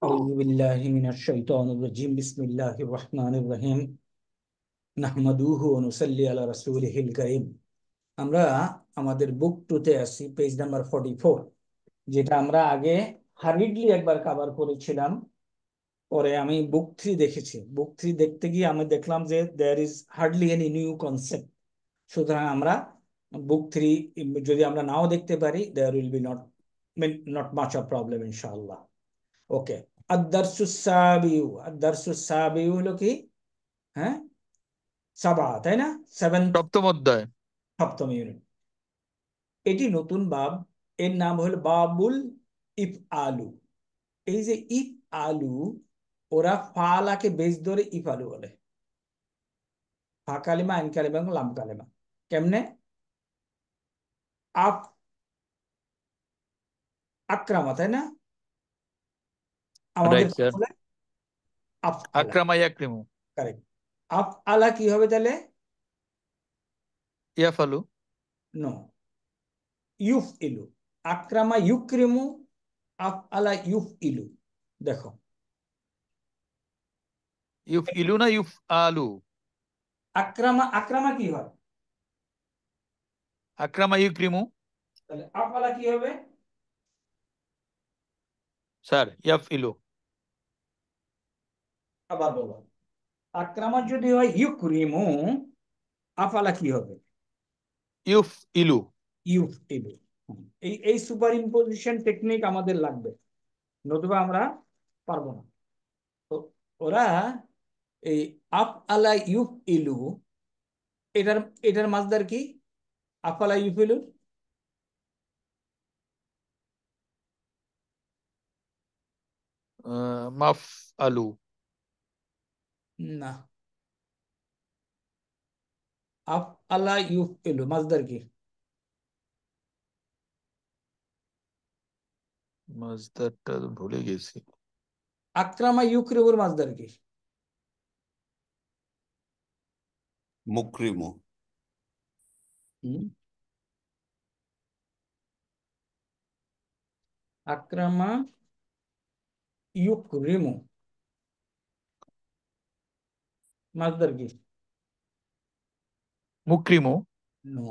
أعوذ بالله من الشيطان الرجيم بسم الله الرحمن الرحيم نحمده ونصلي على رسوله الكريم আমরা আমাদের বুক টুতে আছি পেজ নাম্বার 44 যেটা আমরা আগে হারিডলি একবার কভার করেছিলাম। পরে আমি বুক 3 দেখেছি। বুক 3 দেখতে গিয়ে আমি দেখলাম যে there is hardly any new concept. সুতরাং আমরা বুক 3 যদি আমরা নাও দেখতে পারি there will be not much of problem ইনশাআল্লাহ। ওকে, আদ-দারসুস সাবিউ হলো কি? হ্যাঁ, সাবা, তাই না? সেভেন্থ, সপ্তম অধ্যায়। সপ্তম ইউনিট। এটি নতুন বাব। এর নাম হলো বাবুল ইফ আলু। এই যে ইফ আলু, ওরা ফালাকে বেশ ধরে ইফ আলু বলে। ফা কালিমা, আইন কালিমা এবং লাম কালিমা। কেমনে? আফ আক্রামা, তাই না? আমাদের রাইট স্যার। বলে আফ আলা। আকরামা ইয়াকরিমু। কারেক্ট। আফ আলা কি হবে তাহলে? ইয়াফালু। নো, ইউফ ইলু। আক্রামা ইউক্রিমু, আফ আলা ইউফ ইলু। দেখো, ইউফ ইলু না ইউফ আলু? আক্রামা, আক্রামা কি হয়? আকরামা ইউক্রিমু। তাহলে আফআলা কি হবে? স্যার ইয়াফ ইলু। আবার বলো। আক্রামা যদি হয় ইউকরিমু, আফআলা কি হবে? ইউফ ইলু। ইউফ ইলু। এই এই সুপার ইম্পোজিশন টেকনিক আমাদের লাগবে, নতুবা আমরা পারবো না। তো ওরা এই আফআলা ইউফ ইলু, এটার এটার মাসদার কি? আফআলা ইউফ ইলু মাফ আলু। না, আফআলা ইউফ ইলু মাসদার কি? মাসদারটা ভুলে গেছি। আক্রামা ইউক্রিমুর মাসদার কি? মুকরিমু। হুম? আক্রামা ইউক্রিমু মাসদার কি? মুকরিমু। নো,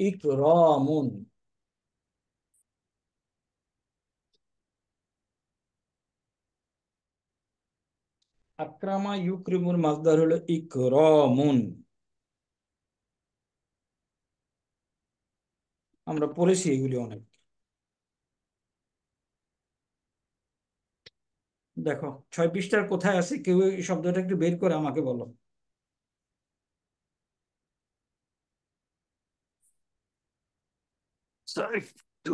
ইকরামুন। আক্রামা ইউক্রিমুর মাসদার হলো ইকরামুন। আমরা পড়েছি এগুলি অনেক। দেখো 6 পৃষ্ঠার কোথায় আছে, কেউ এই শব্দটা একটু বের করে আমাকে বলো। স্যার একটু।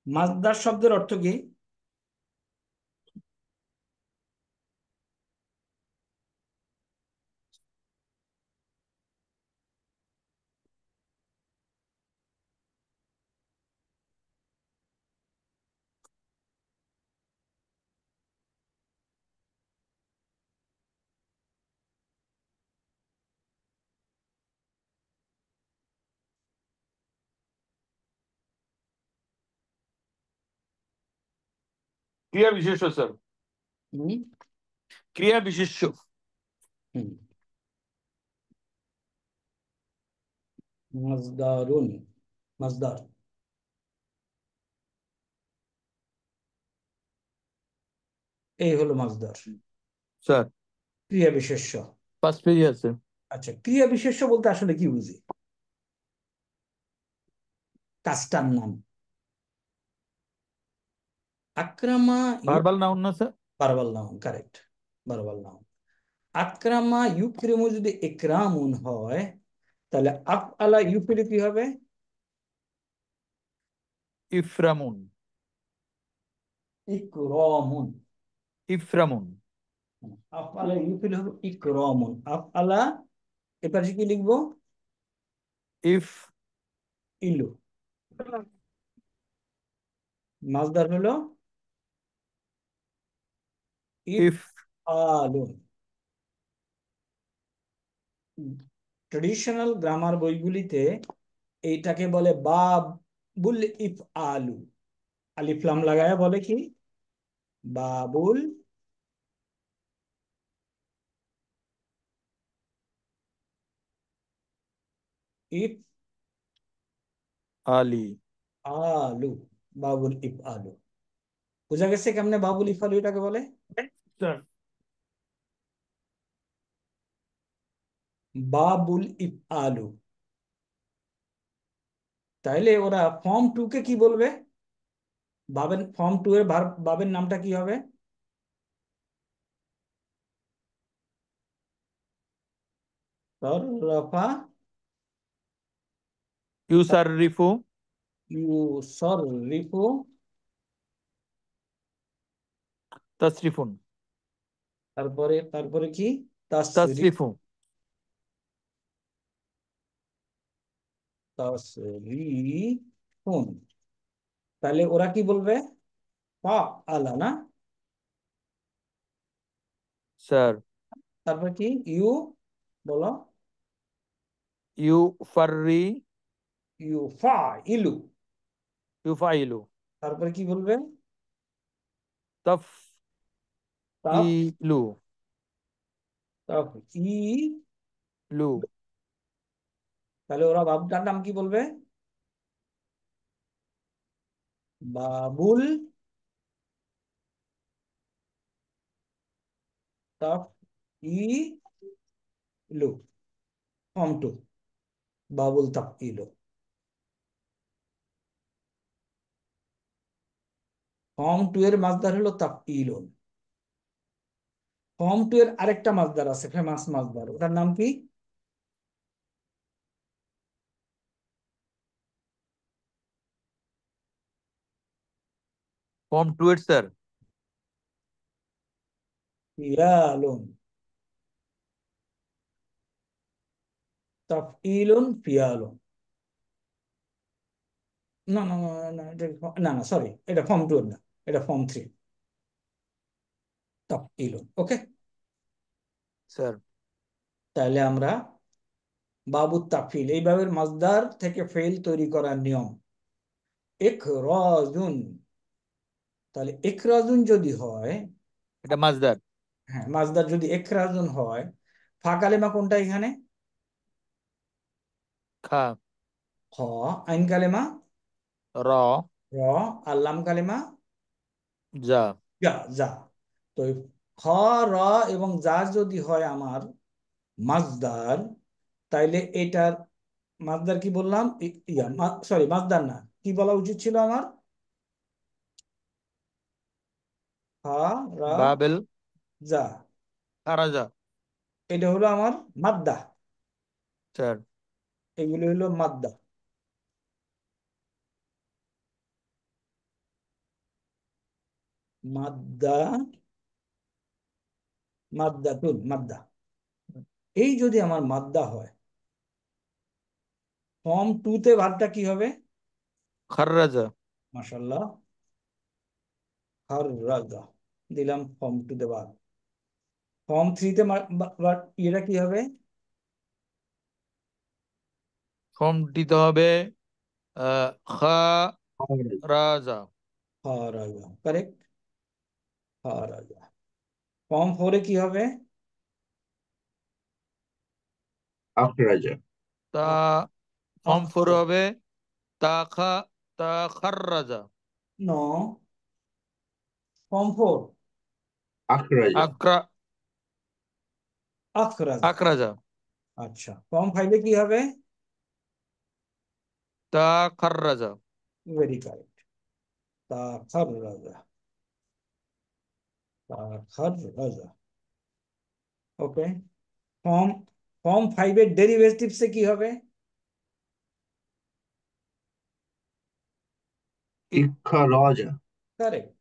মাসদার শব্দের অর্থ কি? ক্রিয়া বিশেষ্য স্যার। হুম, ক্রিয়া বিশেষ্য। হুম, মাসদারুন, মাসদার। এই হলো মাসদার, স্যার ক্রিয়া বিশেষ্য। পাঁচ পেজে আছে। আচ্ছা, ক্রিয়া বিশেষ্য বলতে আসলে কি বুঝি? কাজটার নাম। আক্রামা ভার্বাল নাউন না sir? Verbal noun, correct, verbal noun. আক্রামা ইউক্রিমু যদি ইকরামুন হয়, তাহলে আফআলা ইউফিলু কি হবে? ইফরামুন। ইকরামুন। ইফরামুন। আফআলা ইউফিলু হবে ইকরামুন। আফআলা, এবার কি লিখবো? ইফ ইলু। মাসদার হলো ইফ ইফআলুন। ট্রেডিশনাল গ্রামার বইগুলিতে এইটাকে বলে বাব বুল ইফ আলু, আলিফ লাম লাগায়া বলে কি? বাবুল ইফ আলী। আলু, বাবুল ইফ আলু। বুঝা গেছে কেমনে বাবুল ইফ আলু এটাকে বলে? স্যার। বাবুল ইফ আলু। তাইলে ওরা ফর্ম টু কে কি বলবে? বাবেন, ফর্ম টু এর বাবের নামটা কি হবে? সরফা, ইউসাররিফু ইউসররিফু, তাসরিফুন। তারপরে তারপরে কি? তাসরিফ, তাসরিফু। তাসরিফুন। তাহলে ওরা কি বলবে? ফা আলা না? স্যার। তারপর কি? ইউ, বলো। ইউফাররি ইউ ফা ইলু। ইউফাইলু। তারপরে কি বলবে? তাফ, তাফইলু। তাফ ই লু। তাহলে ওরা বাবটার নাম কি বলবে? বাবুল, তাফ ই লু, ফর্ম টু, বাবুল তাফ ইলু। ফর্ম টু এর মাসদার হলো তাফ ইলুন। ফর্ম টু এর আরেকটা মাসদার আছে, ফেমাস মাসদার, ওটার নাম কি? ফর্ম টু এর স্যার। ফিয়ালুন, তাফ ইলুন ফিয়ালুন। না না না না, না না, সরি, এটা ফর্ম টু এর না, এটা ফর্ম থ্রি, তাফ ইলুন। ওকে। স্যার। তাহলে আমরা বাবু তাফিল এইভাবে মাসদার থেকে ফেল তৈরি করার নিয়ম। ইখরাজুন, তাহলে ইখরাজুন যদি হয়, এটা মাজদার। হ্যাঁ মাসদার যদি ইখরাজুন হয়, ফা কালেমা কোনটা এখানে? খা। খ। আইন কালেমা র। র। আর লাম কালেমা যা। যা, যা। তো এই খ, র এবং যা যদি হয় আমার মাসদার, তাইলে এটার মাসদার কি বললাম? ইয়া, সরি, মাসদার না, কি বলা উচিত ছিল আমার? হা, রা, বাবেল যা। খারাজা। এটা হলো আমার মাদ্দা। স্যার। এগুলো হলো মাদ্দা। মাদ্দা, মাদ্দা তুল মাদ্দা। এই যদি আমার মাদ্দা হয়, ফর্ম টু তে ভার্বটা কি হবে? খাররাজা। মাশাল্লাহ, হর রাজা, দিলাম ফর্ম টু তে ভার্ব। ফর্ম থ্রিতে এটা কি হবে? ফর্ম দিতে হবে খারাজা। হর রাজা, কারেক্ট, হর রাজা। ফর্ম ফোরে কি হবে? আখরাজা। তা ফর্ম ফোর আখরাজ, হবে তা খা তা খাররাজা। নো, ফর্ম ফোর আখরাজা। আকরা আখরাজা। আকরাজা। আচ্ছা, ফর্ম ফাইভে কি হবে? তা খাররাজা। ভেরি কারেক্ট, তা খর রাজা, তা খর রাজা। ওকে। ফর্ম ফর্ম ফাইভের ডেরিভেটিভসে কি হবে? ইখরাজা। কারেক্ট,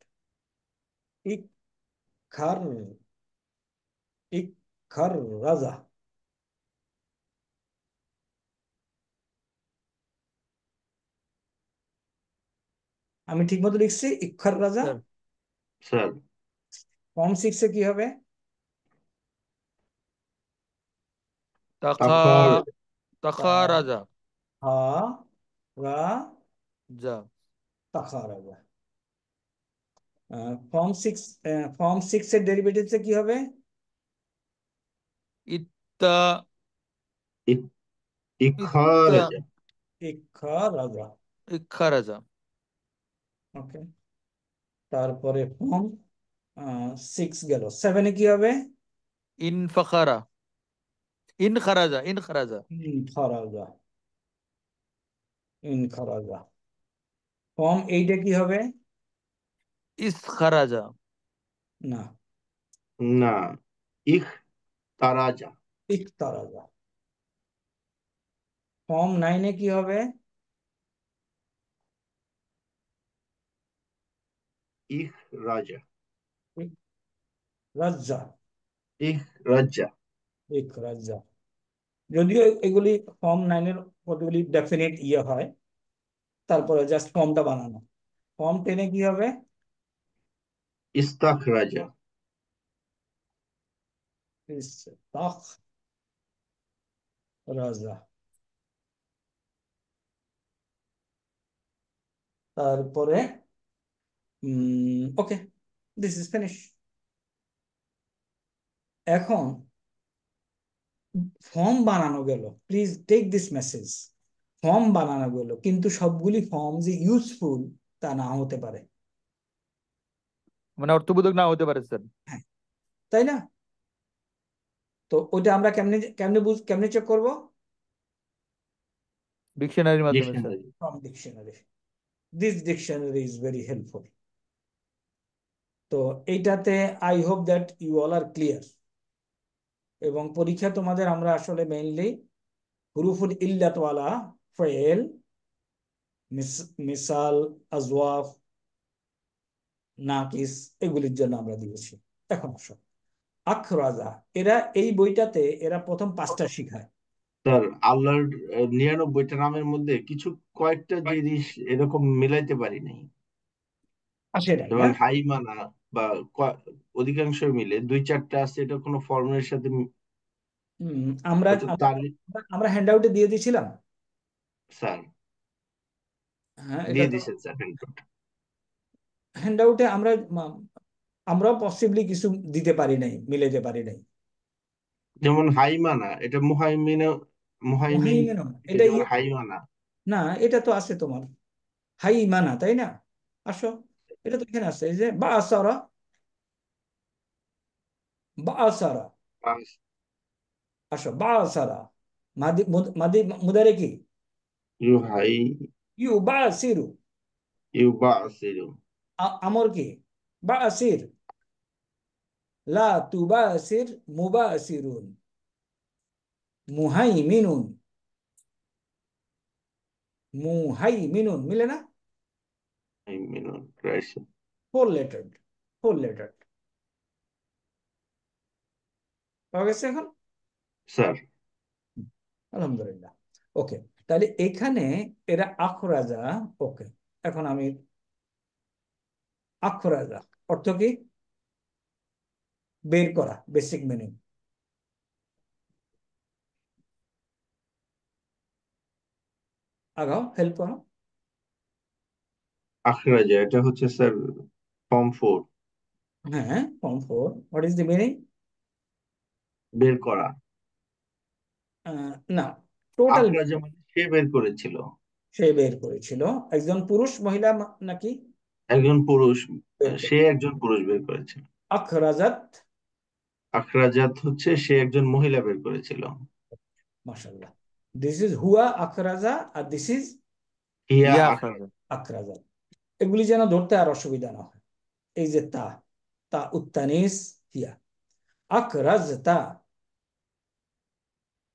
ইক খর, ইক খর রাজা। আমি ঠিক মতো লিখছি, ইক্ষর রাজা। স্যার। স্যার। ফর্ম সিক্সে কি হবে? তা খা তাখার তা তা খারাজা। হা রা যা তাখারাজা। ফর্ম 6 এর ডেরিভেটিভসে কি হবে? ইত্তা ইক- ইত্তা ইখরাজা। ইখারাজা। ইখারাজা ওকে, তারপরে ফর্ম 6 গেল। 7-এ কি হবে? ইনফাখারা ইনখারাজা ইনখারাজা। ইনখারাজা। ফর্ম 8-এ কি হবে? ইসখারাজা না, না, ইখতারাজা। ইখতারাজা। ফর্ম 9-এ কি হবে? ইখরাজা। রাজ্জা। ইখরাজা। ইখরাজা। যদিও এগুলি ফর্ম 9-এর কতগুলি ডেফিনেট হয়, তারপরে জাস্ট ফর্মটা বানানো। ফর্ম 10-এ কি হবে? ইস্তাখরাজা। রাজা। তারপরে ওকে, দিস ইজ ফিনিশ। এখন ফর্ম বানানো গেল, please take this message. Form বানানো গেল, কিন্তু সবগুলি ফর্ম যে ইউজফুল তা না হতে পারে। মানে অর্থবোধক না হতে পারে স্যার। হ্যাঁ, তাই না? তো ওইটা আমরা কেমনে কেমনে কেমনে চেক করবো? ডিকশনারির মাধ্যমে sir. Dictionary. From dictionary. This dictionary is very helpful. তো এইটাতে I hope that you all are clear. এবং পরীক্ষা তোমাদের আমরা আসলে মেইনলি হুরুফুল ইল্লাত ওয়ালা ফেল, মিসাল, আজওয়াফ, নাকিস, এগুলির জন্য আমরা দিয়েছি। এখন আসো আখরাজা। এরা এই বইটাতে এরা প্রথম 5টা শিখায়। স্যার, আল্লাহর 99টা নামের মধ্যে কিছু কয়েকটা জিনিস এরকম মিলাইতে পারি নাই। আসে নাই না? যেমন হাইমানা বা অধিকাংশ মিলে 2-4টা আছে, এটা কোনো ফর্মের সাথে আমরা হয়তো আমরা তার। আমরা হ্যান্ডআউটে দিয়ে দিয়েছিলাম। স্যার, হ্যাঁ, এটা দিয়ে তো দিছেন স্যার হ্যান্ডআউট। হ্যান্ডআউটে আমরাও পসিবলি কিছু দিতে পারি নাই, মিলাইতে পারি নাই। যেমন হাইমানা, এটা মুহাইমিন। মুহাইমিন। মুহাইমিন, এটা এটা যেমন হাইমানা। না, এটা তো আছে তোমার হাই মানা, তাই না? আসো, এটা তো এখানে আছে, এই যে বা আসারা। বা আসারা। পাঁচ। আসো, বা আসারা। মাদি মাদি মুদারে কি? ইউহাই। ইউ বা সিরু। ইউবাসিরু। আমর কি? বা আসির। লা তুবা আসির মুবা আসিরুন। মুহাইমিনুন। মুহাইমিনুন মিলে না? হাইমিনুন, রাইট। 4 লেটার্ড। 4 লেটার্ড। পাওয়া গেছে এখন? স্যার। আলহামদুলিল্লাহ। ওকে, তাহলে এখানে এরা আখরাজা। ওকে, এখন আমি আখরাজা অর্থ কি? বের করা, বেসিক মিনিং। আগাও, হেল্প করো। আখরাজা, এটা হচ্ছে স্যার ফর্ম 4। হ্যাঁ, form 4। What is the meaning? বের করা। না, টোটাল। আখরাজা মানে সে বের করেছিল। সে বের করেছিল। একজন পুরুষ, মহিলা নাকি? একজন পুরুষ। বের করে। সে একজন পুরুষ বের করেছিল। আখরাজাত। আখরাজাত হচ্ছে সে একজন মহিলা বের করেছিল। মাশাআল্লাহ। দিস ইজ হুয়া আখরাজা, আর দিস ইজ হিয়া ইয়া আখরাজ। খারাজা আখরাজা। এগুলি যেন ধরতে আর অসুবিধা না হয়। এই যে তা, তা উত্তানিস, হিয়া আখরাজতা।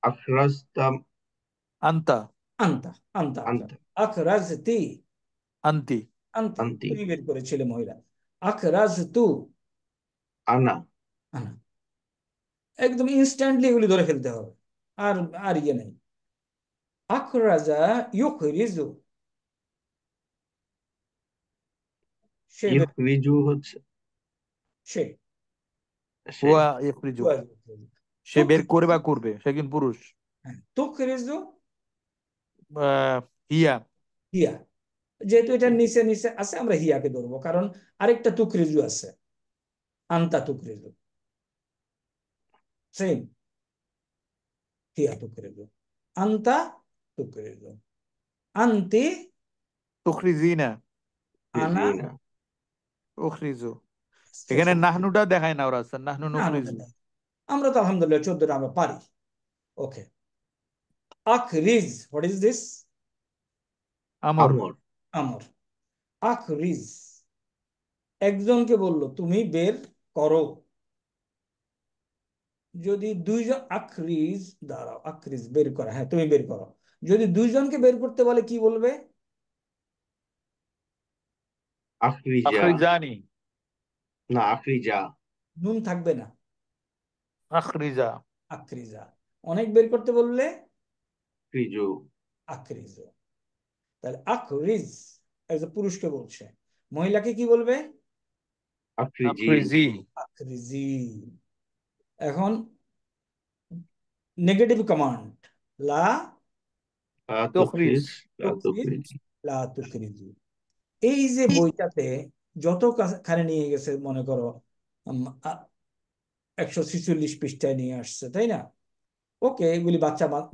আখরাজতা। আন্তা আন্তা। আন্তা আন্তা। আখরাজতি। আন্তি আন্তি, আন্তি। তুমি বের করেছিলে মহিলা। আখরাজতু। আনা। আনা। একদম ইনস্ট্যান্টলি এগুলি ধরে ফেলতে হবে। আর আর ইয়ে নেই। আখরাজা ইউখরিজু। সে বের। ইখরিজু হচ্ছে সে। সে। হুয়া ইখরিজু হুয়া সে বের করে তুখরিজু। বা করবে সে কিন্তু পুরুষ। হ্যাঁ, তুখরিজু হিয়া হিয়া। যেহেতু এটা নিচে নিচে আছে আমরা হিয়াকে ধরবো, কারণ আরেকটা তুকরিজু আছে, আন্তা তুকরিজু, সেম, হিয়া তুকরিজু, আন্তা তুকরিজু, আন্তি, তুখরিজিনা, আনা, না উখরিজু। শেষ এখানে হলো। নাহনুটা দেখায় না ওরা, নাহনু না না নুখরিজু। না, আমরা তো আলহামদুলিল্লাহ 14টা আমরা পারি। ওকে, আখরিজ, হোয়াট ইজ দিস? আমর। আমর আমর, আখরিজ, একজনকে বললো তুমি বের করো। যদি দুইজন, আখরিজ, দাঁড়াও, আখরিজ বের করা, হ্যাঁ তুমি বের করো। যদি দুইজনকে বের করতে বলে কি বলবে? আখরিজা আখরিজানি, না আখরিজা নুন থাকবে না, আখরিজা। আখরিজা। অনেক বের করতে বললে আখরিজু আখরিজ। তাহলে আখরিজ একজন পুরুষকে বলছে, মহিলাকে কি বলবে? আখরিজি আখরিজি, আখরিজি। এখন নেগেটিভ কমান্ড, লা লা তুখরিজ, তুখরিজ লা তুখরিজ, তুখরিজি লা তুখরিজি। এই যে বইটাতে যত খানে নিয়ে গেছে, মনে করো 146 পৃষ্ঠায় নিয়ে আসছে, তাই না? ওকে, এগুলি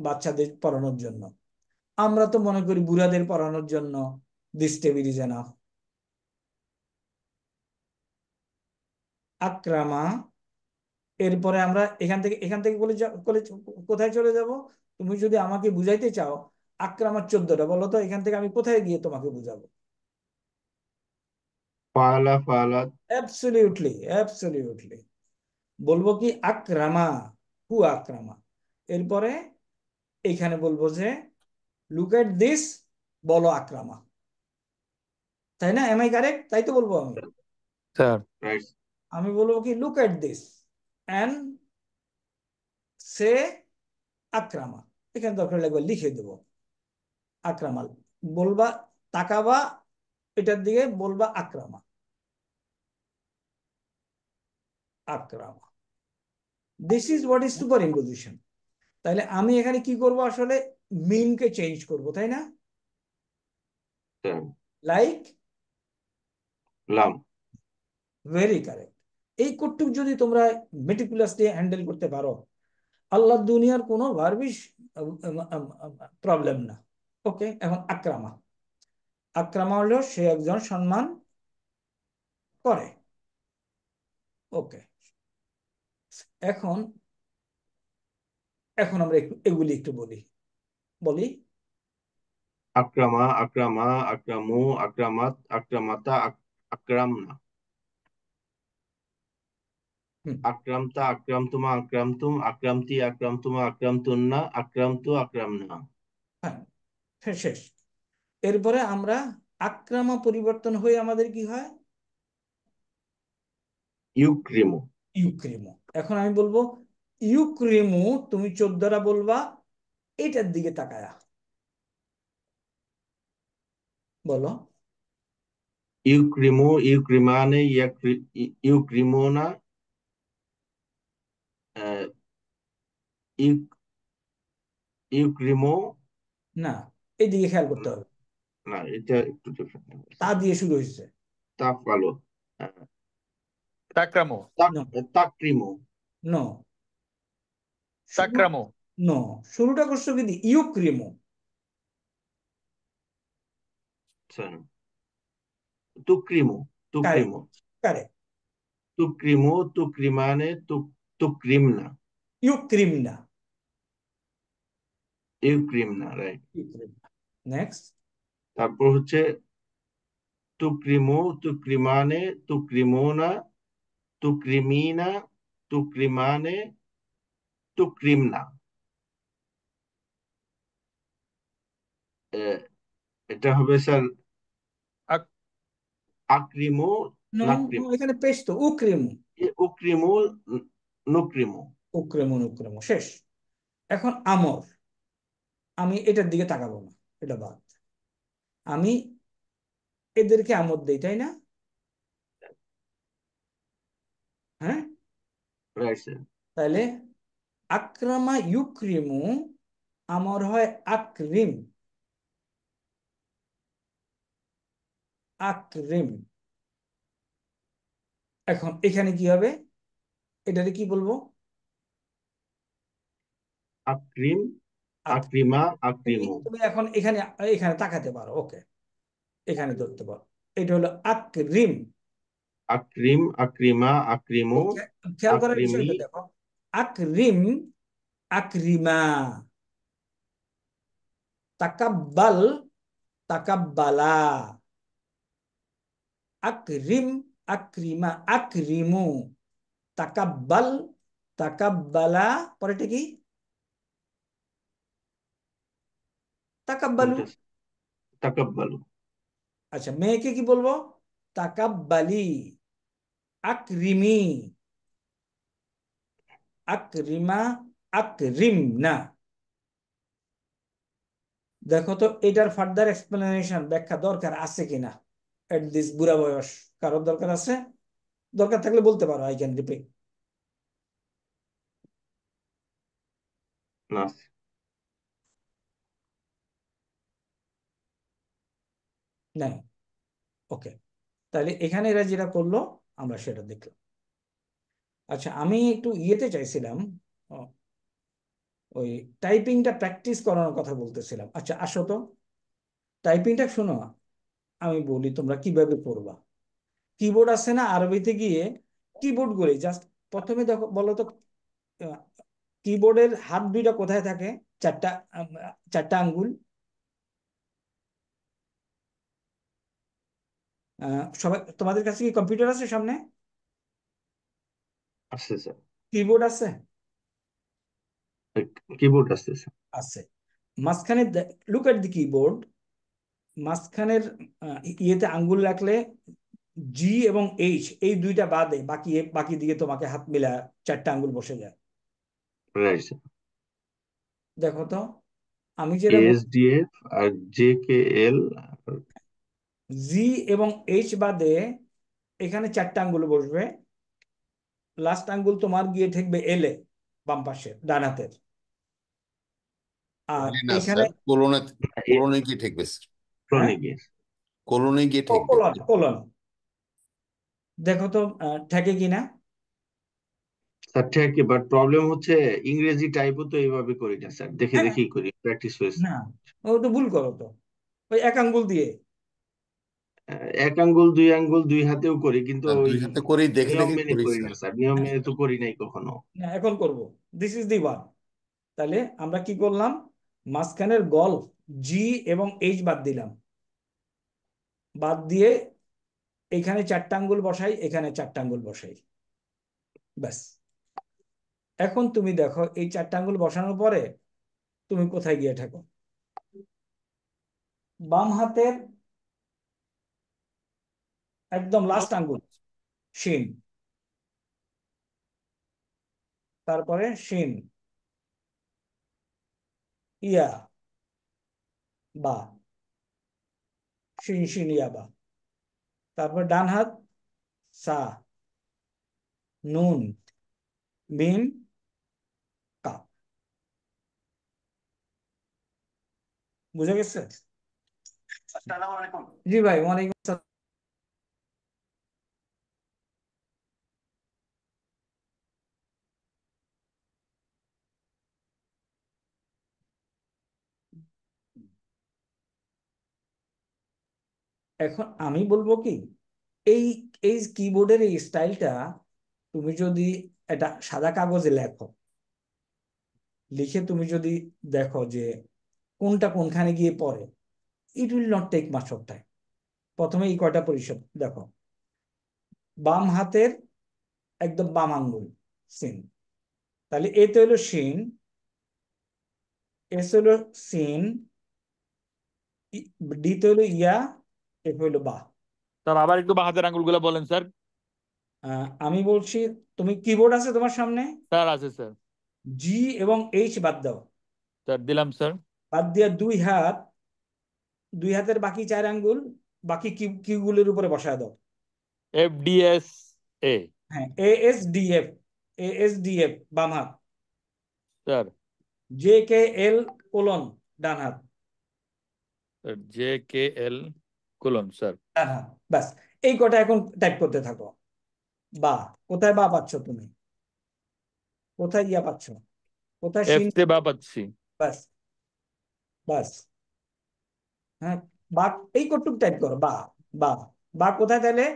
বাচ্চাদের পড়ানোর জন্য। আমরা তো মনে করি বুড়াদের পড়ানোর জন্য দিস টেবিল ইজ এনাফ। আক্রামা, এরপরে আমরা এখান থেকে কোথায় চলে যাব? তুমি যদি আমাকে বুঝাইতে চাও আক্রামার 14টা বলো তো, এখান থেকে আমি কোথায় গিয়ে তোমাকে বুঝাবো? ফালা ফালাত অ্যাবসলিউটলি, অ্যাবসলিউটলি। বলবো কি আক্রামা, হু আক্রামা। এরপরে এখানে বলবো যে লুক এট দিস, বলো আক্রামা, তাই না? Am I correct? তাই তো বলবো আমি। স্যার। রাইট আমি বলবো কি look at this and say Akrama. এখানে দরকার লাগবে লিখে দেবো আক্রামাল, বলবা তাকাবা এটার দিকে, বলবা আক্রামা, আক্রামা। This is what is superimposition. তাহলে আমি এখানে কি করব আসলে? মিনকে চেঞ্জ করব, তাই না? স্যার লাইক, লাম ভেরি কারেক্ট। এই কোটটুক যদি তোমরা মেটিকুলাসলি হ্যান্ডেল করতে পারো, আল্লাহ দুনিয়ার কোনো ভার্বিস প্রবলেম না। ওকে, এখন আক্রামা, আক্রামা হলো সে একজন সম্মান করে। ওকে, এখন এখন আমরা এগুলি একটু বলি বলি। আক্রামা আক্রামা আক্রামু আক্রামাত আক্রামাতা আক্রামনা হুম, আক্রামতা আক্রামতুমা আক্রামতুম আক্রামতি আক্রামতুমা আক্রামতুন্না আক্রামতু আক্রামনা হ্যাঁ, শেষ। এরপরে আমরা আক্রামা পরিবর্তন হয়ে আমাদের কি হয়? ইউক্রিমু ইউক্রিমু। এখন আমি বলবো ইউক্রিমু, তুমি 14টা বলবা এটার দিকে তাকায়া, বলো। ইউক্রিমু ইউক্রিমানে ইউক্রিমুনা ইউ ইউক্রিমু না, এদিকে খেয়াল করতে হবে, না এটা একটু ডিফারেন্ট তা দিয়ে শুরু হয়েছে। তাফালো তাকরামু, নো, তাকরিমু নো, শুরু, তাকরামু, নো, শুরুটা করছো কি দিয়ে? ইউক্রিমু। স্যার তুক্রিমু কারেক্ট, তুক্রিমু কারেক্ট। তুক্রিমু তুক্রিমানে তুক্রিমনা ইউক্রিমনা, ইউক্রিমনা রাইট ইউক্রিমনা। নেক্সট, তারপর হচ্ছে তুক্রিমু তুক্রিমানে তুক্রিমুনা তুক্রিমিনা তুক্রিমানে তুক্রিমনা আহ, এটা হবে স্যার আক, আক্রিমু নো, নাক্রিমু এখানে পেশ তো উক্রিমু, উক্রিমু নুক্রিমু উক্রিমু নুক্রিমু, শেষ। এখন আমর, আমি এটার দিকে তাকাবো না, এটা বাদ। আমি এদেরকে আমর দেই, তাই না? হ্যাঁ, রাইট স্যার তাহলে আক্রামা ইউক্রিমু, আমর হয় আক্রিম। আকরিম। এখন এখানে কি হবে, এটাকে কি বলবো? আকরিম, আচ্ছা, আকরিমা, তুমি আকরিমু। তুমি এখন এখানে এখানে তাকাতে পারো, ওকে, এখানে ধরতে পারো। এটা হলো আকরিম। আকরিম, আকরিমা, আকরিমু, খেয়াল করার আকরিমি। বিষয়টা দেখো, আকরিম, আকরিমা, তাকাব্বাল, তাকাব্বালা, আকরিম, আকরিমা, আকরিমু, তাকাব্বাল, তাকাব্বালা। পরেটা কি? তাকাব্বালু। কোনটা? তাকাব্বালু। আচ্ছা, মেয়েকে কি বলবো? তাকাব্বালি, আকরিমি, আকরিমা, আকরিম না। দেখো তো এটার ফার্দার এক্সপ্লেনেশন, ব্যাখ্যা দরকার আছে কিনা এট দিস বুড়া বয়স? কারোর দরকার আছে? দরকার থাকলে বলতে পারো, আই ক্যান রিপিট। না। নাই? ওকে, তাহলে এখানে এরা যেটা করলো আমরা সেটা দেখলাম। আচ্ছা, আমি একটু ইয়েতে চাইছিলাম, ও, ওই টাইপিংটা প্র্যাকটিস করানোর কথা বলতেছিলাম। আচ্ছা আসো তো, টাইপিংটা শোনো, আমি বলি তোমরা কিভাবে করবা। কিবোর্ড আছে না, আরবিতে গিয়ে কিবোর্ড গুলি জাস্ট প্রথমে দেখো, বলো তো কিবোর্ডের হাত দুইটা কোথায় থাকে? চারটা, চারটা আঙ্গুল। সবাই, তোমাদের কাছে কি কম্পিউটার আছে সামনে? আছে স্যার। কিবোর্ড আছে? কিবোর্ড আছে স্যার। আছে। মাঝখানে লুক এট দি কিবোর্ড, মাঝখানের ইয়েতে আঙ্গুল রাখলে জি এবং এইচ এই দুইটা বাদে বাকি বাকি দিকে তোমাকে হাত মিলা চারটা আঙ্গুল বসে যায়। Right sir. দেখো তো, আমি যেটা এসডিএফ আর জে কে এল। জি এবং এইচ বাদে এখানে চারটা আঙ্গুল বসবে। লাস্ট আঙ্গুল তোমার গিয়ে ঠেকবে এল এ, বাম পাশে ডান হাতের। আর না এখানে স্যার, কোলনে, কোলনে গিয়ে ঠেকবে স্যার। হ্যাঁ, ক্রনিক। কোলনে গিয়ে ঠেকবে। Colon, colon. দেখো তো ঠেকে কিনা। স্যার ঠিক, বাট প্রবলেম হচ্ছে ইংরেজি টাইপও তো এইভাবে করি না স্যার, দেখে হ্যাঁ, দেখেই করি, প্র্যাকটিস হয়েছে। না, ও তো ভুল করো তো, ওই এক আঙ্গুল দিয়ে। এক আঙ্গুল, দুই আঙ্গুল, দুই হাতেও করি, কিন্তু আর ওই দুই হাতে করেই দেখে নিয়ম দেখে মেনে করি করি না স্যার। স্যার, নিয়ম হ্যাঁ, মেনে তো করি নাই কখনো। না, এখন করব। This is the one. তাহলে আমরা কি করলাম, মাঝখানের গল জি এবং এইচ বাদ দিলাম, বাদ দিয়ে এখানে চারটা আঙ্গুল বসাই, এখানে চারটা আঙ্গুল বসাই, ব্যাস। এখন তুমি দেখো এই চারটা আঙ্গুল বসানোর পরে তুমি কোথায় গিয়ে ঠেকো? বাম হাতের একদম লাস্ট আঙ্গুল শিন, তারপরে শিন, ইয়া, বা, শিন শিন ইয়া বা। তারপর ডান হাত সা, নুন, মিম, কাপ। বুঝে গেছে? আসসালামু আলাইকুম। জি ভাই, ওয়ালাইকুম আসসালাম। এখন আমি বলবো কি, এই এই কিবোর্ডের এই স্টাইলটা তুমি যদি এটা সাদা কাগজে লেখো, লিখে তুমি যদি দেখো যে কোনটা কোনখানে গিয়ে পড়ে, it will not take much of time. প্রথমে এই কয়টা পরিষদ দেখো, বাম হাতের একদম বাম আঙ্গুল সিন, তাহলে এতে হলো শিন, এস হলো সিন, ডিতে হলো ইয়া, এফ হলো বা। স্যার আবার একটু বাঁ হাতের আঙ্গুলগুলো বলেন স্যার। আমি বলছি, তুমি কিবোর্ড আছে তোমার সামনে? স্যার আছে স্যার। জি এবং এইচ বাদ দাও, স্যার দিলাম স্যার। বাদ দিয়ে দুই হাত, দুই হাতের বাকি চার আঙ্গুল বাকি কিউগুলোর উপরে বসায় দাও। FDS এ। হ্যাঁ, A S D F, A S D F বাম হাত, স্যার জে কে এল কোলন ডান হাত, JKL কোলন স্যার। ডান হাত, ব্যাস। এই কটা এখন টাইপ করতে থাকো। বা, কোথায় বা পাচ্ছ তুমি? কোথায় ইয়া পাচ্ছ? কোথায় এফ শিন? তে বা পাচ্ছি। ব্যাস, ব্যাস। হ্যাঁ, বা, এই কটুক টাইপ করো। বা, বা, বা কোথায় তাহলে?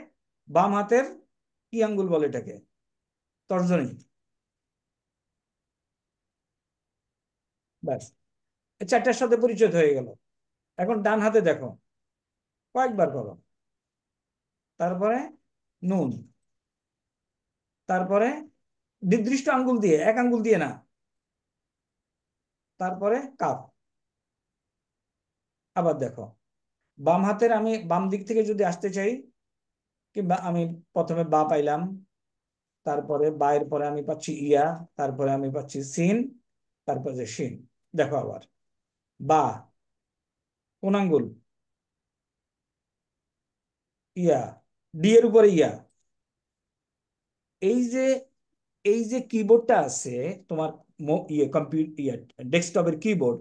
বাম হাতের কি আঙ্গুল বলে এটাকে? তর্জনী। ব্যাস, এই চারটার সাথে পরিচয় হয়ে গেল। এখন ডান হাতে দেখো, কয়েকবার করো। তারপরে নুন, তারপরে নির্দিষ্ট আঙ্গুল দিয়ে, এক আঙ্গুল দিয়ে না। তারপরে কাপ। আবার দেখো, বাম হাতের আমি বাম দিক থেকে যদি আসতে চাই, কিংবা আমি প্রথমে বা পাইলাম, তারপরে বায়ের পরে আমি পাচ্ছি ইয়া, তারপরে আমি পাচ্ছি সিন, তারপরে শিন। দেখো আবার, বা, কোন আঙ্গুল? ইয়া, ডি এর উপরে ইয়া। এই যে, এই যে কিবোর্ডটা আছে তোমার, কম্পিউটার, ডেস্কটপের কিবোর্ড,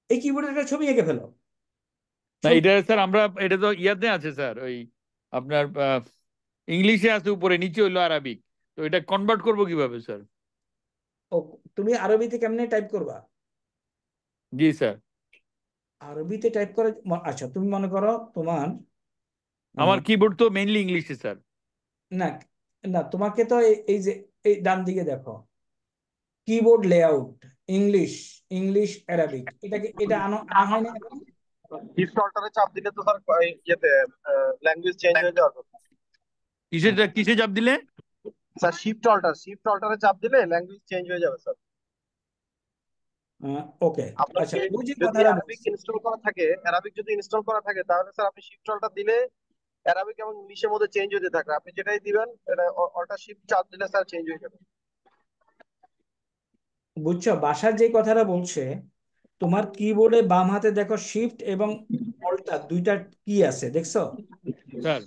এই কিবোর্ডের একটা ছবি এঁকে ফেলো। না ছবি, এটা স্যার আমরা, এটা তো ইয়াতে আছে স্যার, ওই আপনার ইংলিশে আছে উপরে, নিচে হইলো আরবিক। তো এটা কনভার্ট করবো কিভাবে স্যার? ও, তুমি কেমনে টাইপ করবা? জি স্যার। আরবিতে টাইপ করে? আচ্ছা, তুমি মনে করো তোমার আমার আহ, কিবোর্ড তো মেইনলি ইংলিশে স্যার। না, না, তোমাকে তো এই যে, এই ডান দিকে দেখো, keyboard layout, English, English Arabic, এটা আনা হয় না এখন? শিফট অল্টারে চাপ দিলে তো স্যার ইয়েতে ল্যাঙ্গুয়েজ চেঞ্জ হয়ে যাওয়ার কথা। কিসে কিসে চাপ দিলে? স্যার শিফট অল্টারে চাপ দিলে ল্যাঙ্গুয়েজ চেঞ্জ হয়ে যাবে স্যার। ওকে, আপনার আচ্ছা, ওই যে যদি কথাটা অ্যারাবিক বলছি। ইনস্টল করা থাকে, অ্যারাবিক যদি ইনস্টল করা থাকে তাহলে স্যার আপনি শিফট অল্টার দিলে অ্যারাবিক এবং ইংলিশের মধ্যে চেঞ্জ হতে থাকবে। আপনি যেটাই দিবেন এটা অল্টার শিফট চাপ দিলে স্যার চেঞ্জ হয়ে যাবে। বুঝছো, বাসার যে কথাটা বলছে, তোমার কিবোর্ডে বাম হাতে দেখো শিফট এবং অল্টার দুইটা কি আছে, দেখছো? স্যার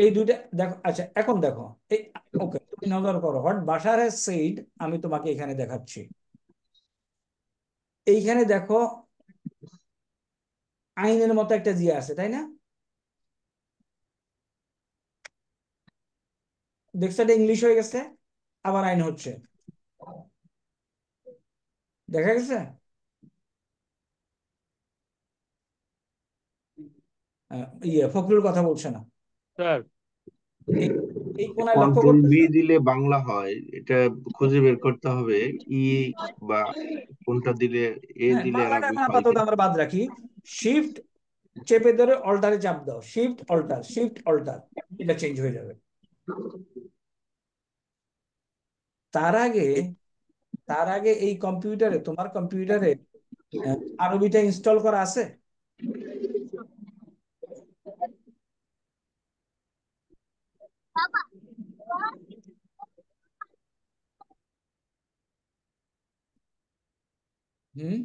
এই দুইটা দেখো। আচ্ছা, এখন দেখো এই, ওকে, তুমি নজর করো, হোয়াট বাশার হ্যাজ সেইড, আমি তোমাকে এখানে দেখাচ্ছি। এইখানে দেখো, আইনের মতো একটা জিয়া আছে, তাই না? দেখছো, এটা ইংলিশ হয়ে গেছে, আবার আইন হচ্ছে, দেখা গেছে? ফখরুল কথা বলছে না। স্যার এই, এই কোনায় লক্ষ্য কন্ট্রোল বি করতেছে। দিলে বাংলা হয়, এটা খুঁজে বের করতে হবে। ই বা কোনটা দিলে, এ হ্যাঁ, দিলে বাংলাটা অ্যারাবিক এখন হয় আপাতত কিনা। আমরা বাদ রাখি। শিফট চেপে ধরে অল্টারে চাপ দাও, শিফট অল্টার, শিফট অল্টার, এটা চেঞ্জ হয়ে যাবে। তার আগে, তার আগে এই কম্পিউটারে, তোমার কম্পিউটারে আরবিটা ইনস্টল করা আছে? হুম,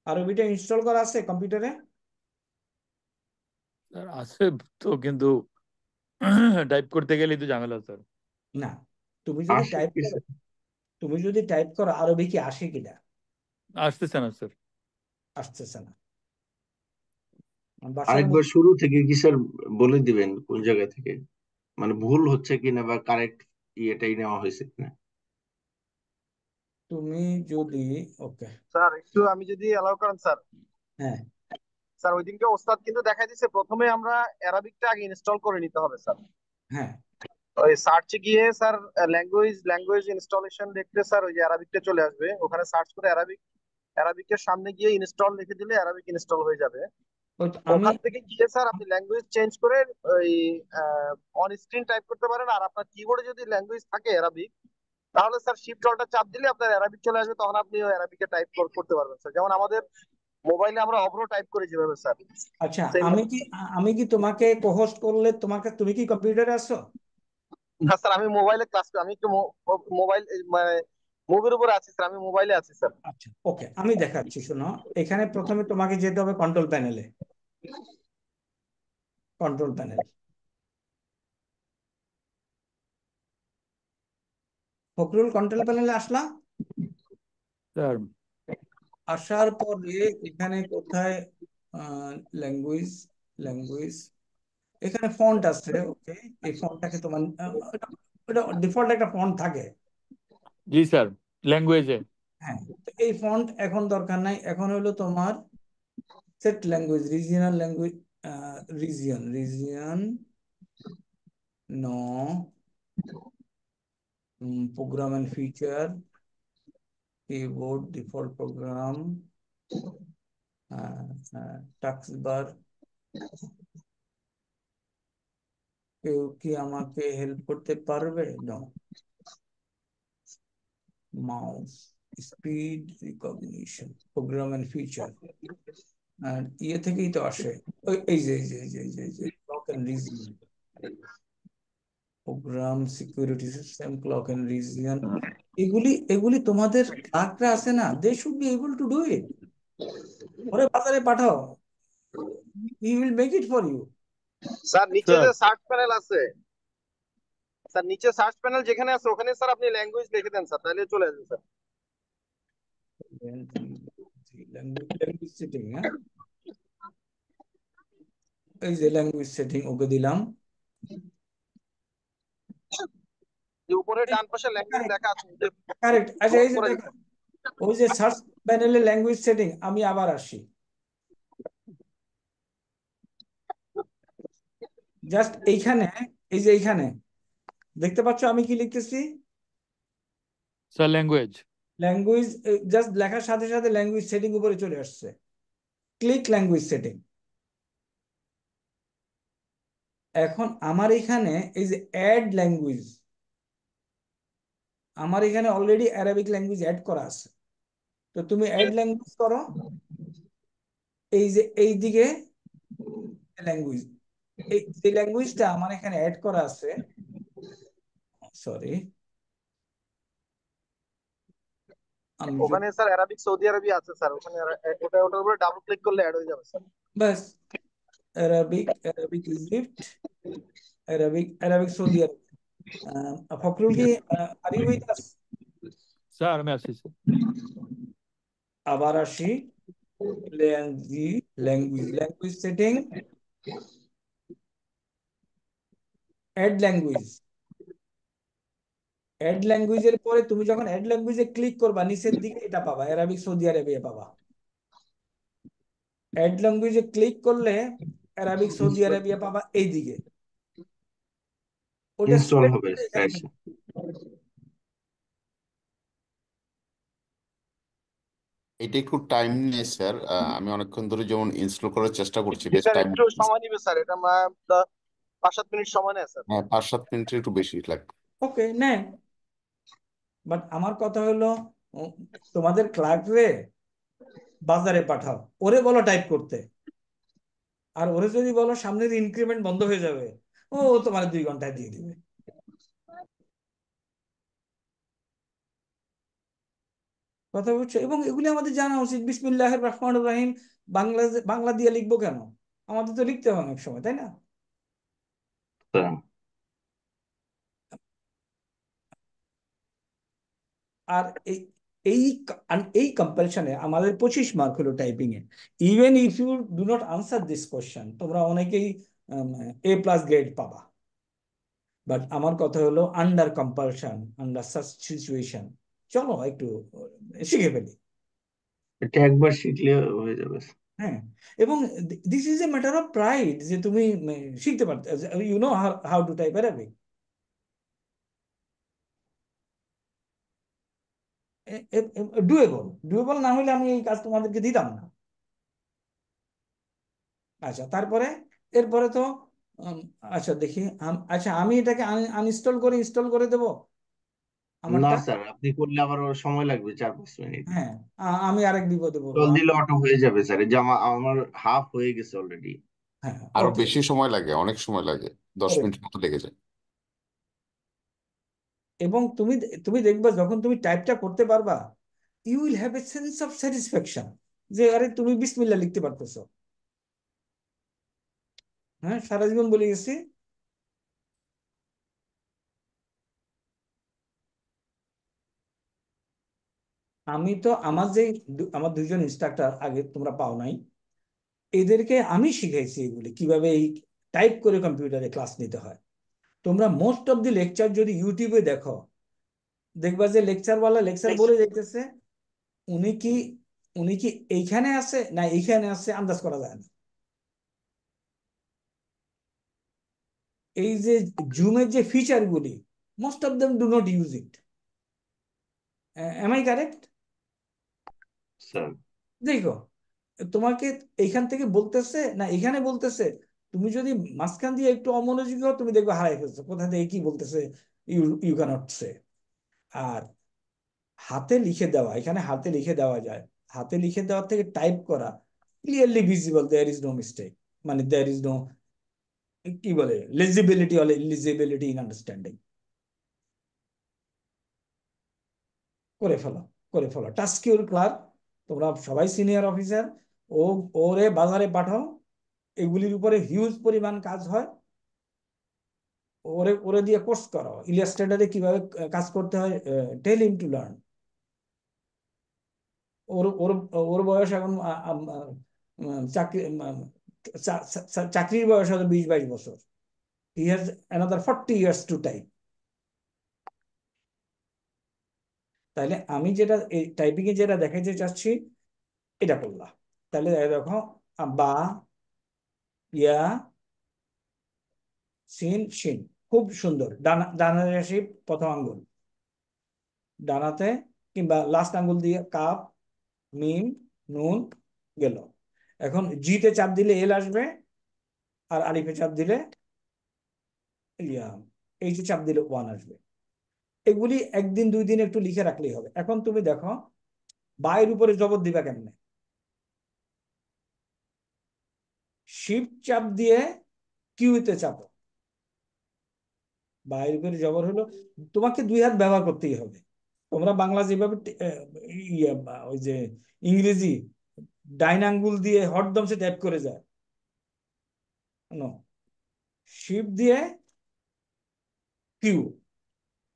আরবিটা ইনস্টল করা আছে কম্পিউটারে? স্যার আছে তো, কিন্তু টাইপ করতে গেলেই তো ঝামেলা স্যার। না, তুমি যদি আসে টাইপ কি করো, স্যার? তুমি যদি টাইপ করো, আরবি কি আসে কিনা? আসতেছে না স্যার। আসতেছে না। বাসার আরেকবার শুরু থেকে কি স্যার বলে দিবেন কোন জায়গা থেকে, মানে ভুল হচ্ছে কিনা বা কারেক্ট ইয়েটাই নেওয়া হয়েছে কিনা। তুমি যদি, ওকে, স্যার একটু আমি যদি অ্যালাউ করেন স্যার। হ্যাঁ, স্যার ওই দিনকে ওস্তাদ কিন্তু দেখাই দিচ্ছে প্রথমে আমরা অ্যারাবিকটা আগে ইনস্টল করে নিতে হবে স্যার। হ্যাঁ, ওই সার্চে গিয়ে স্যার ল্যাঙ্গুয়েজ ইনস্টলেশন দেখতে স্যার ওই যে অ্যারাবিকটা চলে আসবে, ওখানে সার্চ করে অ্যারাবিকের সামনে গিয়ে ইনস্টল লিখে দিলে অ্যারাবিক ইনস্টল হয়ে যাবে। ওই তো আমি, ওখান থেকে গিয়ে স্যার আপনি ল্যাঙ্গুয়েজ চেঞ্জ করে ওই অন স্ক্রিন টাইপ করতে পারেন। আর আপনার কিবোর্ডে যদি ল্যাঙ্গুয়েজ থাকে অ্যারাবিক, তাহলে স্যার শিফট অল্টার চাপ দিলে আপনার অ্যারাবিক চলে আসবে, তখন আপনি ওই অ্যারাবিকে টাইপ করতে পারবেন স্যার। যেমন আমাদের মোবাইলে আমরা অভ্র টাইপ করি যেভাবে স্যার, আচ্ছা, সেম। আমি কি তোমাকে কোহোস্ট করলে, তুমি কি কম্পিউটারে আছো? না স্যার, আমি মোবাইলে ক্লাস করি, আমি একটু মোবাইল মানে মুভির উপরে আছি স্যার, আমি মোবাইলে আছি স্যার। আচ্ছা, ওকে, আমি দেখাচ্ছি, শোনো। এখানে প্রথমে তোমাকে যেতে হবে কন্ট্রোল প্যানেলে, কন্ট্রোল প্যানেল। ফখরুল কন্ট্রোল প্যানেলে আসলা? স্যার আসার পরে এখানে কোথায় ল্যাঙ্গুয়েজ, ল্যাঙ্গুয়েজ এখানে ফন্ট আছে, ওকে। এই ফন্টটাকে তোমার ওটা ডিফল্ট একটা ফন্ট থাকে। জি স্যার, ল্যাঙ্গুয়েজে। হ্যাঁ, তো এই ফন্ট এখন দরকার নাই, এখন হলো তোমার set language, regional language, region no program and feature, keyboard default program, task bar. কেউ কি আমাকে হেল্প করতে পারবে? No. Mouse speed recognition, program and feature, আর ইয়ে থেকেই তো আসে। এই যে clock and region, program security system, clock and region. এগুলি এগুলি তোমাদের ক্লার্করা আছে না, they should be able to do it. ওরে বাজারে পাঠাও, he will make it for you. Sir নিচে স্যার যে সার্চ প্যানেল আছে, স্যার নিচে সার্চ প্যানেল যেখানে আছে ওখানে স্যার আপনি ল্যাঙ্গুয়েজ লিখে দেন স্যার, তাহলে চলে আসবে স্যার। ল্যাঙ্গুয়েজ সেটিং, হ্যাঁ, এই যে ল্যাঙ্গুয়েজ সেটিং ওকে দিলাম। যে উপরে ডান পাশে ল্যাঙ্গুয়েজ লেখা আছে ওই যে কারেক্ট। আচ্ছা, এই যে করে দেখো, ওই যে সার্চ প্যানেলে ল্যাঙ্গুয়েজ সেটিং, আমি আবার আসি, জাস্ট এইখানে, এই যে এইখানে দেখতে পাচ্ছ আমি কি লিখতেছি? Sir language. ল্যাঙ্গুয়েজ, জাস্ট লেখার সাথে সাথে ল্যাঙ্গুয়েজ সেটিং উপরে চলে আসছে। Click language setting. এখন আমার এখানে এই যে অ্যাড ল্যাঙ্গুয়েজ, আমার এখানে অলরেডি অ্যারাবিক ল্যাঙ্গুয়েজ অ্যাড করা আছে। তো তুমি অ্যাড ল্যাঙ্গুয়েজ করো, এই যে এই দিকে ল্যাঙ্গুয়েজ, এই যে ল্যাঙ্গুয়েজটা আমার এখানে অ্যাড করা আছে, সরি, আমি ওখানে স্যার অ্যারাবিক সৌদি আরবি আছে স্যার, ওখানে ওটার উপরে ডাবল ক্লিক করলে অ্যাড হয়ে যাবে স্যার। বাস, অ্যারাবিক ইজিপ্ট, অ্যারাবিক সৌদি আরব। ফখরুল কি are you with us? Sir আমি আসছি স্যার। আবার আসি, language setting, add language. Add ল্যাঙ্গুয়েজের পরে তুমি যখন অ্যাড ল্যাঙ্গুয়েজে ক্লিক করবা, নিচের দিকে এটা পাবা, অ্যারাবিক সৌদি আরবিয়া পাবা। অ্যাড ল্যাঙ্গুয়েজে ক্লিক করলে অ্যারাবিক সৌদি আরবিয়া পাবা এই দিকে। ওটা ইনস্টল সিলেক্ট হবে করে এখানে স্যার। এটা একটু টাইম নিয়ে স্যার, আমি অনেকক্ষণ ধরে যেমন ইনস্টল করার চেষ্টা করছি, বেশ স্যার টাইম। একটু সময় নিবে স্যার, এটা 5-7 মিনিট সময় নেয় স্যার। হ্যাঁ, 5-7 মিনিটের একটু বেশি লাগবে। ওকে নেয়, বাট আমার কথা হলো, উম, তোমাদের ক্লার্করে বাজারে পাঠাও, ওরে বলো টাইপ করতে, আর ওরে যদি বলো সামনের ইনক্রিমেন্ট বন্ধ হয়ে যাবে, ও তোমার 2 ঘন্টায় দিয়ে দিবে। কথা বুঝছো? এবং এগুলি আমাদের জানা উচিত। বিসমিল্লাহির রহমানির রহিম বাংলা, বাংলা দিয়ে লিখবো কেন? আমাদের তো লিখতে হয় অনেক সময়, তাই না? স্যার, আর এই এই এই কম্পালশনে আমাদের 25 মার্ক হলো টাইপিং এ। Even if you do not answer this question, তোমরা অনেকেই A+ গ্রেড পাবা। বাট আমার কথা হলো, under compulsion, under such situation, চলো একটু শিখে ফেলি। এটা একবার শিখলে হয়ে যাবে। হ্যাঁ, এবং this is a matter of pride যে তুমি শিখতে পারতে, you know how to type Arabic. Doable না হলে আমি এই কাজ তোমাদেরকে দিতাম না। আচ্ছা, তারপরে এরপরে তো উম, আচ্ছা দেখি, আচ্ছা আমি এটাকে আনইনস্টল করে ইনস্টল করে দেব না আমারটা। স্যার, আপনি করলে আবার ওর সময় লাগবে 4-5 মিনিট। হ্যাঁ, আমি আরেক বিপদে পড়বো। জল দিলে অটো হয়ে যাবে স্যার, এই যে আমার হাফ হয়ে গেছে অলরেডি। হ্যাঁ, আরো ওকে। বেশি সময় লাগে, অনেক সময় লাগে, 10 মিনিট মতো লেগে যায়। এবং তুমি তুমি দেখবা যখন তুমি টাইপটা করতে পারবা, you will have a sense of satisfaction, যে আরে তুমি বিসমিল্লাহ লিখতে পারতেছো। হ্যাঁ, সারা জীবন বলে গেছি। আমি তো আমার দুইজন ইনস্ট্রাক্টর আগে তোমরা পাও নাই, এদেরকে আমি শিখাইছি এগুলি কিভাবে এই টাইপ করে কম্পিউটারে ক্লাস নিতে হয়। তোমরা মোস্ট অফ দি লেকচার যদি ইউটিউবে দেখো, দেখবা যে লেকচারওয়ালা লেকচার বলে দেখতেছে, উনি কি উনি কি এইখানে আছে না এইখানে আছে আন্দাজ করা যায় না। এই যে জুমের যে ফিচারগুলি, most of them do not use it. Am I correct? Sir দেখো, তোমাকে এইখান থেকে বলতেছে না এখানে বলতেছে, তুমি যদি মাঝখান দিয়ে একটু অমনোযোগী হও তুমি দেখবে হারাই ফেলছো কোথা থেকে কি বলতেছে, ইউ ইউ ক্যানট সে। আর হাতে লিখে দেওয়া, এখানে হাতে লিখে দেওয়া যায়, হাতে লিখে দেওয়ার থেকে টাইপ করা clearly visible, there is no mistake, মানে দেয়ার ইজ নো কি বলে legibility or illegibility in understanding. করে ফেলো, করে ফেলো। টাস্ক ইউর ক্লার্ক, তোমরা সবাই সিনিয়র অফিসার, ও ওরে বাজারে পাঠাও, এগুলির উপরে হিউজ পরিমাণ কাজ হয়, ওরে ওরে দিয়ে কোর্স করাও, ইলাস্ট্রেটরে কিভাবে কাজ করতে হয়, টেল হিম টু লার্ন। ওর ওর ওর বয়স এখন চাকরি চাকরির বয়স হয়তো 20-22 বছর। He has another 40 years to type. তাহলে আমি যেটা এই টাইপিং এ যেটা দেখাইতে চাচ্ছি এটা করলাম। তাহলে দেখো, বা, ইয়া, সিন, শিন, খুব সুন্দর। ডানাতে আসি প্রথম আঙ্গুল, ডানাতে কিংবা লাস্ট আঙ্গুল দিয়ে কাপ, মিম, নুন গেল। এখন জিতে চাপ দিলে এল আসবে, আর আলিফে চাপ দিলে ইয়া, এইচে চাপ দিলে ওয়ান আসবে। এগুলি একদিন 2 দিন একটু লিখে রাখলেই হবে। এখন তুমি দেখো বায়ের উপরে জবর দিবা কেমনে। শিফট চাপ দিয়ে কিউতে চাপো। বায়ের উপরে জবর হলো, তোমাকে 2 হাত ব্যবহার করতেই হবে। তোমরা বাংলা যেভাবে ওই যে ইংরেজি ডাইন আঙ্গুল দিয়ে হরদম সে ট্যাপ করে যায়, নো। শিফট দিয়ে কিউ,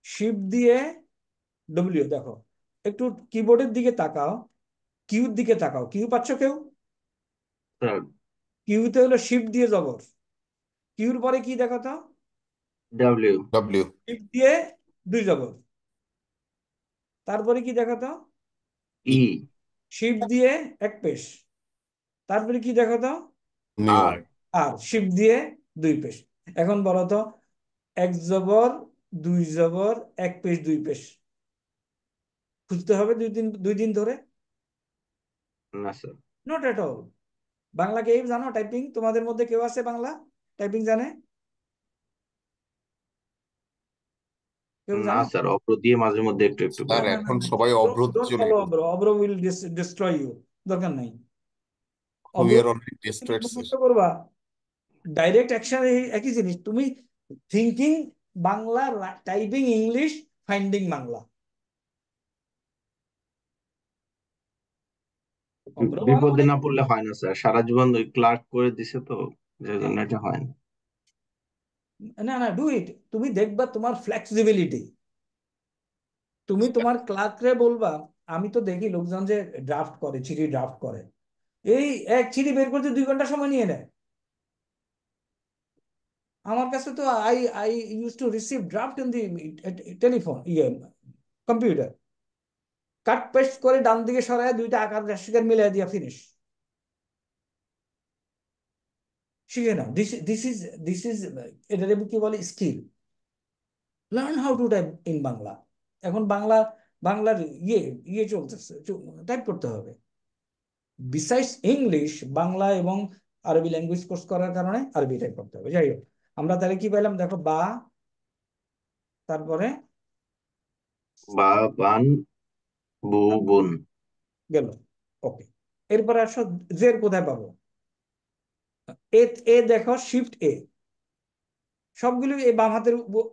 শিফট দিয়ে ডব্লিউ। দেখো একটু কিবোর্ডের দিকে তাকাও, কিউর দিকে তাকাও, কিউ পাচ্ছ কেউ? স্যার কিউতে হলো শিফট দিয়ে জবর, কিউর পরে কি দেখো তো? ডাব্লিউ। ডব্লিউ। শিফট দিয়ে 2 জবর, তারপরে কি দেখো তো? ই। শিফট দিয়ে 1 পেশ, তারপরে কি দেখো তো? মিউ। আর। আর শিফট দিয়ে 2 পেশ। এখন বলো তো, 1 জবর 2 জবর 1 পেশ 2 পেশ খুঁজতে হবে 2 দিন ধরে? না sir. Not at all. Bangla কেউ জানো টাইপিং? তোমাদের মধ্যে কেউ আছে বাংলা টাইপিং জানে? কেউ না জানে? স্যার, অপ্র দিয়ে মাঝে মধ্যে একটু একটু না স্যার পারি। না না, এখন সবাই অভ্রত ডোন্ট চলে ফলো গেছে। অব্র, অব্র উইল ডিস্ট্রয় ইউ। দরকার নাই উই অব্র। আর অলরেডি তুমি ডিস্ট্রয়েড স্যার। মুখস্থ করবা, ডাইরেক্ট অ্যাকশন একই জিনিস। তুমি thinking Bangla, typing English, finding Bangla. অব্র বলা বিপদে মানে না পড়লে হয় না স্যার, সারা জীবন ওই ক্লার্ক করে দিছে তো, যে জন্য এটা হয় না। না না, ডু ইট। তুমি দেখবা তোমার ফ্লেক্সিবিলিটি। তুমি তোমার ক্লার্করে বলবা, আমি তো দেখি লোকজন যে ড্রাফট করে, চিঠি ড্রাফট করে, এই এক চিঠি বের করতে 2 ঘন্টা সময় নিয়ে নেয়। আমার কাছে তো I I use to receive draft in the telephone, computer, cut paste করে ডান দিকে সরায় 2টা আকার রাশিকার মিলাই দিয়া ফিনিশ। শিখে নাও। দিস ইজ এটা কি বলে, skill. Learn how to type in Bangla. এখন বাংলার ইয়ে ইয়ে চলতেছে, টাইপ করতে হবে। বিসাইডস ইংলিশ, বাংলা এবং আরবি ল্যাঙ্গুয়েজ কোর্স করার কারণে আরবি টাইপ করতে হবে। যাই হোক, আমরা তাহলে কি পেলাম দেখো, বা, তারপরে বা, বান, বু, বুন। গেল। ওকে, এরপরে আসো জের কোথায় পাবো? এ, এ দেখো শিফট এ, সবগুলো এই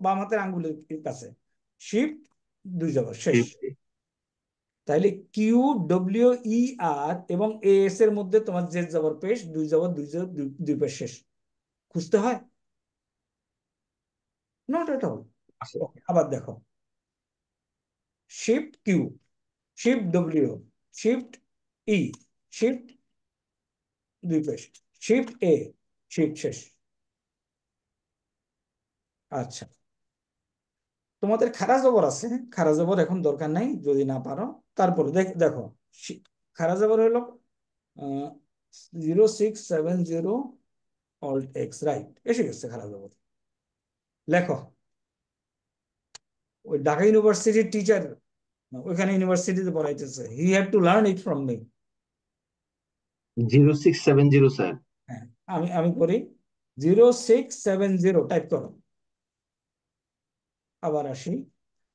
বাম হাতের আঙ্গুলের কাছে। শিফট 2 জবর শেষ। শিফট। তাইলে কিউ, ডব্লিউ, ই, আর এবং এ এস এর মধ্যে তোমার জেড জবর পেশ, 2 জবর 2 জবর 2 পেশ শেষ। খুঁজতে হয়? Not at all. আছে। ওকে, আবার দেখো, shift Q, shift W, shift E, shift দুই পেশ, শিফট এ, শিফট শেষ। আচ্ছা, তোমাদের খারা জবর আছে, খারা জবর এখন দরকার নাই যদি না পারো। তারপরে দেখো খারা জবর হলো 0670 অল্ট এক্স, রাইট, এসে গেছে খারা জবর। লেখো, ওই ঢাকা ইউনিভার্সিটির টিচার ওইখানে ইউনিভার্সিটিতে পড়াইতেছে, he had to learn it from me. 0670 sir. হ্যাঁ, আমি আমি করি 0670, টাইপ করো। আবার আসি,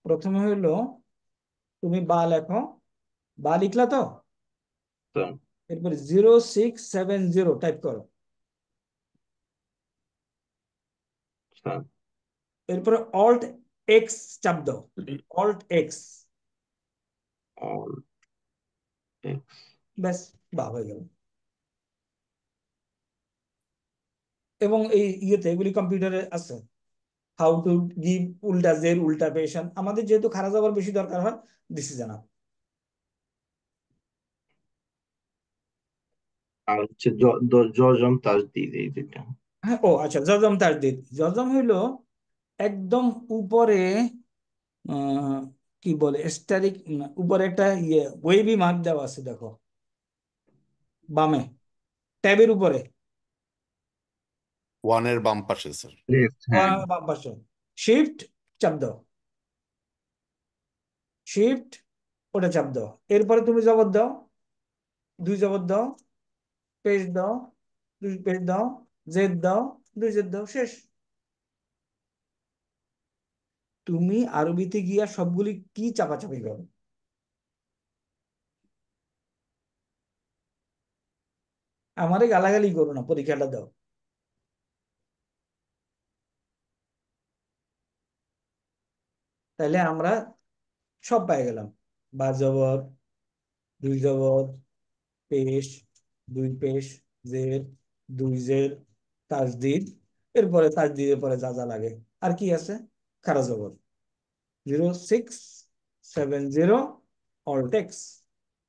প্রথমে হইলো তুমি বা লেখো, বা লিখলা তো, স্যার, এরপরে 0670 টাইপ করো। স্যার, এরপরে অল্ট এক্স চাপ দাও, অল্ট এক্স, অল এক্স। ব্যাস, বা হয়ে গেল। এবং এই ইয়েতে এগুলি কম্পিউটারে আছে, হাউ টু গিভ উল্টা জের উল্টা পেশন। আমাদের যেহেতু খারা যাবার বেশি দরকার হয়, দিস ইজ এনাফ। আর হচ্ছে জজম তাজদিদ, এই দুইটা। হ্যাঁ, ও আচ্ছা, জজম তাজদিদ। জজম হইলো একদম উপরে আহ, কি বলে স্ট্যাটিক, উপরে একটা ইয়ে ওয়েভি মার্ক দেওয়া আছে, দেখো বামে ট্যাবের উপরে, ওয়ানের বাম পাশে স্যার। লেফট, হ্যাঁ। বাম পাশে শিফট চাপ দাও, শিফট ওটা চাপ দাও। এরপরে তুমি জবর দাও, দুই জবর দাও, পেজ দাও, দুই পেজ দাও, জেড দাও, দুই জেড দাও, শেষ। তুমি আরবিতে গিয়া সবগুলি কি চাপাচাপি করো। আমারে গালাগালি করো না, পরীক্ষাটা দাও। তাহলে আমরা সব পাই গেলাম, বা জবর, দুই জবর, পেশ, দুই পেশ, জের, দুই জের, তাজদিদ, এরপরে তাজদিদের পরে যা যা লাগে। আর কি আছে, খারা জবর, 0670 all text,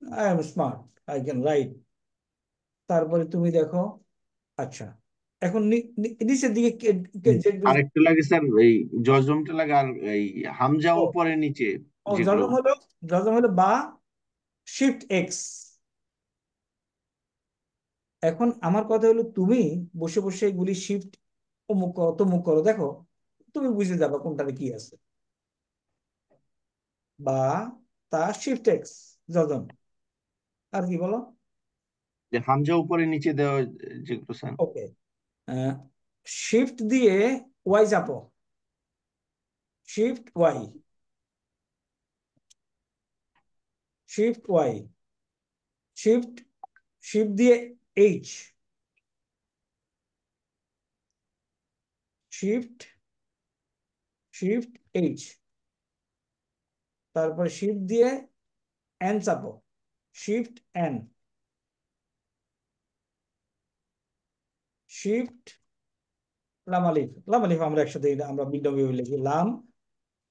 I am smart, I can write. তারপরে তুমি দেখো, আচ্ছা, এখন নিচের দিকে যেগুলি, আরেকটা লাগে স্যার, এই জজমটা লাগে, আর এই হামজা ও উপরে নিচে ও যেগুলো। জজম হলো বা শিফট এক্স। এখন আমার কথা হলো, তুমি বসে বসে এগুলি শিফট অমুক করো তমুক করো, দেখো তুমি বুঝে যাবে কোনটাতে কি আছে। বা তা শিফট এক্স, জজম। আর কি বলো, যে হামজা উপরে নিচে দেওয়া যেগুলো স্যার। ওকে, শিফট দিয়ে ওয়াই চাপো, shift Y, shift Y, shift, shift দিয়ে এইচ, শিফট, শিফট এইচ, তারপর শিফট দিয়ে এন চাপো, শিফট এন, শিফট লাম আলিফ। লাম আলিফ আমরা একসাথে আমরা বিদ্যা লিখি, লাম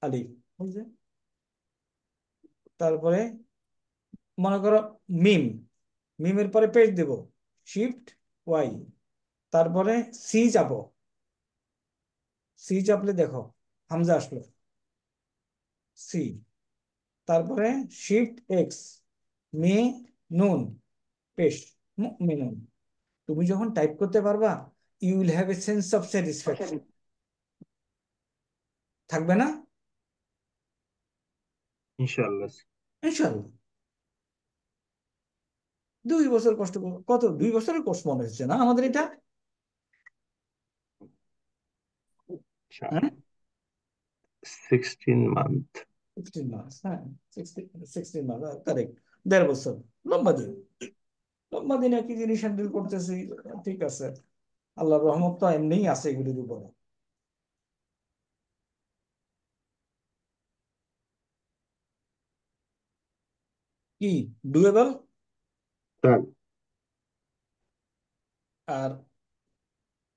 আলিফ, বুঝলে? তারপরে মনে করো মিম, মিমের পরে পেজ দেব, শিফট ওয়াই, তারপরে সি চাপো, সি চাপলে দেখো হামজা আসলো, সি, তারপরে শিফট এক্স, মে নুন, পেশ, মিনুন। তুমি যখন টাইপ করতে পারবা, you will have a sense of satisfaction, থাকবে না? ইনশাআল্লাহ। ইনশাল্লাহ। 2 বছর কষ্ট কত 2 বছরের কোর্স মনে হচ্ছে না আমাদের এটা? আচ্ছা, হ্যাঁ, 16 মান্থ। 16 মাস, হ্যাঁ, 16 মাস, কারেক্ট। 1.5 বছর, লম্বা দিন। লম্বা দিনে কি জিনিস হ্যান্ডেল করতেছি, ঠিক আছে। আল্লাহর রহমত তো এমনিই আছে এগুলির উপরে। কি ডুয়েবল? স্যার, আর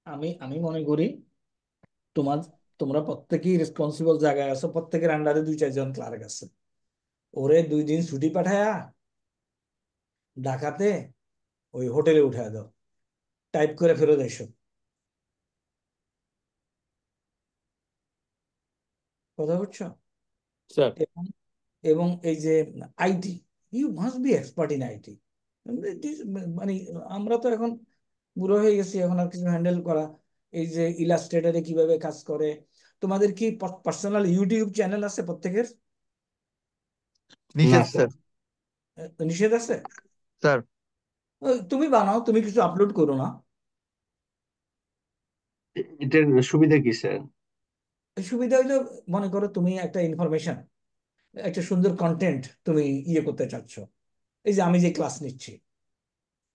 আমি আমি মনে করি তোমার, তোমরা প্রত্যেকেই রেসপন্সিবল জায়গায় আছো, প্রত্যেকের আন্ডারে 2-4 জন ক্লার্ক আছে। ওরে 2 দিন ছুটি পাঠায়া ঢাকাতে ওই হোটেলে উঠায় দাও, টাইপ করে ফেরত এসো। কথা বুঝছো? স্যার। এবং এবং এই যে IT, you must be expert in IT. মানে আমরা তো এখন বুড়ো হয়ে গেছি, এখন আর কিছু হ্যান্ডেল করা, এই যে ইলাস্ট্রেটরে কিভাবে কাজ করে। তোমাদের কি পার্সোনাল ইউটিউব চ্যানেল আছে প্রত্যেকের? না নিষেধ স্যার, স্যার। নিষেধ আছে? স্যার। তুমি বানাও, তুমি কিছু আপলোড করো না। এটার সুবিধা কি স্যার? সুবিধা হইলো, মনে করো তুমি একটা ইনফরমেশন, একটা সুন্দর কন্টেন্ট তুমি ইয়ে করতে চাচ্ছ, এই যে আমি যে ক্লাস নিচ্ছি,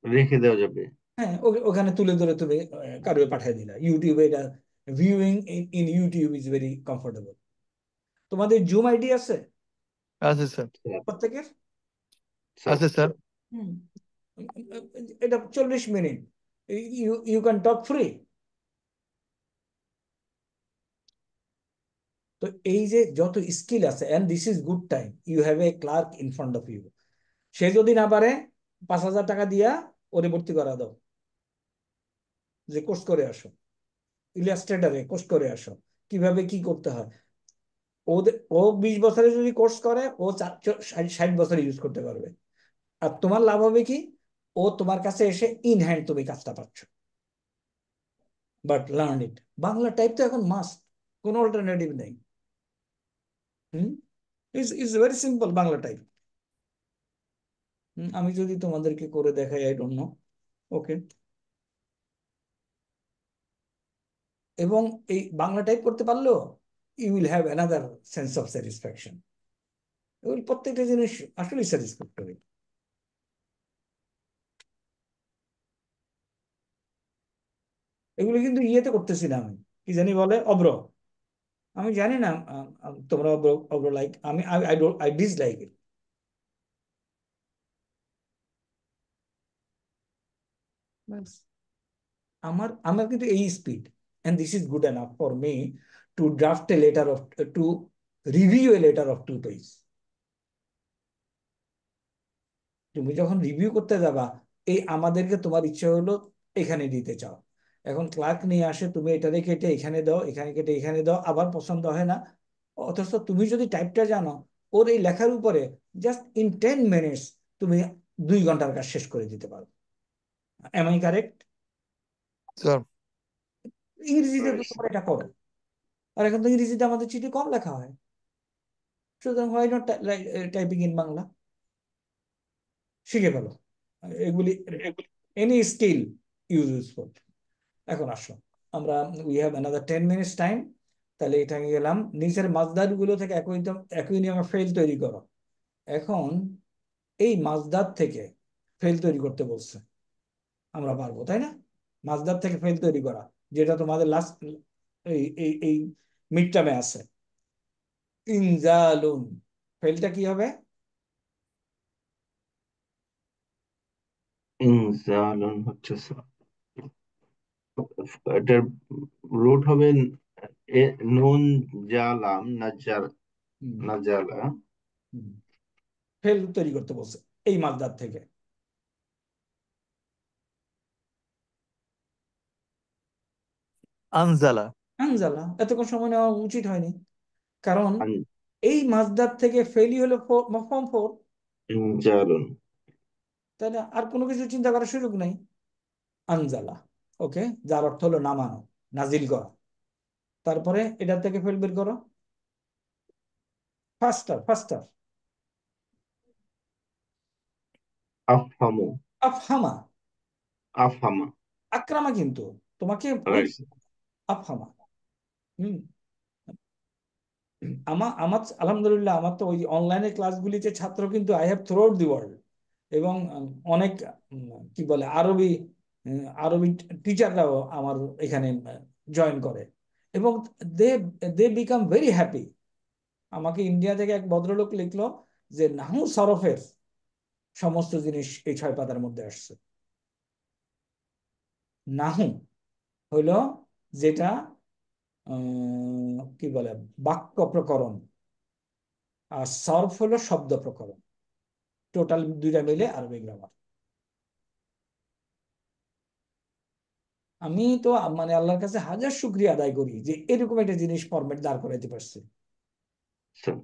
রেখে দেওয়া যাবে? হ্যাঁ, ওখানে তুলে ধরে তুমি কারো পাঠিয়ে দিলা ইউটিউবে। এটা viewing in YouTube is very comfortable. তোমাদের জুম আইডি আছে আছে স্যার। স্যার, প্রত্যেকের? স্যার, আছে স্যার। হুম। এটা 40 minute, you you can talk free. তো এই যে যত স্কিল আছে, and this is good time, you have a clerk in front of you. সে যদি না পারে 5,000 টাকা দিয়া ওরে ভর্তি করা দাও, যে কোর্স করে আসো, ইলাস্ট্রেটরে কোর্স করে আসো, কিভাবে কি করতে হয়। ও 20 বছরে যদি কোর্স করে, ও 60 বছর ইউজ করতে পারবে। আর তোমার লাভ হবে কি, ও তোমার কাছে এসে ইন হ্যান্ড তুমি কাজটা পাচ্ছ। But learn it. Bangla type তো এখন মাস্ট, কোনো অল্টারনেটিভ নেই। হুম, is very simple Bangla type. আমি যদি তোমাদেরকে করে দেখাই, আই ডোন্ট নো। ওকে। এবং এই বাংলা টাইপ করতে পারলেও you will have another sense of satisfaction. এগুলো প্রত্যেকটা জিনিস আসলে স্যাটিসফ্যাক্টরি। এগুলো কিন্তু ইয়েতে করতেছি না আমি, কি জানি বলে, অব্র। আমি জানি না তোমরা অব্র অব্র লাইক, আমি I don't, I dislike it. আমার আমার কিন্তু এই speed, and this is good enough for me to draft a letter of, to review a letter of 2 page. তুমি যখন রিভিউ করতে যাবা, এই আমাদেরকে তোমার ইচ্ছে হলো এখানে দিতে চাও, এখন ক্লার্ক নিয়ে আসে, তুমি এটারে কেটে এখানে দাও, এখানে কেটে এখানে দাও, আবার পছন্দ হয় না। অথচ তুমি যদি টাইপটা জানো, ওর এই লেখার উপরে জাস্ট ইন 10 মিনিটস তুমি 2 ঘন্টার কাজ শেষ করে দিতে পারো। Am I correct? স্যার। ইংরেজিতে তো রাইট তোমরা স্যার। এটা করো, আর এখন তো ইংরেজিতে আমাদের চিঠি কম লেখা হয়, সুতরাং why not typing in Bangla? শিখে ফেলো এগুলি, এনি স্কিল ইউজফুল। এখন আসো, আমরা we have another 10 minutes time. তাহলে এটা গেলাম, নিচের মাসদার গুলো থেকে একই নিয়মে ফেল তৈরি করো। এখন এই মাসদার থেকে ফেল তৈরি করতে বলছে, আমরা পারবো তাই না? মাসদার থেকে ফেল তৈরি করা, যেটা তোমাদের লাস্ট এই এই এই মিড টার্মে আছে। ইনজালুন, ফেলটা কি হবে? ইনজালুন হচ্ছে স্যার, এটার রুট হবে নুন জালাম নাজালা। ফেল তৈরি করতে বলছে এই মাসদার থেকে। আনজালা। আনজালা, এতক্ষণ সময় নেওয়া উচিত হয়নি, কারণ আন- এই মাসদার থেকে ফেলই হলো ফর্ম 4। ইনজালুন। তাই না? আর কোনো কিছু চিন্তা করার সুযোগ নাই। আনজালা, ওকে, যার অর্থ হলো নামানো, নাজিল করা। তারপরে এটা থেকে ফেল বের করো, ফাস্টার ফাস্টার। আফহামু। আফহামা, আফহামা। আক্রামা, কিন্তু তোমাকে ওই রাইট। আফহামা। হুম। আমার আলহামদুলিল্লাহ, আমার তো ওই অনলাইনে ক্লাসগুলিতে ছাত্র কিন্তু I have through out the world. এবং অনেক কি বলে, আরবি আরবি টিচাররাও আমার এখানে জয়েন করে, এবং দে দে বিকাম ভেরি হ্যাপি। আমাকে ইন্ডিয়া থেকে এক ভদ্রলোক লিখলো যে নাহু সরফের সমস্ত জিনিস এই 6 পাতার মধ্যে আসছে। নাহু হইল যেটা কি বলে, বাক্য প্রকরণ, আর সরফ হলো শব্দ প্রকরণ। টোটাল দুইটা মিলে আরবি গ্রামার। আমি তো মানে আল্লাহর কাছে হাজার শুকরিয়া আদায় করি যে এরকম একটা জিনিস ফরম্যাট দাঁড় করাইতে পারছি। স্যার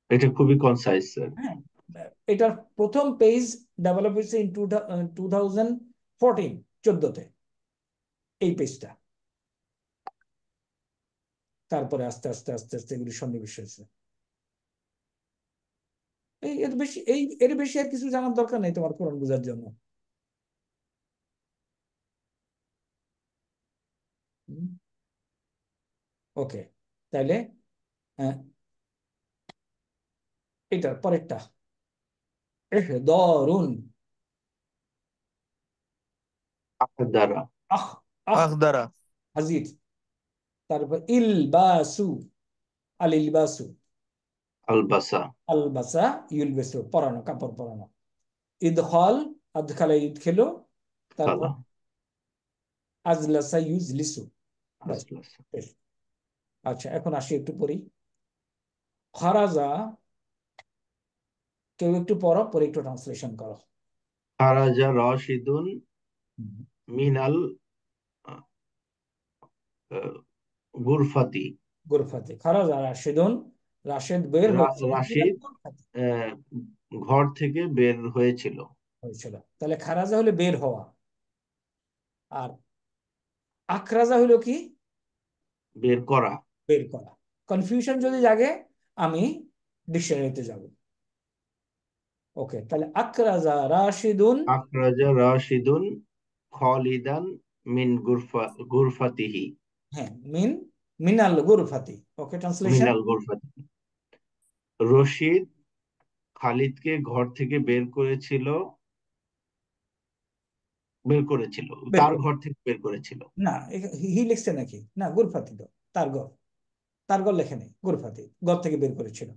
এটা খুবই কনসাইজ স্যার। হ্যাঁ, এটার প্রথম পেজ ডেভেলপ হয়েছে ইন 2014, 14তে এই পেজটা। তারপরে আস্তে আস্তে আস্তে আস্তে এগুলি সন্নিবেশ হয়েছে। এর বেশি আর কিছু জানার দরকার নেই তোমার কোরআন বোঝার জন্য। ওকে, তাইলে আহ, এটার পরেরটা ইহদারুন। আপনার দ্বারা আহ আহ আখদারা হাজির। তারপর ইলবাসু, আল ইলবাসু, আলবাসা আলবাসা ইউলবেসু, পরানো, কাপড় পরানো। ইদখল, আদখালা ইদখেলো। তারপর খালা আজলাসা ইউজলিসু। ব্যাস, আজলাসা। শেষ। আচ্ছা, এখন আসি একটু পড়ি। খারাজা, কেউ একটু পড়ো, পরে একটু ট্রান্সলেশন করো। খারাজা রাশিদুন মিনাল আহ, গুরফাতি। গুরফাতে, খারাজা রাশেদুন, রাশেদ বের হয়েছে মিনাল রাশিদ গুরফাতি, আহ, ঘর থেকে বের হয়েছিল। হয়েছিল। তাহলে খারাজা হলে বের হওয়া, আর আখরাজা হলো কি? বের করা। বের করা। কনফিউশন যদি জাগে আমি ডিকশনারিতে যাব। ওকে, তাহলে আখরাজা রাশিদুন। আখরাজা রাশিদুন খালিদান মিন গুরফাতিহি। হ্যাঁ, মিনাল গুরফাতি। ওকে, ট্রান্সলেশন। মিনাল গুরফাতিহি। রশিদ খালিদকে ঘর থেকে বের করেছিল, বের তার করে, ঘর থেকে বের করেছিল। না হি লিখছে নাকি? না, গুরফাতি তো তার ঘর, তার ঘর লেখে নেই, গুরফাতি ঘর থেকে বের করেছিল।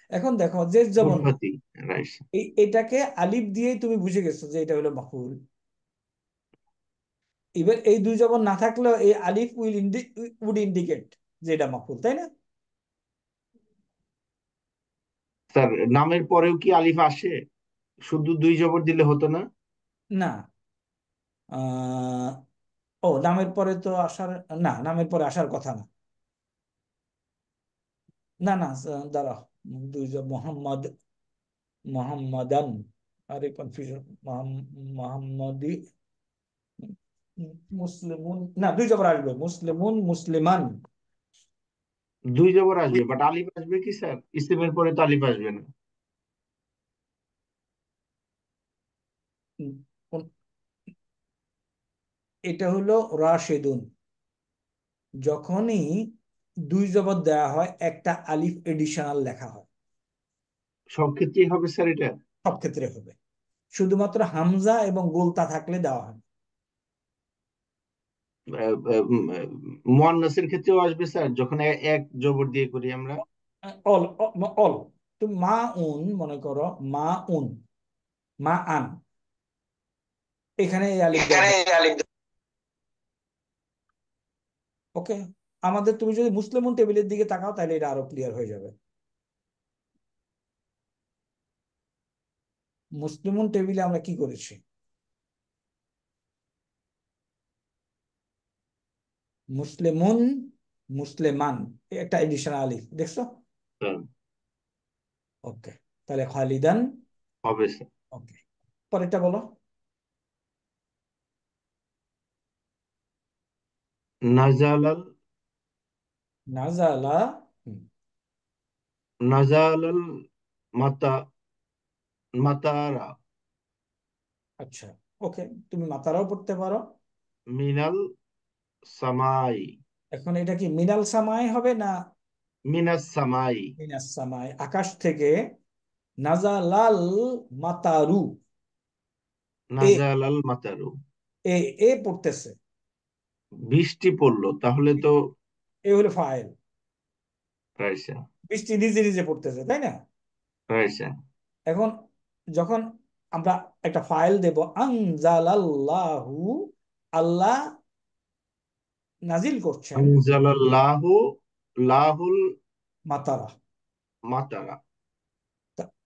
এখন দেখো যে যেমন গুরফাতি, রাইট। এটাকে আলিফ দিয়েই তুমি বুঝে গেছো যে এটা হলো মাফউল। এবার এই দুই জবর না থাকলেও এই আলিফ উড ইন্ডিকেট যে এটা মাফউল, তাই না? স্যার নামের পরেও কি আলিফ আসে? শুধু দুই জবর দিলে হতো না? না, ও নামের পরে তো আসার, না নামের পরে আসার কথা না। না না, দাঁড়া, দুই জব মোহাম্মদ, মোহাম্মদান, আরে কনফিউশন, মোহাম্মদি, মুসলিমুন, না দুই জবর আসবে, মুসলিমুন, মুসলিমান। দুই জবর আসবে, বাট আলিফ আসবে কি স্যার? ইসিমের পরে তো আলিফ আসবে না। কোন- এটা হলো রাশেদুন। যখনই দুই জবর দেওয়া হয় একটা আলিফ এডিশনাল লেখা হয়। সব ক্ষেত্রেই হবে স্যার এটা? সব ক্ষেত্রে হবে, শুধুমাত্র হামজা এবং গোলতা থাকলে দেওয়া হয়। মুয়ান্নাসের ক্ষেত্রেও আসবে স্যার, যখন এক জবর দিয়ে করি আমরা? All, all. তো মা উন, মনে করো মা উন, মা আন, এখানে এই আলিফ দেওয়া যাবে। ওকে, আমাদের তুমি যদি মুসলিমুন টেবিলের দিকে তাকাও তাহলে এটা আরো ক্লিয়ার হয়ে যাবে। মুসলিমুন টেবিলে আমরা কি করেছি? মুসলিমুন, মুসলিমান, একটা এডিশনাল আলিফ দেখছো? স্যার, ওকে, তাহলে খালিদান। হবে স্যার। ওকে, পরেরটা বলো। নাজালাল নাজালা। হুম, নাজালাল মাতা মাতারা আচ্ছা, ওকে, তুমি মাতারাও পড়তে পারো। মিনাল সামাই। এখন এটা কি মিনাল সামাই হবে না মিনাস সামাই। মিনাস সামাই? আকাশ থেকে নাজালাল মাতারু, এ নাজালাল মাতারু, এ এ পড়তেছে, বৃষ্টি পড়লো, তাহলে তো এ হলো ফাইল। Right sir. বৃষ্টি নিজে নিজে পড়তেছে, তাই না? Right sir. এখন যখন আমরা একটা ফাইল দেব, আনজালাল্লাহু, আল্লাহ নাজিল করছেন আনজালাল্লাহু লাহুল মাতারা। মাতারা।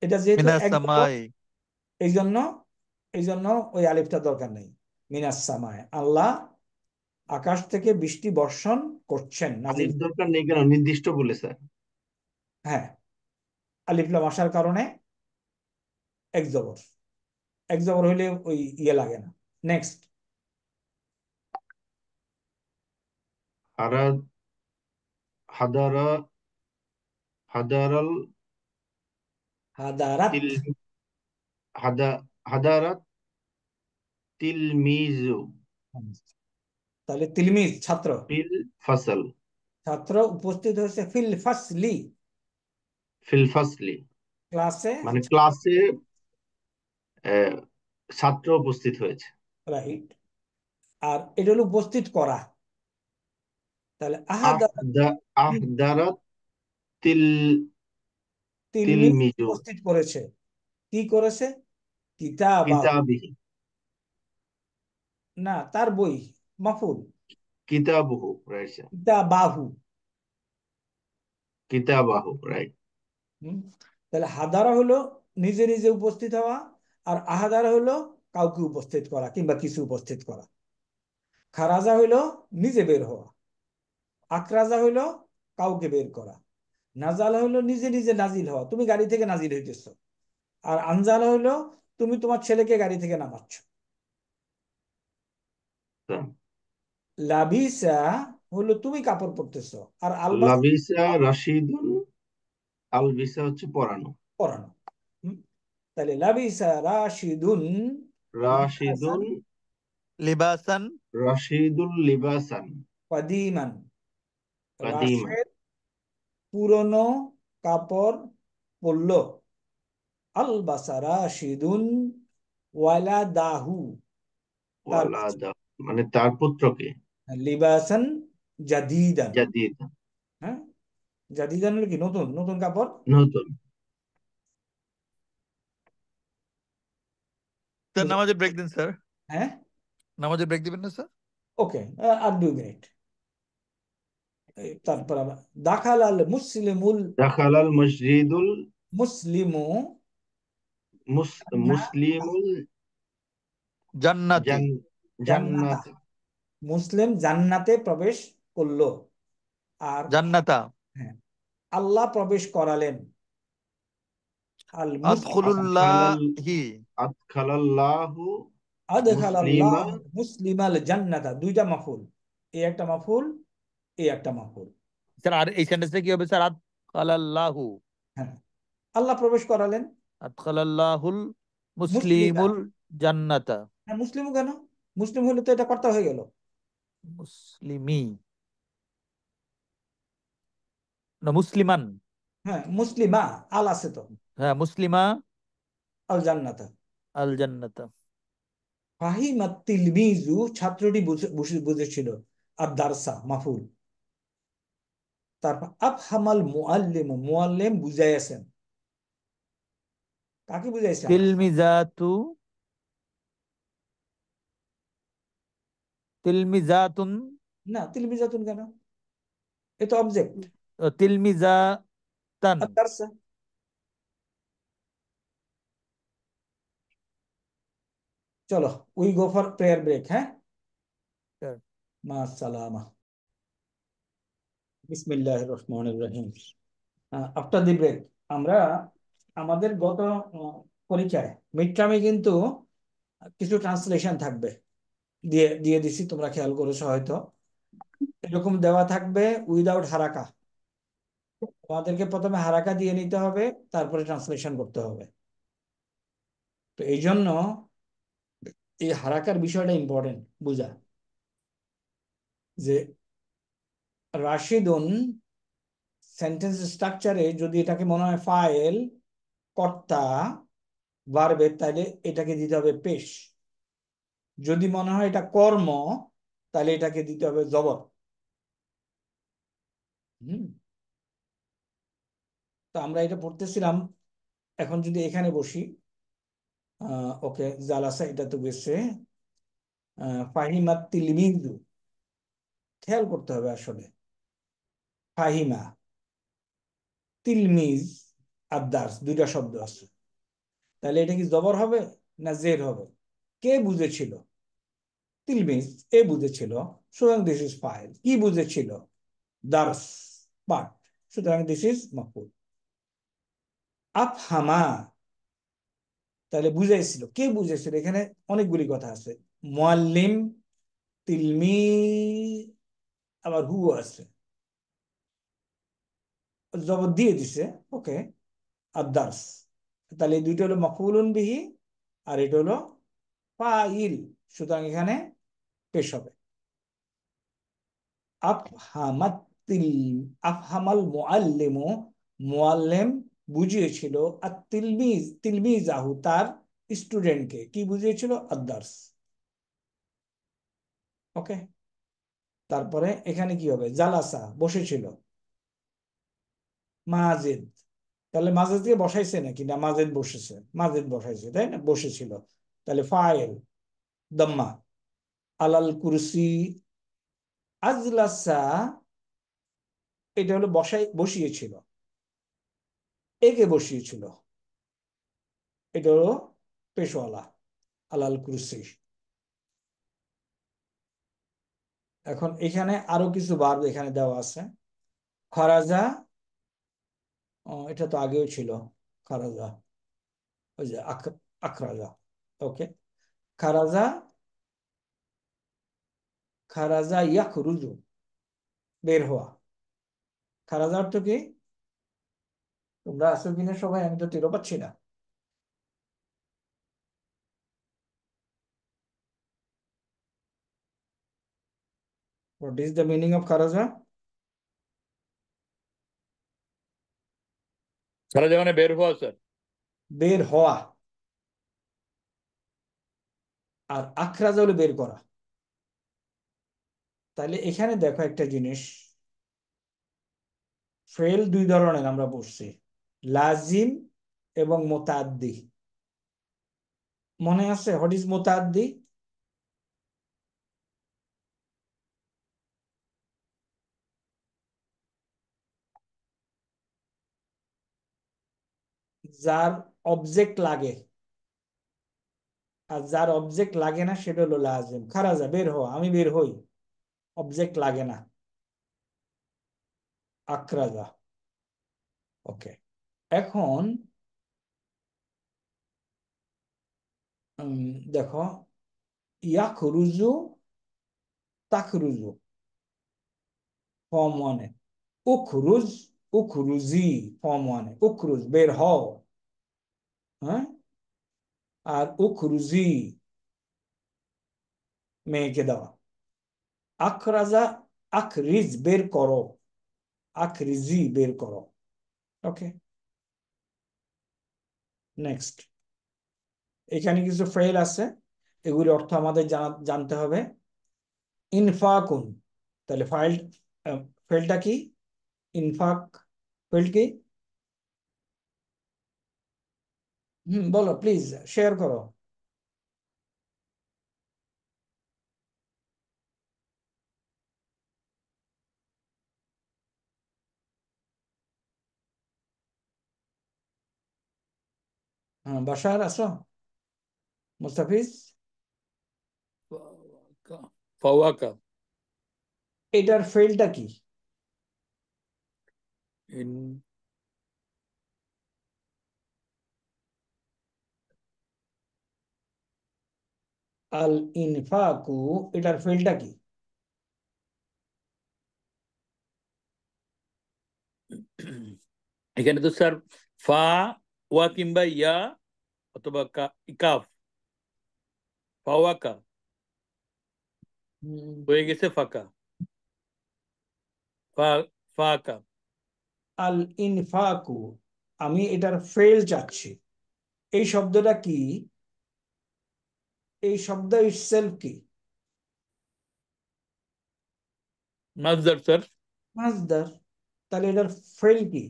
এটা যেহেতু মিনাস এক জবর, সামাই। এই জন্য ওই আলিফটা দরকার নেই। মিনাস সামায়, আল্লাহ আকাশ থেকে বৃষ্টি বর্ষণ করছেন, নাজিল। আলিফ দরকার নেই কেন, নির্দিষ্ট বলে স্যার। হ্যাঁ, আলিফ লাম আসার কারণে এক জবর, এক জবর হইলে ওই ইয়ে লাগে না। নেক্সট, হারা হাদারা হাদারাল হাদারাত। তিল হাদা হাদারাত তিলমিজু তাহলে তিলমিজ ছাত্র, ফিল ফাসল ছাত্র উপস্থিত হয়েছে ফিল ফাসলি, ফিল ফাসলি, ক্লাসে। মানে ক্লাসে ছাত্র উপস্থিত হয়েছে। রাইট। আর এটা হলো উপস্থিত করা। তাহলে আহাদারাত আহদারাত তিল তিলমিজ তিলমিজু উপস্থিত করেছে, কি করেছে? কিতাবাহু, কিতাবিহি, না তার বই, মাফুল। কিতাবুহু, রাইট স্যার, কিতাবাহু। কিতাবাহু, রাইট। হুম? তাহলে হাদারা হলো নিজে নিজে উপস্থিত হওয়া, আর আহাদারা হলো কাউকে উপস্থিত করা কিংবা কিছু উপস্থিত করা। খারাজা হইলো নিজে বের হওয়া, আকরাজা হইলো কাউকে বের করা, নাজালা হইলো নিজে নিজে নাজিল হওয়া, তুমি গাড়ি থেকে নাজিল হইতেছো। আর আনজালা হইলো তুমি তোমার ছেলেকে গাড়ি থেকে নামাচ্ছ। লাবিসা হলো তুমি কাপড় পরতেছো, আর আলবাসা লাবিসা রাশিদুন, আলবিসা হচ্ছে পরানো। পরানো। হুম? তাহলে লাবিসা রাশিদুন লিবাসান রাশিদুন লিবাসান। রাশিদুল লিবাসান কাদিমান, কাদিমান। রাশেদ পুরনো কাপড় পরলো। আলবাসা রাশিদুন ওয়ালাদাহু, তার ওয়ালাদা মানে তার পুত্রকে। লিবাসান জাদিদান। জাদিদ, হ্যাঁ, জাদিদান হলো কি নতুন নতুন কাপড়। নতুন। স্যার নামাজের ব্রেক দিন স্যার, হ্যাঁ, নামাজের ব্রেক দিবেন না স্যার? ওকে, আর 2 মিনিট। তারপর আবার দাখাল আল মুসলিমুল, দাখালাল মসজিদুল মুসলিমু জান্নাতা, মুসলিমুল জান্নাতি। জান্নাতা, জান্নাত, মুসলিম জান্নাতে প্রবেশ করলো। আর জান্নাতা। হ্যাঁ, আল্লাহ প্রবেশ করালেন। আল মুসলিম আদখুলুল্লাহি। আদখালাল্লাহু আদখাল আল্লাহ মুসলিমা। মুসলিমাল জান্নাতা, দুইটা মাফুল, এই একটা মাফুল, এই একটা মাফুল। স্যার আর এই সেন্টেন্সটা কি হবে স্যার? আদখালাল্লাহু, হ্যাঁ, আল্লাহ প্রবেশ করালেন। আদখালাল্লাহুল মুসলিমা, মুসলিমুল জান্নাতা। হ্যাঁ মুসলিমও কেন, মুসলিম হলে তো এটা কর্তা হয়ে গেল। মুসলিমি, না মুসলিমান। হ্যাঁ, মুসলিমা, আল আছে তো, হ্যাঁ মুসলিমা আল জান্নাতা। আল জান্নাতা। ফাহিমা তিলমিজু, ছাত্রটি বুঝেছিল। আর দারসা মাফুল। তারপর আফহামাল মুআল্লিমু, মুআল্লিম বুঝাইয়াছেন। কাকে বুঝাইছেন? তিলমিজাতু, তিলমিজাতুন। না, তিলমিজাতুন কেন, এটা অবজেক্ট। তিলমিজাতান। আর দারসা। চলো, we go for prayer break. হ্যাঁ, মা সালামা। বিসমিল্লাহির রহমানির রহিম। আফটার দি ব্রেক আমরা আমাদের গত পরীক্ষায় মিড টার্মে কিন্তু কিছু ট্রান্সলেশন থাকবে, দিয়ে দিয়ে দিছি, তোমরা খেয়াল করেছো হয়তো। এরকম দেওয়া থাকবে উইদাউট হারাকা। তোমাদেরকে প্রথমে হারাকা দিয়ে নিতে হবে, তারপরে ট্রান্সলেশন করতে হবে। তো এই জন্য এই হারাকার বিষয়টা ইম্পর্টেন্ট বুঝা, যে রাশিদুন সেন্টেন্স স্ট্রাকচারে যদি এটাকে মনে হয় ফাইল, কর্তা, ভার্বের, তাহলে এটাকে দিতে হবে পেশ। যদি মনে হয় এটা কর্ম, তাহলে এটাকে দিতে হবে জবর। হুম, তো আমরা এটা পড়তেছিলাম। এখন যদি এখানে বসি, ওকে, জালাসা এটা তো গেছে। ফাহিমা তিলমিজু, খেয়াল করতে হবে আসলে। ফাহিমা তিলমিজ আর দার্স, দুইটা শব্দ আছে। তাহলে এটা কি জবর হবে না জের হবে? কে বুঝেছিল? তিলমিজ, এ বুঝেছিল, সুতরাং দিস ইজ ফাইল। কি বুঝেছিল? দার্স, পাঠ, সুতরাং দিস ইজ মাফউল। আফহামা, তাহলে বুঝাইছিল, কে বুঝেছিল? এখানে অনেকগুলি কথা আছে, মুআল্লিম, তিলমি, আবার হু আছে, জবর দিয়ে দিছে, ওকে। আর দার্স, তাহলে এই দুইটা হলো মাফউলুন বিহি, আর এটা হলো ফাইল, সুতরাং এখানে পেশ হবে। আফহামাত তিল, আফহামাল মুআল্লিমু, মুআল্লিম বুঝিয়েছিল, আর তিলমিজ, তিলমিজাহু তার স্টুডেন্টকে, কি বুঝিয়েছিল? আদ-দার্স, ওকে। তারপরে এখানে কি হবে? জালাসা, বসেছিল, মাজেদ, তাহলে মাজেদ দিয়ে বসাইছে নাকি না? মাজেদ বসেছে, মাজেদ বসাইছে, তাই না? বসেছিল, তাহলে ফাইল, দম্মা। আলাল কুরসি, আজলাসা, এটা হলো বসিয়েছিল, একে বসিয়েছিল, এটা হলো পেশওয়ালা, আলাল কুরসি। এখন এখানে আরো কিছু ভার্ব এখানে দেওয়া আছে। খারাজা, এটা তো আগেও ছিল, খারাজা, ওই যে আখরাজা, ওকে। খারাজা, খারাজা ইয়াখরুজু, বের হওয়া। খারাজা অর্থ কি? তোমরা আসো কিনা সবাই, আমি তো টেরও পাচ্ছি না। What is the meaning of খারাজা? সারা জাহানে বের হওয়া স্যার। বের হওয়া। আর আখরাজা হলো বের করা। তাহলে এখানে দেখো একটা জিনিস, ফেল দুই ধরনের আমরা পড়ছি, লাজিম এবং মুতাআদ্দি। মনে আছে হোয়াট ইজ মুতাআদ্দি? যার অবজেক্ট লাগে, আর যার অবজেক্ট লাগে না সেটা হলো লাজিম। খারাজা, বের হওয়া, আমি বের হই, অবজেক্ট লাগে না। আখরাজা, ওকে। এখন দেখো, ইয়াখরুজু, তাখরুজু, ফর্ম ওয়ানে। উখরুজ, উখরুজি, ফর্ম ওয়ানে। উখরুজ, বের হও, হ্যাঁ। আর উখরুজি, মেয়েকে দেওয়া। আখরাজা, আখরিজ, বের করো, আখরিজি, বের করো, ওকে। নেক্সট, এখানে কিছু ফেল আছে, এগুলি অর্থ আমাদের জানতে হবে। ইনফাকুন, তাহলে ফেলটা কি? ইনফাক, ফেল কি? বলো প্লিজ, শেয়ার করো। হ্যাঁ, বাসার আসো, মুস্তাফিজ। ফাওয়াকা, এটার ফেলটা কি? ইন আল ইনফাকু, এটার ফেলটা কি? এখানে তো স্যার ফা, ওয়া কিংবা ইয়া অথবা ইকাফ, ফাওয়াকা হয়ে গেছে ফাঁকা, ফা, ফাঁকা। আল ইনফাকু, আমি এটার ফেল চাচ্ছি। এই শব্দটা কি? এই শব্দ ইটসেলফ কি? মাজদার স্যার। মাজদার, তাহলে এটার ফেল কি?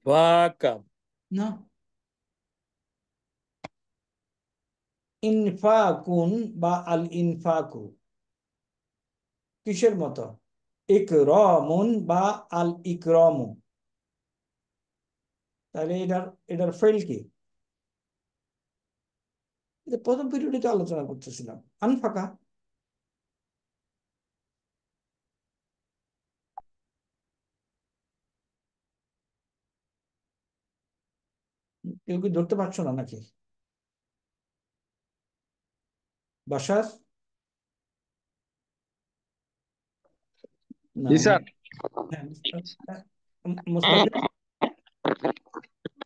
ফাঁকা, না, ইনফাকুন বা আল ইনফাকু, কিসের মতো? ইকরামুন বা আল ইকরামু, তাহলে এটার ফেল কি? এটা প্রথম পিরিয়ডে তো আলোচনা করতেছিলাম, আনফাকা। কেউ কি ধরতে পারছো না নাকি? বাসার না জি স্যার। হ্যাঁ, মুস্তাফিজ।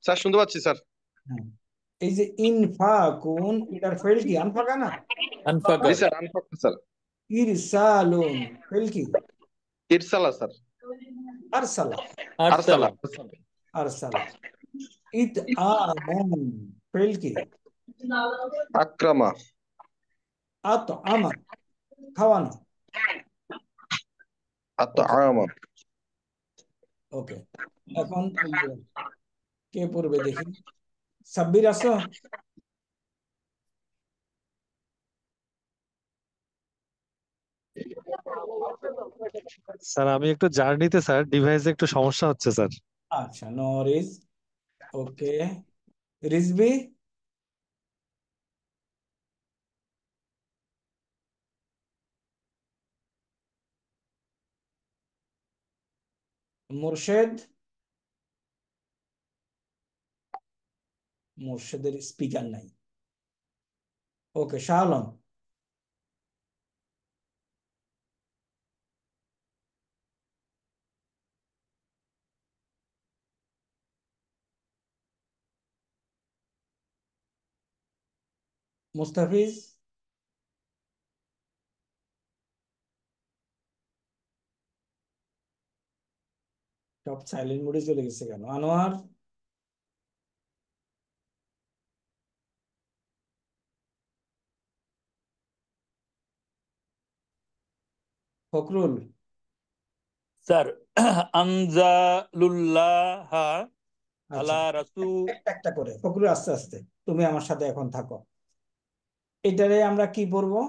স্যার শুনতে পাচ্ছি স্যার। হ্যাঁ, এই যে ইনফাকুন, এটার ফেল কি? আনফাকা না? আনফাকা। জি স্যার, আনফাক্ট স্যার। ইরসালুন ফেল কি? ইরসালা স্যার। আরসালা। আরসালা। আরসালা। আরসালা। ইতআমুন ফেল কি? আক্রামা। আতআমা, খাওয়ানো। ওকে, আতআমা। ওকে। এখন এই যে কে পড়বে দেখি, সাব্বির আসো? স্যার আমি একটু জার্নিতে স্যার, ডিভাইসে একটু সমস্যা হচ্ছে স্যার। আচ্ছা, নো ওয়ারিজ। ওকে, রিজবি? মুর্শেদ? মুর্শেদের স্পিকার নাই। ওকে, শাহ আলম? মুস্তাফিজ? সব সাইলেন্ট মোডে চলে গেছে কেন? আনোয়ার? ফখরুল? স্যার আনজালুল্লাহ আচ্ছা, আলা রাসূ একটা একটা করে ফখরুল, আস্তে আস্তে। তুমি আমার সাথে এখন থাকো। এটারে আমরা কি পড়বো?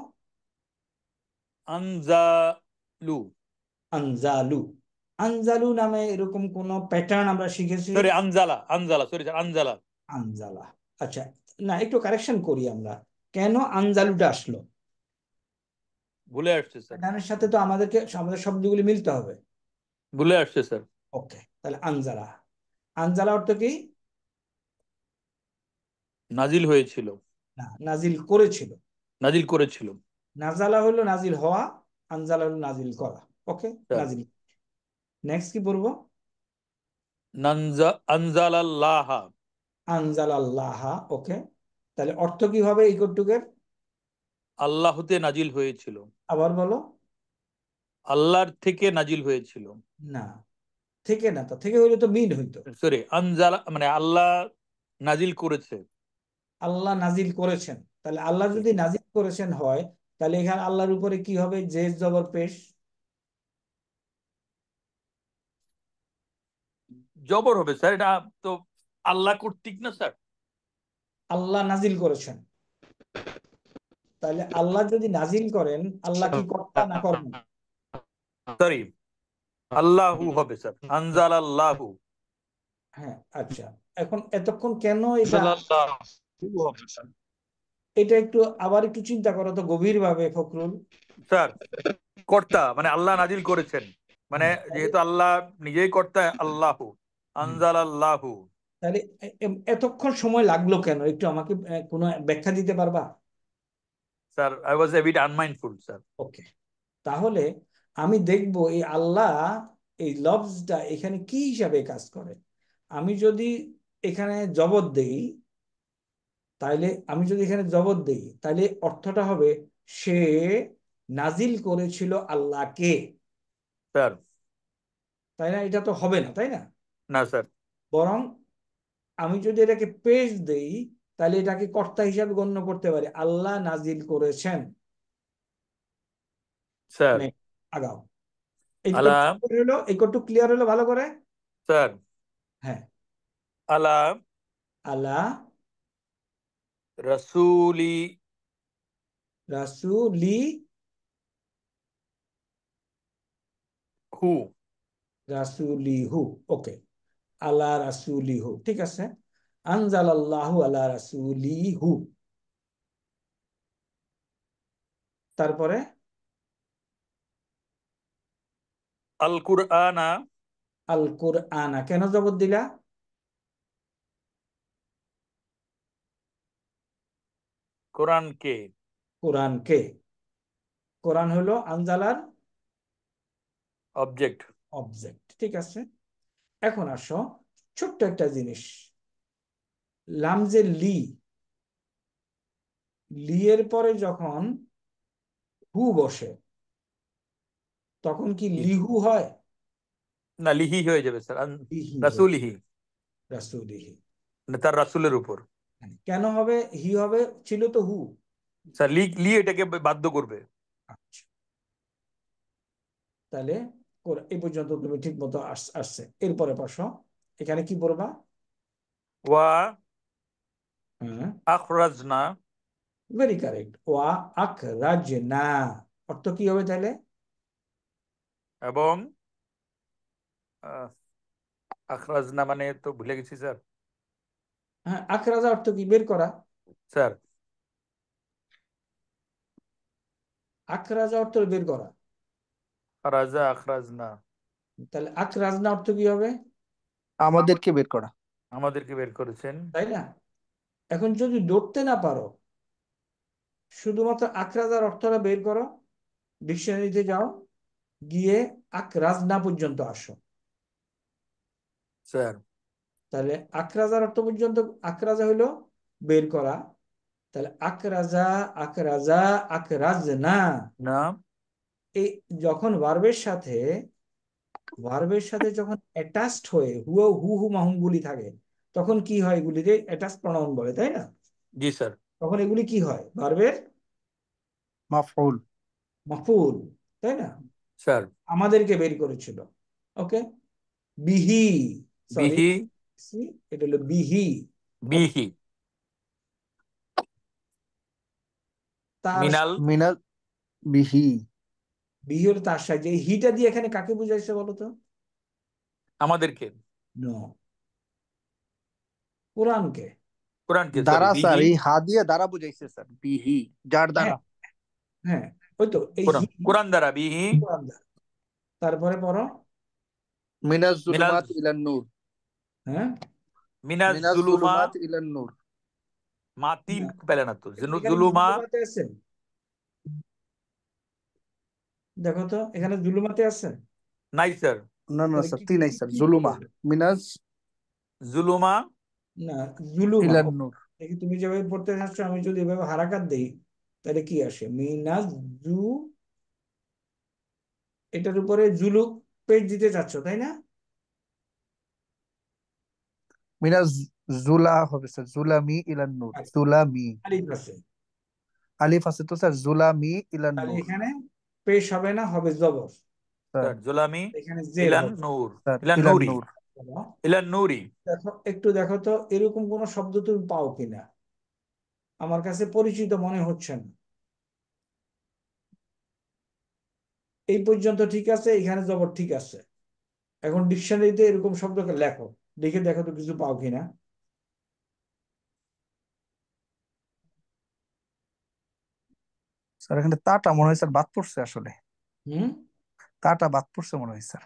আনজালু। আনজালু। আনজালু নামে এরকম কোন প্যাটার্ন আমরা শিখেছি? Sorry Anjala, Anjala, sorry sir, Anjala. Anjala. আচ্ছা, না একটু কারেকশন করি আমরা। কেন আনজালুটা আসলো? ভুলে আসছে স্যার, প্যাটার্নের সাথে তো আমাদের শব্দগুলি মিলতে হবে। ভুলে আসছে স্যার। ওকে, তাহলে আনজালা। আনজালা অর্থ কি? নাজিল হয়েছিল, না, নাজিল করেছিল। নাজিল করেছিল নাজালা হলো নাজিল হওয়া, আনজালা হলো নাজিল করা। ওকে, স্যার। নাজিল। নেক্সট কি বলবো? আনজালাল্লাহ। আনজাল আল্লাহ। ওকে, তাহলে অর্থ কি হবে এই কটুকের? আল্লাহতে নাজিল হয়েছিল, আবার বলো। আল্লাহর থেকে নাজিল হয়েছিল। না, থেকে না, তো থেকে হইলে তো মিন হইতো। সরি, আনজালা মানে আল্লাহ নাজিল করেছে। আল্লাহ নাজিল করেছেন, তাহলে আল্লাহ যদি নাজিল করেছেন হয়, তাহলে এখানে আল্লাহর উপরে কি হবে? জের জবর পেশ। জবর হবে স্যার, এটা তো আল্লাহ কর্তৃক না স্যার। আল্লাহ নাজিল করেছেন, তাহলে আল্লাহ যদি নাজিল করেন, আল্লাহ কি কর্তা না কর্ম? সরি, আল্লাহু হবে স্যার, আনজাল আল্লাহু। হ্যাঁ, আচ্ছা। এখন এতক্ষণ কেন এটা, আনজালাল্লাহু হবে স্যার। এটা একটু আবার একটু চিন্তা করো তো গভীর ভাবে, ফখরুল। স্যার কর্তা মানে আল্লাহ নাজিল করেছেন, মানে হ্যাঁ, যেহেতু আল্লাহ নিজেই কর্তা, আল্লাহু, হ্যাঁ, আনজাল আল্লাহু। তাহলে এতক্ষণ সময় লাগলো কেন? একটু আমাকে কোনো ব্যাখ্যা দিতে পারবা? Sir I was a bit unmindful sir. Okay, তাহলে আমি দেখব এই আল্লাহ, এই লফজটা এখানে কি হিসাবে কাজ করে। আমি যদি এখানে জবর দেই, তাহলে অর্থটা হবে সে নাজিল করেছিল আল্লাহকে। স্যার তাই না? এটা তো হবে না, তাই না? না স্যার। বরং আমি যদি এটাকে পেশ দেই, তাহলে এটাকে কর্তা হিসাবে গণ্য করতে পারি, আল্লাহ নাজিল করেছেন। স্যার নে, আগাও। আলা, এই কটু ক্লিয়ার হলো ভালো করে? স্যার হ্যাঁ। আলা আল্লাহ রাসূলি রাসূলি হু রাসূলিহু, ওকে, আলা রাসূলিহু, ঠিক আছে। আনজালাল্লাহু আলা রাসূলিহু, তারপরে আল কুরআনা আল কুরআনা, কেন জবর দিলা? কোরআনকে। কোরআনকে, কোরআন হলো আনজালার অবজেক্ট। অবজেক্ট, ঠিক আছে। এখন আসো, ছোট্ট একটা জিনিস, লামজে লি, লি এর পরে যখন হু বসে তখন কি লিহু হয়? না, লিহি হয়ে যাবে স্যার। লিহি হয়ে, রাসূলিহি, রাসূলিহি। মানে তার রাসূলের উপর। কেন হবে হি হবে? ছিল তো হু। স্যার লি এটাকে বাধ্য করবে। আচ্ছা, তাহলে এই পর্যন্ত তুমি ঠিক মতো আসছে। এরপরে পাশো, এখানে কি পড়বা? ওয়া হ্যাঁ, আখরাজনা, ভেরি কারেক্ট। ওয়া আখরাজনা, অর্থ কি হবে তাহলে? এবং আহ, আখরাজনা মানে তো ভুলে গেছি স্যার। হ্যাঁ, আখরাজা অর্থ কি? বের করা। স্যার আখরাজা অর্থ বের করা। রাজা আখরাজনা, তাহলে আখরাজনা অর্থ কি হবে? আমাদেরকে বের করা। আমাদেরকে বের করেছেন। তাই না? এখন যদি ধরতে না পারো, শুধুমাত্র আখরাজার অর্থটা বের করো, ডিকশনারিতে যাও, গিয়ে আখরাজনা পর্যন্ত আসো। স্যার তাহলে আখরাজার অর্থ পর্যন্ত, আখরাজা হইলো বের করা, তাহলে আখরাজা, আখরাজা, আখরাজনা, না, এই যখন ভার্বের সাথে যখন অ্যাটাচড হয়ে হু হু মাহুম গুলি থাকে, তখন কি হয়? এগুলিকে অ্যাটাচ প্রনাউন বলে, তাই না? জি স্যার। তখন এগুলি কি হয়? ভার্বের মাফউল। মাফউল, তাই না? স্যার আমাদেরকে বের করেছিল, ওকে। বিহি, সরি, বিহি, এটা হলো বিহি, বিহি, তার মিনাল, মিনাল বিহি। বিহি হলো তার সাহায্যে। এই হিটা দিয়ে এখানে কাকে বুঝাইছে বলো তো? আমাদেরকে, নো, কোরআনকে। কোরআনকে, সরি দ্বারা স্যার, বিহি, এই হা দিয়ে দ্বারা বুঝাইছে স্যার, বিহি যার দ্বারা। হ্যাঁ, হ্যাঁ, ওই তো এই কোরআন, হি, কোরআন দ্বারা বিহি, কোরআন দ্বারা। তারপরে পড়ো, মিনাজ মিনাল, জুলুমাত ইলান নূর। হ্যাঁ, মিনাজ মিনাজ জুলুমা, জুলুমাত ইলান নূর। মা তিন না, পেলে না তো, এখানে জুলুমা। জুলুমাতে আছে, দেখো তো এখানে জুলুমাতে আছে। নাই স্যার। না না তাহলে স্যার, কি তিন নাই স্যার, কি জুলুমা। পড়বে? মিনাজ জুলুমা, না, জুলুমা, ইলান নূর। দেখি তুমি যেভাবে পড়তে চাচ্ছ, আমি যদি এভাবে হারাকাত দেই তাহলে কি আসে? মিনাজ জু, এটার উপরে জুলু পেজ দিতে চাচ্ছ, তাই না? মিনাজ জুলা হবে স্যার, জুলামি ইলান নূর, জুলামি। আলিফ আছে, আলিফ আছে তো স্যার, জুলামি ইলান তাহলে নূর। এখানে পেশ হবে না, হবে জবর। স্যার স্যার জুলামি, এখানে জের ইলান হবে। নূর, স্যার ইলান ইলান নূরি, নূর। ইলান নূরি। দেখো, একটু দেখো তো এরকম কোন শব্দ তুমি পাও কিনা, আমার কাছে পরিচিত মনে হচ্ছে না। এই পর্যন্ত ঠিক আছে, এখানে জবর ঠিক আছে। এখন ডিকশনারিতে এরকম শব্দকে লেখো, দেখে দেখো তো কিছু পাও কিনা। স্যার এখানে তাটা মনে হয় স্যার বাদ পড়ছে আসলে। হুম, তাটা বাদ পড়ছে মনে হয় স্যার।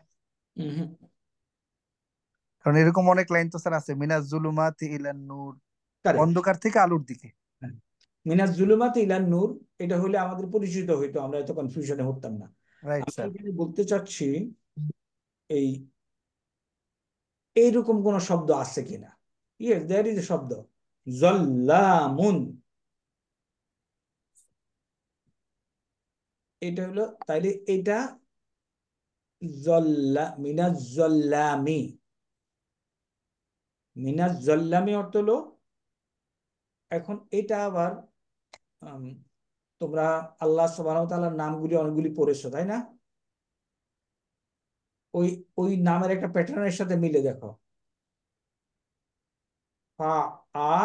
হুম, কারণ এরকম অনেক লাইন তো স্যার আছে, মিনাজ জুলুমাত ইলান নূর, কারেক্ট। অন্ধকার থেকে আলোর দিকে। মিনাজ জুলুমাত ইলান নূর, এটা হলে আমাদের পরিচিত হইতো, আমরা এত কনফিউশনে হতাম না। রাইট আমি স্যার। এখানে বলতে চাচ্ছি, এই এইরকম কোন শব্দ আছে কিনা। ইয়েস, দেয়ার ইজ এ শব্দ, জল্লামুন, এটা হলো, তাইলে এটা মিনাজ জল্লামি, মিনাজ জল্লামি অর্থ হলো, এখন এটা আবার আম, তোমরা আল্লাহ সুবহানাহু ওয়া তাআলার নামগুলি অনেকগুলি পড়েছো, তাই না? ওই ওই নামের একটা প্যাটার্নের সাথে মিলে দেখো, ফা আ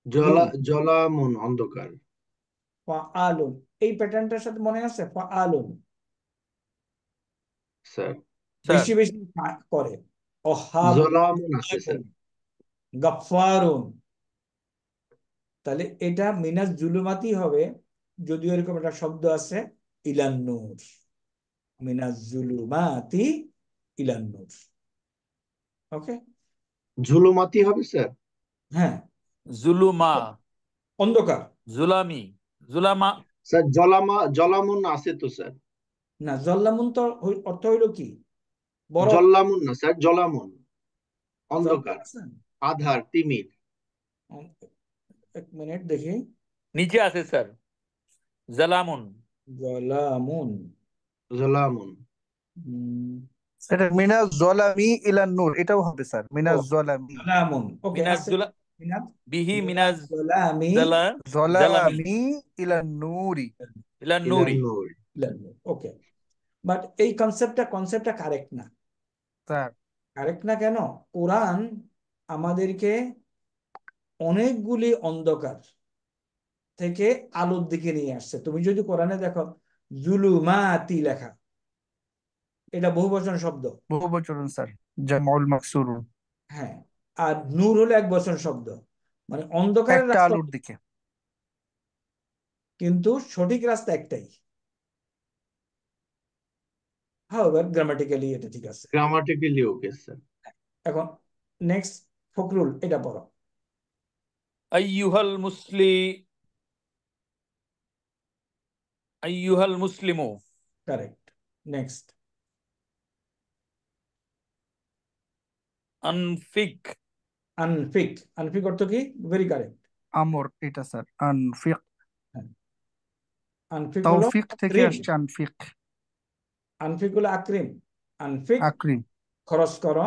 লুন, জলামুন অন্ধকার। ফা আলুন, এই প্যাটার্নটার সাথে মনে আছে? ফা আলুন, স্যার স্যার বেশি বেশি করে। ওহাবুন, জলামুন আছে স্যার। গাফফারুন। তাহলে এটা মিনাজ জুলুমাতি হবে, যদিও এরকম একটা শব্দ আছে ইলান নূর, মিনাজ জুলুমাতি ইলান নূর। ওকে, ঝুলুমাতি হবে স্যার। হ্যাঁ, জুলুমা, অন্ধকার। জুলামি, জুলামা। স্যার জলামুন আছে তো স্যার। না, জল্লামুন তো অর্থ হইল কি? বড়। জল্লামুন না স্যার, জলামুন জল্লা অন্ধকার, আছে? আধার, তিমির। এক মিনিট দেখি। নিচে আছে স্যার, জালামুন। জলামুন। জলামুন। এটা মিনাজ জলামি ইলান নূর, এটাও হবে স্যার, ও, মিনাজ জলামি। জলামুন, ওকে মিনাজ আছে। জুলা, মিনাজ বিহি মিনাজ মিনাজ জলামি জালা, জালামি জলামি ইলান নূরি। ইলা ইলান নূরি। নূর। ইলান নূর, ওকে। বাট এই কনসেপ্টটা কারেক্ট না। স্যার কারেক্ট না কেন? কোরআন আমাদেরকে অনেকগুলি অন্ধকার থেকে আলোর দিকে নিয়ে আসছে। তুমি যদি কোরআনে দেখো জুলুমাতি লেখা, এটা বহুবচন শব্দ। বহুবচন স্যার, জামাউল মাকসুরুন। হ্যাঁ, আর নূর হলো একবচন শব্দ, মানে অন্ধকারের একটা রাস্তা। আলোর দিকে। কিন্তু সঠিক রাস্তা একটাই। হাউএভার গ্রামাটিক্যালি এটা ঠিক আছে। Grammatically okay sir. এখন নেক্সট, ফখরুল এটা পড়ো। আইয়ুহাল আইয়ুহাল মুসলিমু। কারেক্ট। নেক্সট, আনফিক। আনফিক। আনফিক অর্থ কি? Very correct. আমর এটা স্যার, আনফিক। হ্যাঁ, আনফিক হলো তৌফিক থেকে আকরিম। আসছে আনফিক। আনফিক হলো আকরিম। আনফিক আকরিম। খরচ করো।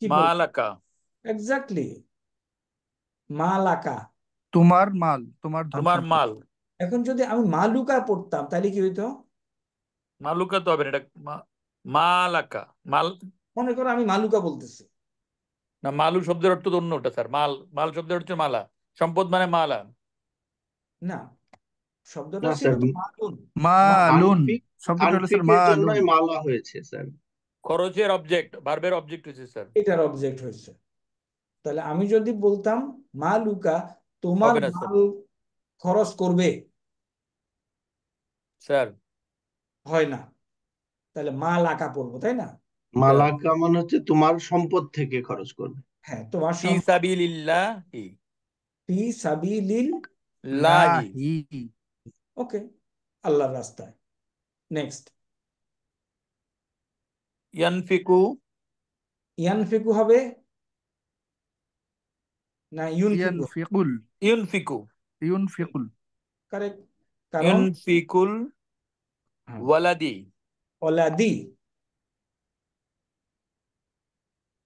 কি বল? মালাকা। এক্স্যাক্টলি, মালাকা। তোমার মাল, তোমার ধন তোমার সম্পদ। মাল। এখন যদি আমি মালুকা পড়তাম তাহলে কি হইতো? মালুকা তো হবে না, এটা মালাকা। মাল মনে করো আমি মালুকা বলতেছি। না, মালু শব্দের অর্থ তো অন্যটা স্যার। মাল, মাল শব্দের অর্থ মালা, সম্পদ মানে মালা। না, শব্দটা না ছিল স্যার, তো মালুন। মালুন, আনফিক, শব্দটা হলো স্যার আনফিকের মালুন। জন্যই মালা হয়েছে স্যার। খরচের অবজেক্ট, ভার্বের অবজেক্ট হয়েছে স্যার। এটার অবজেক্ট হয়েছে। তাহলে আমি যদি বলতাম মালুকা, তোমার হবে না স্যার। মাল খরচ করবে, স্যার হয় না। তাহলে মালাকা পড়বো, তাই না? স্যার মালাকা মানে হচ্ছে তোমার সম্পদ থেকে খরচ করবে। হ্যাঁ, তোমার ফি সাবিলিল্লাহি। ফি সাবিলিল লাহি। লাহি। ওকে, আল্লাহর রাস্তায়। নেক্সট, ইয়ানফিকু। ইয়ানফিকু হবে না ইউনফিকু? ইয়ানফিকুল। ইউনফিকু। ইউনফিকুল। কারেক্ট, কারণ ইউনফিকুল হ্যাঁ, ওয়ালাদি। ওলাদি।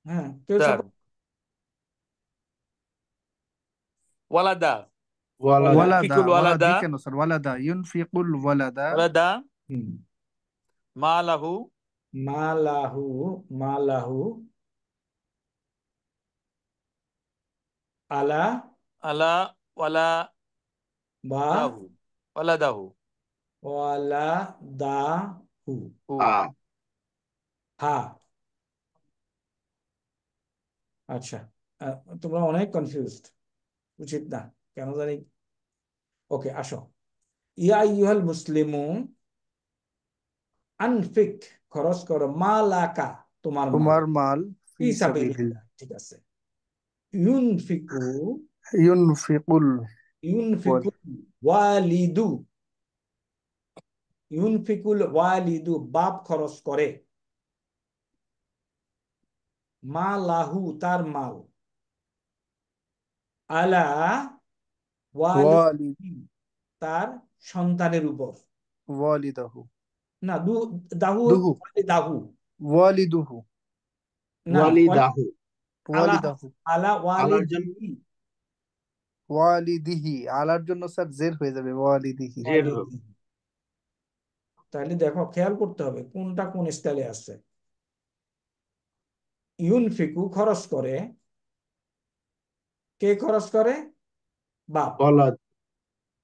হ্যাঁ, কেউ স্যার সাপোর্ট? ওয়ালাদা। ওয়ালা ওলা, ওয়ালাদা, ইউনফিকুল ওয়ালাদি ওয়ালাদা। কেন স্যার? ওয়ালাদা, ইউনফিকুল ওয়ালাদা। ওয়ালাদা হুম, মালাহু। মালাহু, মালাহু আলা আলা ওয়ালা বা দাহু। ওয়ালাদাহু। ওয়ালা দাহু। হু। আ হা, আচ্ছা। তোমরা অনেক কনফিউজড, উচিত না, কেন জানি। ওকে, আসো। ইয়া আইয়ুহাল মুসলিমুন, আনফিক খরচ করো, মালাকা তোমার মাল, তোমার মাল, ফি ফি সাবিলিল্লাহ। সাবিলিল্লাহ, ঠিক আছে। ইউনফিকু, ইউনফিকুল ওয়াল, ইউনফিকুল ওয়ালিদু, ইউনফিকুল ওয়ালিদু বাপ খরচ করে, মালাহু তার মাল, আলা ওয়ালি, ওয়ালিদি তার সন্তানের উপর। ওয়ালিদাহু। না, দাহু, দুহু, দাহু। ওয়ালিদুহু। না, ওয়ালিদাহু। আলা, ওয়ালিদাহু। আলা আলার জন্য ওয়ালিদি, ওয়ালিদিহি, আলার জন্য স্যার জের হয়ে যাবে, ওয়ালিদিহি। জের হবে। ওয়ালিদি। তাহলে দেখো, খেয়াল করতে হবে কোনটা কোন স্টাইলে আসছে। ইউনফিকু খরচ করে, কে খরচ করে? বাপ। ওয়ালাদ।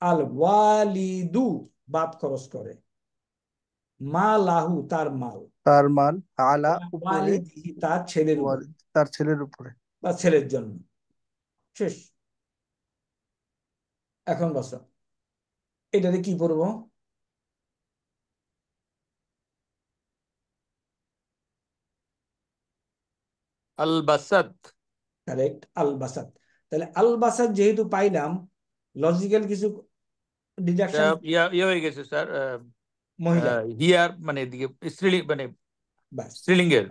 আল ওয়ালিদু বাপ খরচ করে। মা লাহু তার মাল, তার মাল, আলা উপরে, ওয়ালিদিহি তার ছেলের উপর তার ছেলের উপরে। বা ছেলের জন্য। শেষ। এখন বসো, এটাতে কি করবো? আল বাসাত। কারেক্ট, আল বাসাত। তাহলে আল বাসাত যেহেতু পাইলাম, লজিক্যাল কিছু ডিডাকশন। ইয়ে হয়ে গেছে স্যার, মহিলা, হিয়ার মানে এদিকে স্ত্রীলিঙ্গ, মানে ব্যাস, স্ত্রীলিঙ্গের।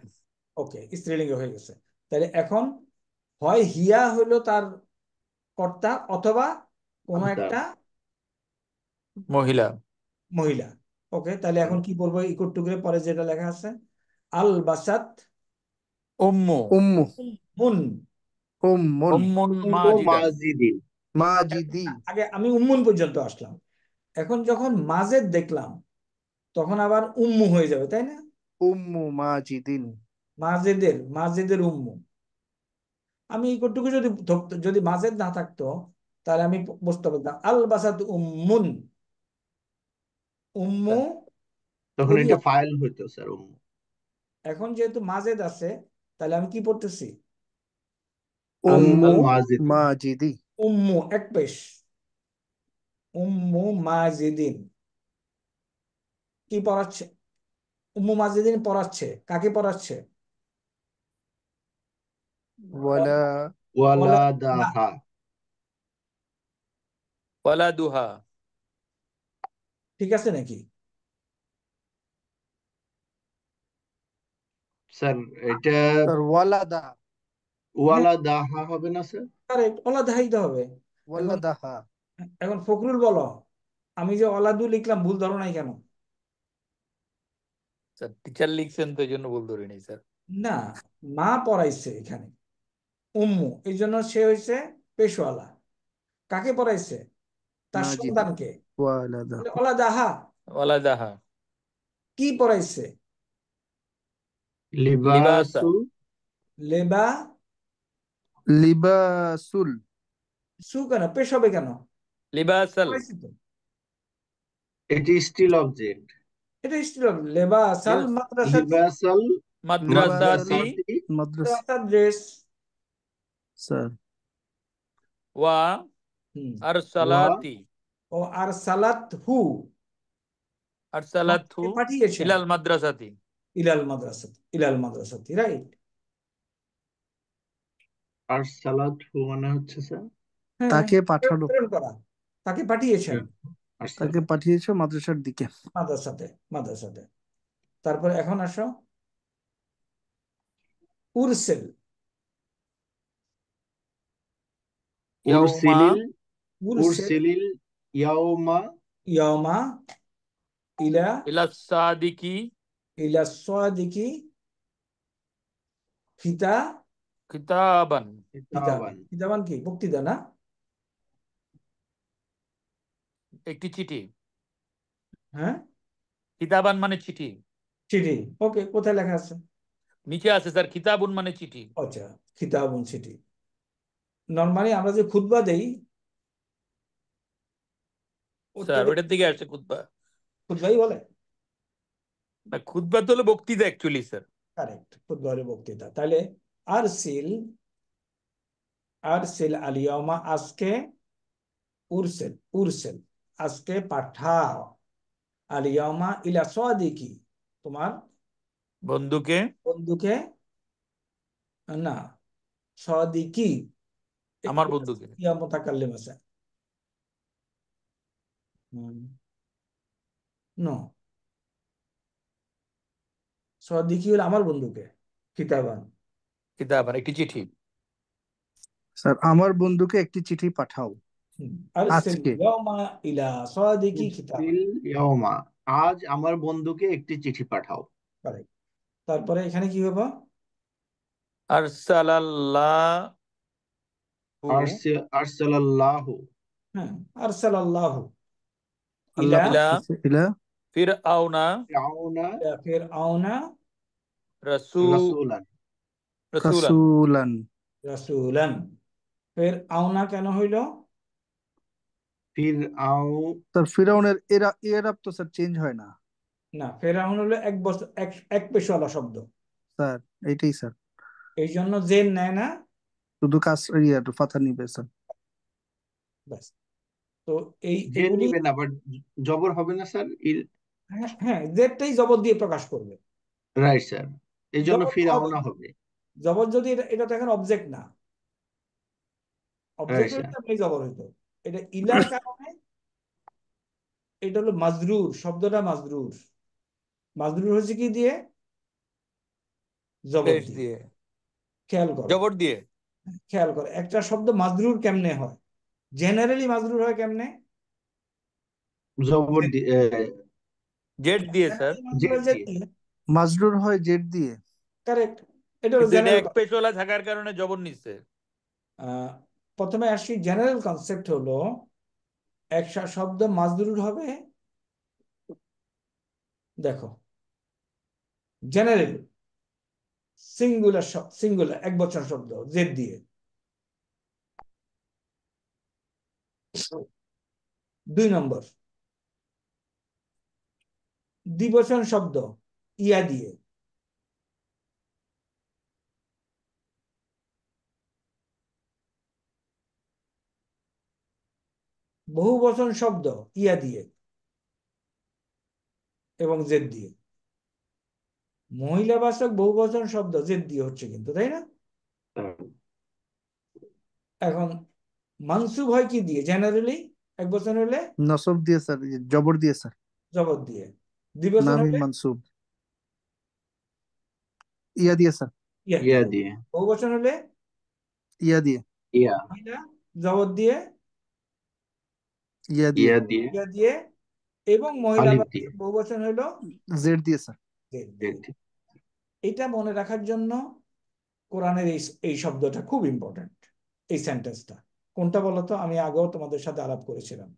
ওকে, স্ত্রীলিঙ্গ হয়ে গেছে। তাহলে এখন হয় হিয়া হইলো তার কর্তা, অথবা কোনো কর্তা। একটা মহিলা। মহিলা। ওকে, তাহলে এখন কি বলবো? ইকুয়াল টু করে পরে যেটা লেখা আছে, আল বাসাত উম্মু। উম্মু, মুন। উম্মুন, উম্মুন উম্মু মাজিদান। মাজিদিন। মাজিদি। আগে আমি উম্মুন পর্যন্ত আসলাম, এখন যখন মাজেদ দেখলাম তখন আবার উম্মু হয়ে যাবে, তাই না? উম্মু মাজিদিন। মাজেদের উম্মু। আমি এইটুকু যদি যদি মাজেদ না থাকতো, তাহলে আমি বুঝতে পারতাম আল বাসাত উম্মুন, উম্মু তখন করিয়া। এটা ফাইল হইতো স্যার, উম্মু। এখন যেহেতু মাজেদ আছে, তাহলে আমি কি পড়তেছি? উম্মু আল মাজিদিন। মাজিদি। উম্মু এক পেশ, উম্মু মাজিদিন। কি পড়াচ্ছে? উম্মু মাজিদিন পড়াচ্ছে, কাকে পড়াচ্ছে? ওয়ালা ওয়ালাদাহা। ওয়ালাদাহা। ওয়ালাদুহা। ঠিক আছে নাকি? স্যার এটা তার ওয়ালাদা, হ্যাঁ, ওয়ালাদাহা হবে না স্যার? কারেক্ট, ওলাদাহাই তো হবে। এখন ওয়ালাদাহা। এখন ফখরুল বলো, আমি যে অলাদু লিখলাম ভুল ধরো নাই কেন? স্যার টিচার লিখছেন তো এই জন্য ভুল ধরে নেই স্যার। না, মা পড়াইছে এখানে উম্মু, এই জন্য সে হয়েছে পেশওয়ালা। কাকে পড়াইছে? তার মাজিদি, সন্তানকে। ওয়ালাদা, ওলাদাহা ওয়ালাদাহা। কি পড়াইছে? লিবাসা। লিবাসু। লেবা লিবাসুল। সু কেন, পেশ হবে কেন? লিবাসাল। পড়াইছি তো। এটি স্টিল অবজেক্ট। এটা স্টিল লেবাসাল Yes. মাদ্রাসাতি। লিবাসাল মাদ্রাসাতি মাদ্রাসাতি মাদ্রাসা। ড্রেস। স্যার ওয়া হুম। ওয়া আরসালাতি। ও আর সালাত হু, আরসালাতহু পাঠিয়েছেন ইলাল মাদ্রাসাতি। ইলাল মাদ্রাসাতি, রাইট? আর সালাত মানে হচ্ছে স্যার হ্যাঁ, তাকে পাঠালো, প্রেরণ করা, তাকে পাঠিয়েছেন আর তাকে পাঠিয়েছে মাদ্রাসার দিকে। মাদ্রাসাতে। তারপর এখন আসো, উরসেল। ইয়াউমা উরসিলিল উরসেল উরসিলিল ইয়াউমা ইয়ামা ইলা ইলাস সাদিকি ইলা সাদিকি ফিতা কিতাবান। কিতাবান। কিতাবান কি বক্তৃতা না? একটি চিঠি। হ্যাঁ, কিতাবান মানে চিঠি। চিঠি। ওকে, কোথায় লেখা আছে? নিচে আছে স্যার, কিতাবুন মানে চিঠি। আচ্ছা, কিতাবুন চিঠি। নর্মালি আমরা যে খুতবা দেই, স্যার ওটাকে ওইটার দিকে আসছে খুতবা। খুতবাই বলে। না, খুতবা তো হলো বক্তৃতা অ্যাকচুয়ালি স্যার। কারেক্ট, খুতবা হলো বক্তৃতা। তাহলে আরসিল আরসিল আল ইয়াউমা, আজকে। উরসেল আজকে পাঠাও। আল ইয়াউমা ইলা সাদিকি, তোমার বন্ধুকে। বন্ধুকে। না, সাদিকি আমার বন্ধুকে। ইয়া মুতাকাল্লিম আছে। নো, সাদিকি হলো আমার বন্ধুকে, কিতাবান। কিতাবান একটি চিঠি। স্যার আমার বন্ধুকে একটি চিঠি পাঠাও আরসিল আজকে। ইয়াউমা ইলা সাদিকি কিতাবান। উরসিল ইয়াউমা, আজ আমার বন্ধুকে একটি চিঠি পাঠাও। কারেক্ট। তারপরে এখানে কি হবে? আরসালাল্লাহু আরসালাল্লাহু হ্যাঁ, আরসালাল্লাহু আল্লাহ ইলা ইলা পাঠিয়েছে ইলা ফিরআউনা ফিরআউনা ফিরআউনা রাসূলান। রাসূলান। রাসূলান। রাসূলান। ফিরআউনা কেন হইল? ফিরআউ স্যার ফিরাউনের এরা এরাব তো স্যার চেঞ্জ হয় না। না, ফেরাউন হলো এক বছর এক পেশওয়ালা শব্দ, স্যার এইটাই স্যার, এই জন্য জেন নেয় না। শুধু কাজ ফাথা নিবে স্যার। ব্যাস। তো এই জেন এগুলি, নিবে না, বাট জবর হবে না স্যার? হ্যাঁ হ্যাঁ, জেডটাই জবর দিয়ে প্রকাশ করবে। রাইট স্যার, এই জন্য জবর তো হবে, ফিরাউনা হবে। জবর যদি এটা তো এখন অবজেক্ট না, রাইট অবজেক্ট স্যার। হইতো আপনি জবর হইতো। এটা ইলার কারণে এটা হলো মাজরুর, শব্দটা মাজরুর। মাজরুর হচ্ছে কি দিয়ে? জবর পেশ দিয়ে। দিয়ে, খেয়াল করো, জবর দিয়ে, খেয়াল করো একটা শব্দ মাজরুর কেমনে হয়, জেনারেলি মাজরুর হয় কেমনে? জবর দিয়ে, জেড দিয়ে স্যার। জেনারেলি মাজরুর জেড হয় জেড দিয়ে। দিয়ে। মাজরুর হয় জেড দিয়ে। কারেক্ট, এটা হলো কিন্তু এটা জেনারেল। এক পেশওয়ালা থাকার কারণে জবর নিচ্ছে। প্রথমে আসি, জেনারেল কনসেপ্ট হলো একটা শব্দ মাজরুর হবে, দেখো জেনারেল সিঙ্গুলার এক বচন শব্দ জেড দিয়ে। 2 নম্বর, দ্বিবচন শব্দ ইয়া দিয়ে। বহুবচন শব্দ ইয়া দিয়ে এবং জেড দিয়ে। মহিলাবাচক বহুবচন শব্দ জেড দিয়ে হচ্ছে কিন্তু, তাই না? এখন মানসুব হয় কি দিয়ে জেনারেলি? এক বচন হলে নসব দিয়ে স্যার, জবর দিয়ে স্যার। জবর দিয়ে। দ্বিবচন নামি হলে মানসুব ইয়া দিয়ে স্যার। ইয়া ইয়া দিয়ে। দিয়ে। বহুবচন হলে ইয়া দিয়ে। ইয়া। মহিলা জবর দিয়ে, ইয়া দিয়ে। ইয়া দিয়ে। ইয়া দিয়ে। এবং মহিলা আলিফ দিয়ে। বহুবচন হলো জেড দিয়ে স্যার। জেড জেড দিয়ে। দিয়ে। এটা মনে রাখার জন্য কোরআনের এই শব্দটা খুব ইম্পর্টেন্ট, এই সেন্টেন্সটা। কোনটা বলতো? আমি আগেও তোমাদের সাথে আলাপ করেছিলাম।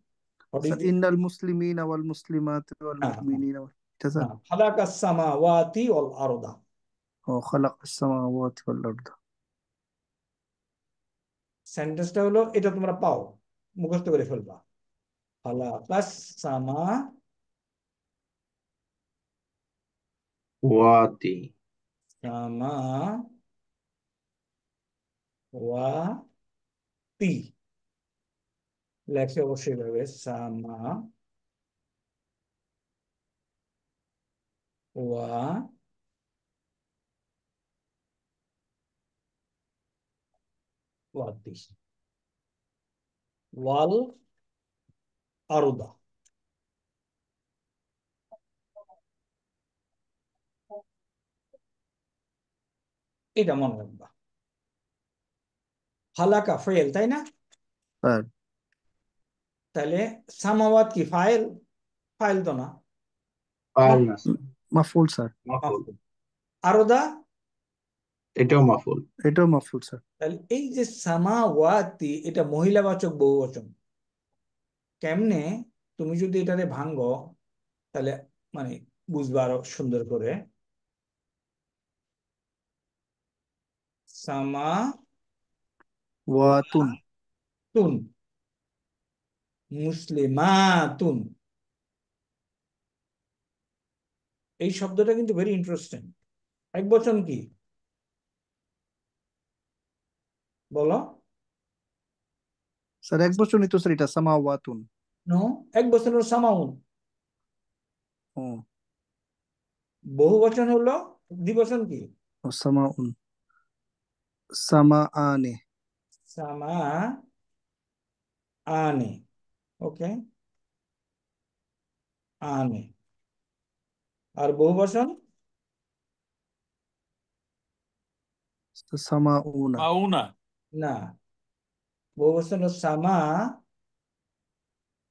হোয়াট ইজ স্যার ইন্নাল মুসলিমিন ওয়াল মুসলিমাত ওয়াল না মুমিনিন, এটা স্যার। না, খালাকাস সামাওয়াতি ওয়াল আরদা। ও খালাকাস সামাওয়াতি ওয়াল আরদ। সেন্টেন্সটা হলো এটা, তোমরা পাও, মুখস্থ করে ফেলবা। খালাকাস ওয়াতি। সামাওয়াতি, লেখে অবশ্যই ভাবে সামাওয়াতি ওয়াল আরদা। এটা মনে রাখবা। হালাকা ফেল, তাই না? স্যার তাহলে সামাওয়াত কি ফাইল? ফাইল তো না, ফাইল না স্যার, মাফুল স্যার। মাফুল। মাফউল। আরদা, এটাও মাফুল। এটাও মাফুল স্যার। তাহলে এই যে সামাওয়াতি, এটা মহিলাবাচক বহুবচন। কেমনে? তুমি যদি এটারে ভাঙ্গো তাহলে মানে বুঝবা আরো সুন্দর করে। সামাওয়াতুন, ওয়াতুন। মুসলিমাতুন। এই শব্দটা কিন্তু ভেরি ইন্টারেস্টিং। এক বচন কি বলো? স্যার এক বচনই তো স্যার, এটা সামাওয়াতুন। নো, এক বচন হলো সামাউন, ও বহু বচন হলো, দ্বিবচন কি? ও সামাউন। সামাআনে। সামা আনে। ওকে, আনে। আর বহু বচন? সামাউনা। মাউনা। না, বহু বচন হলো সামা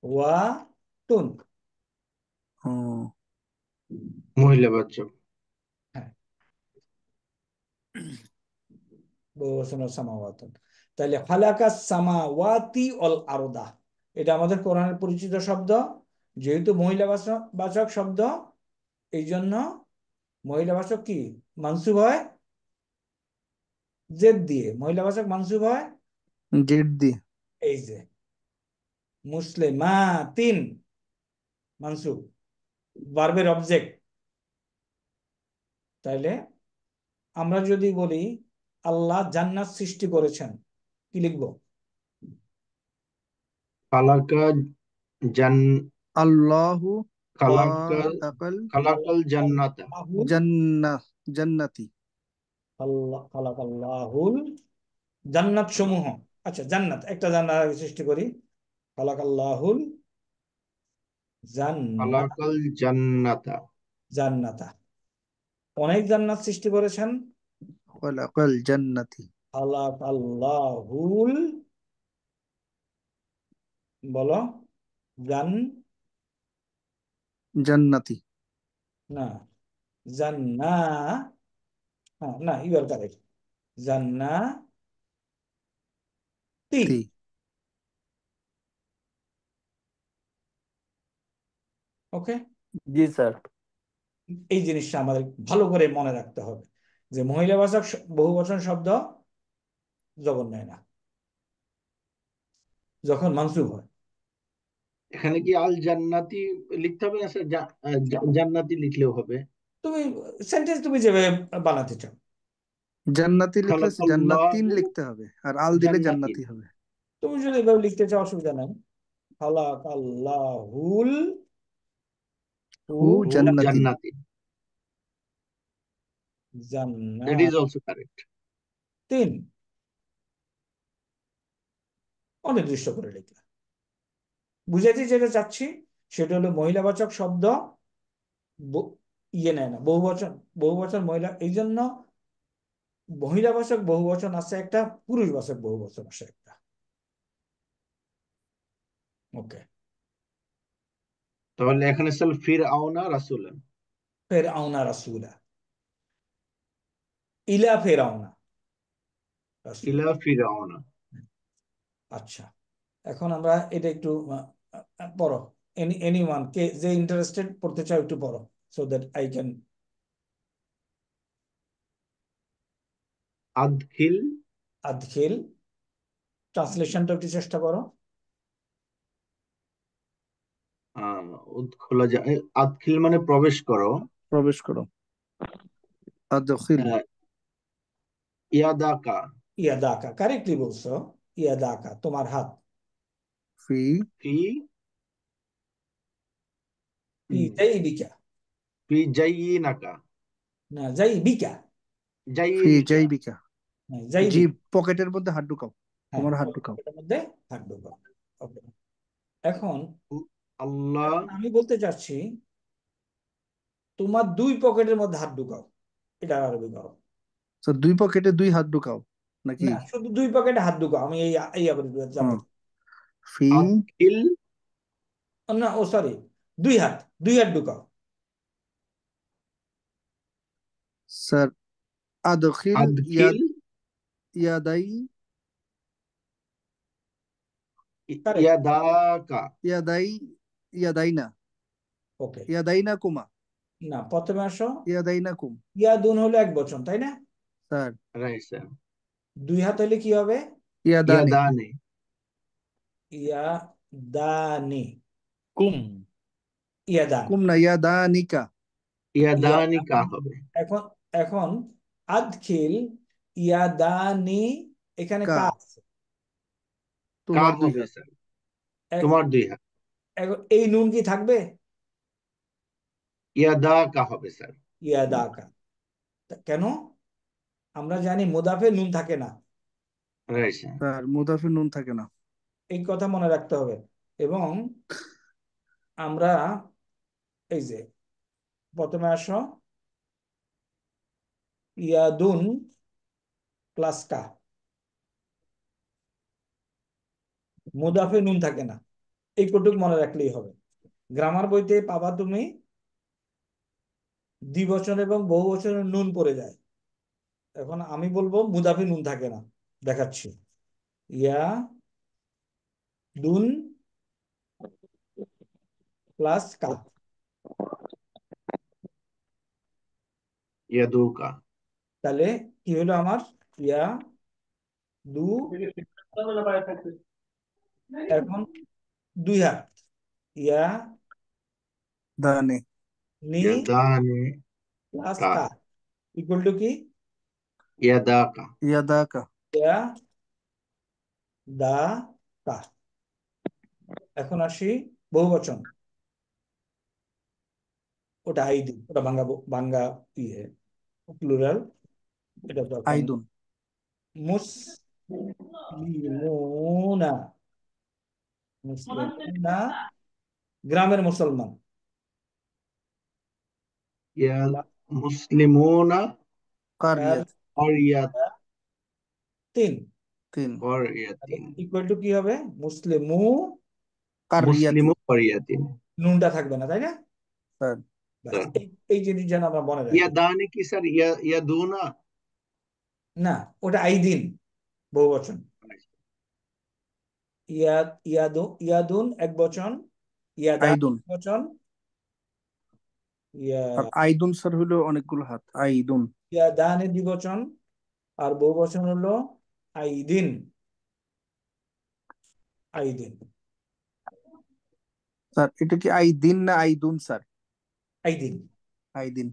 ওয়া তুন। ও মহিলা বাচক। হ্যাঁ, বহু বচন হলো সামাওয়াতুন। তাহলে খালাকাস সামাওয়াতি অল আরদা, এটা আমাদের কোরআনের পরিচিত শব্দ। যেহেতু মহিলাবাচক শব্দ, এই জন্য মহিলাবাচক কি মানসুব হয় জেদ দিয়ে, মহিলাবাচক মানসুব হয় জেড দিয়ে। এই যে মুসলিমাতিন, মানসুব। ভার্বের অবজেক্ট। তাইলে আমরা যদি বলি আল্লাহ জান্নাত সৃষ্টি করেছেন, কি লিখবো? খালাকা জান আল্লাহু খালাকা খালাকাল খালাকাল জান্নাতা। আল্লাহুল জান্নাতি। খালাকাল্লাহুল জান্নাত সমূহ। আচ্ছা, জান্নাত, একটা জান্নাত আগে সৃষ্টি করি। খালাকাল্লাহুল জান্নাত খালাকাল জান্নাতা। জান্নাতা, অনেক জান্নাত সৃষ্টি করেছেন। খালাকাল জান্নাতি। খালাকাল্লাহুল, বলো, জান জান্নাতি। না জান্না, হ্যাঁ, না, ইউ আর কারেক্ট, জান্নাতি। তি। ওকে, জি স্যার। এই জিনিসটা আমাদের ভালো করে মনে রাখতে হবে যে মহিলাবাচক বহুবচন শব্দ জবর নেয় না যখন মানসুব হয়। এখানে কি আল জান্নাতি লিখতে হবে না স্যার? জান্নাতি লিখলেও হবে। তুমি সেন্টেন্স তুমি যেভাবে বানাতে চাও। জান্নাতি লিখলে জান্নাতিন খালাকাল্লাহু লিখতে হবে, আর আল দিলে জান্নাতিন। জান্নাতি হবে। তুমি যদি এভাবে লিখতে চাও অসুবিধা নাই। খালাকাল্লাহুল হু হু হু জান্নাতিন। জান্নাতিন। That is জান্নাতিন। also correct. অনির্দিষ্ট করে লিখলা। বুঝাইতে যেটা চাচ্ছি সেটা হলো মহিলাবাচক শব্দ ইয়ে নেয় না, বহুবচন। বহুবচন মহিলা, এই জন্য মহিলাবাচক বহুবচন আছে একটা, পুরুষবাচক বহুবচন আছে একটা। ওকে, তাহলে এখানে স্যার ফিরআউনা রাসূলান। ফেরআউনা রাসূলা, ইলা ফেরআউনা রাসূল। ইলা ফিরআউনা। আচ্ছা, এখন আমরা এটা একটু পড়ো। এনিওয়ান কে যে ইন্টারেস্টেড পড়তে চাও একটু পড়ো, সো দ্যাট আই ক্যান। আদখিল আদখিল, ট্রান্সলেশনটা একটু চেষ্টা করো। উদখলা আদখিল মানে প্রবেশ করো। প্রবেশ করো। আদখিল। আহ, ইয়াদাকা ইয়াদাকা, কারেক্টলি বলছো। ইয়াদাকা, তোমার হাত। ফি ফি ফি জাইবিকা, ফি জাইয়িনাকা। না জাইবিকা, ফি জাইয়িনিকা। জাইবিকা। জি, জাইবিকা। পকেটের মধ্যে হাত ঢুকাও, হ্যাঁ, তোমার হাত ঢুকাও। পকেটের মধ্যে হাত ঢোকাও। ওকে, এখন আল্লাহ এখন আমি বলতে চাচ্ছি তোমার দুই পকেটের মধ্যে হাত ঢুকাও, এটা আরবি করো। তো দুই পকেটে দুই হাত ঢুকাও নাকি? না, শুধু দুই পকেটে হাত ঢুকাও, আমি এই আবার জানতে হ্যাঁ। ফি আদখিল না, ও সরি, দুই হাত, দুই হাত ঢুকাও। Sir আদখিল আদখিল ইয়াদাই correct. ইয়াদাকা। ইয়াদাই ইয়াদাইনা ওকে, ইয়াদাইনা কুমা না, প্রথমে আসো। ইয়াদাইনা কুম। ইয়াদুন হলো এক বচন, তাই না? Sir right sir. দুই হাত হলে কি হবে? ইয়াদানি। ইয়াদানে ইয়াদানি, কুম। ইয়াদান, কুম না, ইয়াদানিকা। ইয়াদানিকা ইয়াদান। হবে। এখন এখন আদখিল ইয়াদানি, এখানে কা, কা আছে। কা তোমার দুই হবে হাত। স্যার, এক- তোমার দুই হাত। এখন এই নুন কি থাকবে? ইয়াদাকা হবে স্যার। ইয়াদাকা। কেন? আমরা জানি মুদাফে নুন থাকে না, রাইট স্যার। স্যার মুদাফির নুন থাকে না। এই কথা মনে রাখতে হবে। এবং আমরা এই যে প্রথমে আসো, ইয়াদুন প্লাস কা, মুদাফে নুন থাকে না, এই কটুক মনে রাখলেই হবে। গ্রামার বইতে পাবা তুমি দ্বিবচন এবং বহুবচনের নুন পড়ে যায়। এখন আমি বলবো মুদাফে নুন থাকে না, দেখাচ্ছি। ইয়া দুন প্লাস কা, ইয়াদুকা। তাহলে কি হলো আমার? ইয়া দু, এখন দুই হাত, ইয়া দানে নি ইয়াদানে প্লাস কা কা ইকুয়াল টু কি? ইয়াদাকা ইয়াদাকা। ইয়া দা কা। এখন আসি বহুবচন, ওটা আইদি, ওটা বাংলা বাংলা ইয়ে প্লুরাল, এটা তো এখন আইদুন। মুসলিমুনা, মুসলিমুনা গ্রামের মুসলমান। ইয়া মুসলিমুনা কারিয়াত। তিন তিন। করিয়াতিন ইকুয়াল টু কি হবে? মুসলিমু, কারিয়াতিন। মুসলিমু করিয়াতিন। নুনটা থাকবে না, তাই না? স্যার ব্যাস, এই জিনিস যেন আমরা মনে রাখি। ইয়াদানে কি স্যার? ইয়াদুনা? না, ওটা আইদিন বহুবচন। ইয়াদুন এক বচন, ইয়াদা আইদুন। এক বচন, আর আইদুন স্যার হলো অনেকগুলো হাত, আইদুন। ইয়াদানে দ্বিবচন, আর বহুবচন হলো আইদিন। আইদিন। স্যার এটা কি আইদিন না আইদুন স্যার? আইদিন। আইদিন।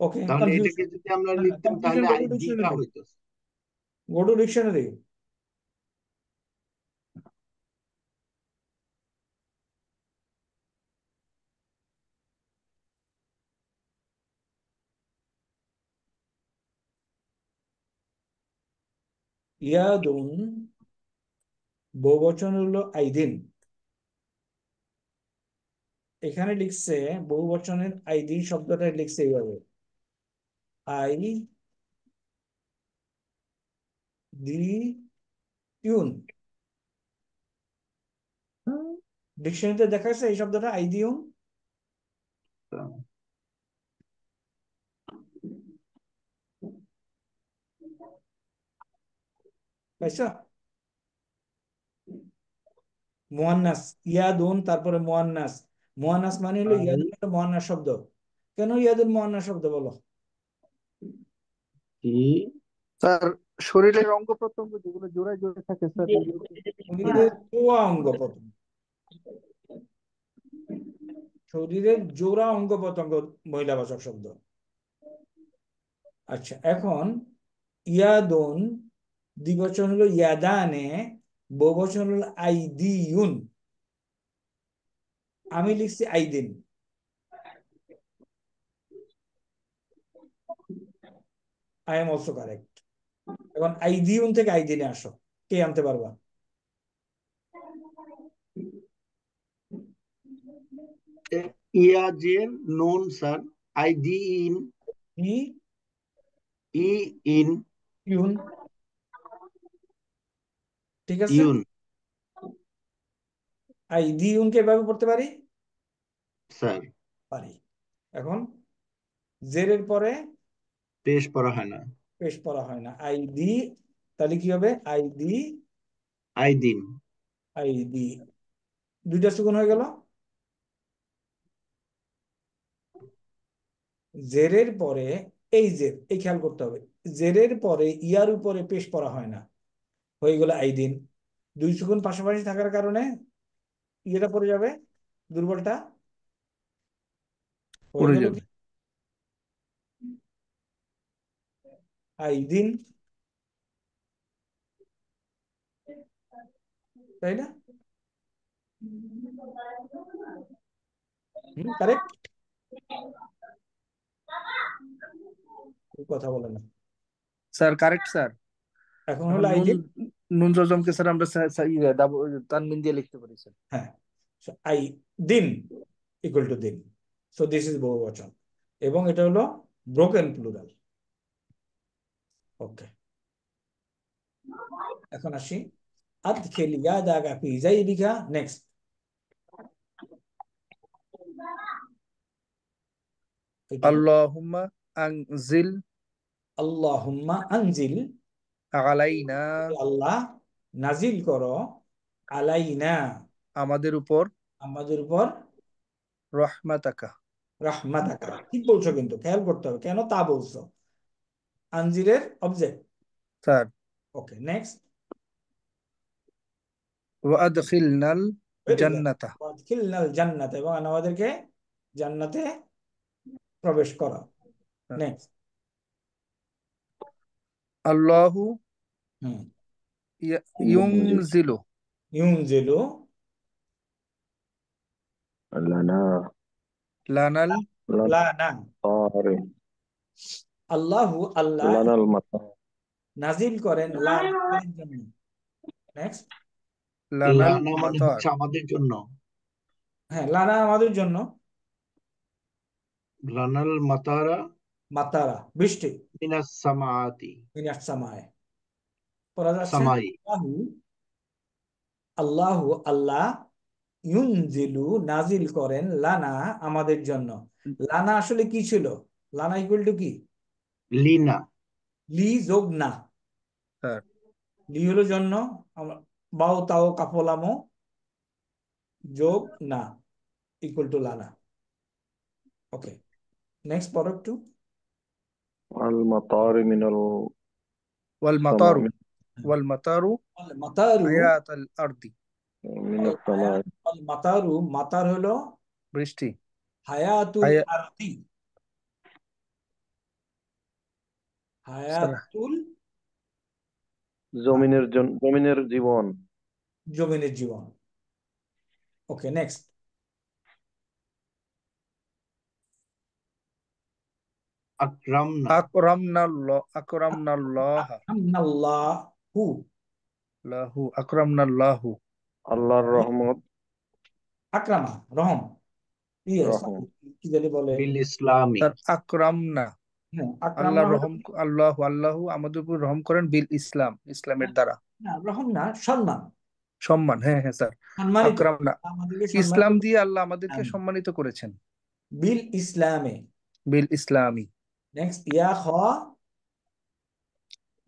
ওকে, তাহলে এটাকে যদি আমরা লিখতাম তাহলে আইদিকা হইতো। Go to dictionary. ইয়াদুন বহুবচন হলো আইদিন। এখানে লিখছে বহুবচনের আইদিন শব্দটা লিখছে এইভাবে, আই দি ইউন। ডিকশনারিতে দেখা যাচ্ছে এই শব্দটা আইদিউন। পাইছো? মুয়ান্নাস ইয়াদুন, তারপরে মুয়ান্নাস। মুয়ান্নাস মানে হলো ইয়াদুন একটা মুয়ান্নাস শব্দ। কেন ইয়াদুন মুয়ান্নাস শব্দ বলো? স্যার শরীরের অঙ্গ প্রত্যঙ্গ যেগুলো জোড়ায় জোড়ায় থাকে স্যার, শরীরের জোড়া অঙ্গ প্রত্যঙ্গ, শরীরের জোড়া অঙ্গ প্রত্যঙ্গ মহিলাবাচক শব্দ। আচ্ছা, এখন ইয়াদুন দ্বিবচন হলো ইয়াদানে, বহুবচন হলো আইদিউন। আমি লিখছি Aidin. I am also correct. এখন আইদিউন থেকে আইদিনে আসো, কে আনতে পারবা? ইয়াজের নুন স্যার, আইদিন, ই ইন, ইউন, ঠিক আছে। ইউন আইদিউনকে এভাবে পড়তে পারি, স্যার। পারি। এখন জেরের পরে পেশ করা হয় না, পেশ করা হয় না, আইদি, তাহলে কি হবে? আইদি, আইদিন। আইদি, দুইটা সুকুন হয়ে গেল। জেরের পরে এই জের, এই খেয়াল করতে হবে, জেরের পরে ইয়ার উপরে পেশ করা হয় না, হয়ে গেল আইদিন। দুই সুকুন পাশাপাশি থাকার কারণে ইয়েটা পড়ে যাবে, দুর্বলটা হয়ে পড়ে গেল যাবে। কি? আইদিন, তাই না? কারেক্ট, কথা বলে না। Sir correct sir. এখন এখন হলো নুন, আইদিন। নুন জজমকে স্যার আমরা তানবিন দিয়ে লিখতে পারি স্যার। হ্যাঁ, আই দিন ইকুয়াল টু দিন, সো দিস ইজ বহুবচন, এবং এটা হলো ব্রোকেন প্লুরাল। ওকে, এখন আসি আদখিল ইয়াদাকা ফি জাইবিকা। নেক্সট, আল্লাহুম্মা আনজিল আল্লাহুম্মা আনজিল, আলাইনা, আল্লাহ নাজিল করো, আলাইনা আমাদের উপর, আমাদের উপর, রহমাতাকা। রাহমাতাকা। ঠিক বলছো, কিন্তু খেয়াল করতে হবে কেন তা বলছো। আনজিলের অবজেক্ট। Sir okay, next. ওয়া আদখিলনাল ভেরি গুড। জান্নাতা, ওয়াদখিলনাল জান্নাত, এবং আমাদেরকে জান্নাতে প্রবেশ করা। হ্যাঁ। নেক্সট। আল্লাহু হুম। ইউনজিলু ইউনজিলু লানা লানাল লানা। তারে আল্লাহু আল্লাহ লানাল মাতা নাজিল করেন লানা আমাদের জন্য। নেক্সট। লানাল লানা মানে মাতার হচ্ছে আমাদের জন্য। হ্যাঁ, লানা আমাদের জন্য। লানাল মাতারা মাতারা বৃষ্টি। মিনাস সামাআতি মিনাস সামায় পড়া যাচ্ছে। সামাই। আল্লাহু আল্লাহু আল্লাহ ইউনজিলু নাজিল করেন লানা আমাদের জন্য। লানা আসলে কি ছিল? লানা ইকুয়াল টু কি? লিনা লি যোগ না। স্যার লি হলো জন্য, বাও তাও কাফলামো যোগ না ইকুয়াল টু লানা। ওকে, নেক্সট পড়ো একটু। আল মাতারি মিনাল ওয়াল সামা মাতারু ওয়াল মাতারু মাতারু হায়াতাল আরদি মিনাস সামা মাতারু মাতার হলো বৃষ্টি হায়াতুল হায়া আরদি। স্যার হায়াতুল জমিনের জীবন জমিনের জীবন। ওকে, নেক্সট। আকরামনা আকরামনাল্লাহ আল্লাহু লাহু আকরামনাল্লাহু আল্লাহর রহমত আকরামা রহম রহম কি জানি বলে। বিল ইসলামি স্যার আকরামনা হ্যাঁ, আল্লাহ আকরামনা হলো রহম আল্লাহু আমাদের উপর রহম করেন বিল ইসলামের দ্বারা না, রহম না, সম্মান। সম্মান, হ্যাঁ হ্যাঁ স্যার সম্মানিত, আকরামনা আমাদেরকে ইসলাম সম্মানিত দিয়ে আল্লাহ আমাদেরকে সম্মানিত করেছেন বিল ইসলামে। বিল ইসলামি। নেক্সট। ইয়া খ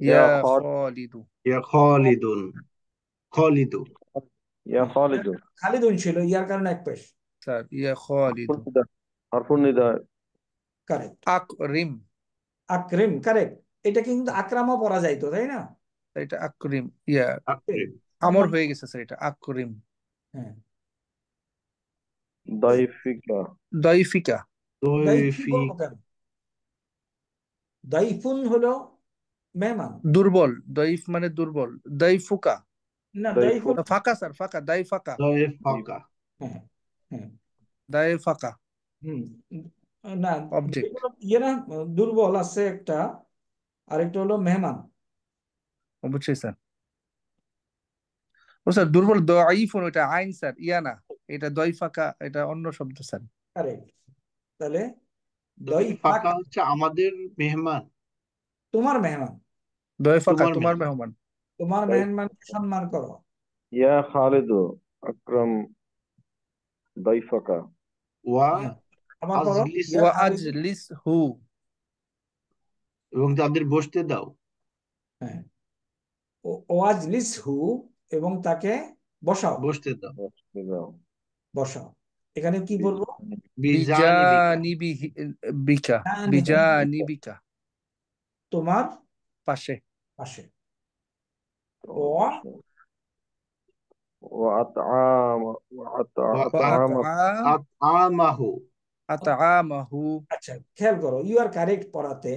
ইয়া খালিদু ইয়া খালিদু খালিদু খালিদুন ছিল, ইয়ার কারণে এক পেশ। স্যার ইয়া খালিদু হারফুন নিদা কারেক্ট। আকরিম আকরিম কারেক্ট। এটা কিন্তু আকরামও পড়া যাইতো, তাই না? এটা আকরিম ইয়া আকরিম আমর হয়ে গেছে স্যার, এটা আকরিম। হ্যাঁ। দাইফিকা দাইফিকা দাইফি দৈফি বলবো কেন? দাইফুন হলো মেহমান। দুর্বল, দাইফ মানে দুর্বল। দাইফুকা না, দাইফ দাইফু হলো ফাঁকা স্যার, ফাঁকা দাইফাকা দয়ফাকা হ্যাঁ হ্যাঁ দাইফাকা হুম না, অবজেক্ট। ইয়ে না, দুর্বল আছে একটা, আরেকটা হলো মেহমান। বুঝছি স্যার। ও স্যার দুর্বল দাইফুন ওটা আইন স্যার, ইয়া না, এটা দাইফাকা এটা অন্য শব্দ স্যার। কারেক্ট। তাহলে ফাঁকা দইফাকা হচ্ছে আমাদের মেহমান, তোমার মেহমান। দাইফাকা তোমার তোমার মেহমান। মেহমান। তোমার মেহমানকে সম্মান করো। ইয়া খালিদু আকরাম দাইফাকা ওয়া হ্যাঁ, আবার পড়ো। আজলিস ইয়া ওয়া খালিদ। আজলিস হু এবং তাদের বসতে দাও। হ্যাঁ, ওয়াজলিস হু এবং তাকে বসাও। বসতে দাও বসাও। এখানে কি বলবো? বিজানিবিকা বিকা বিজানিবিকা তোমার পাশে। পাশে। ও وأطعام আতআমাহু আতআমাহু আচ্ছা, খেয়াল করো, ইউ আর কারেক্ট পড়াতে।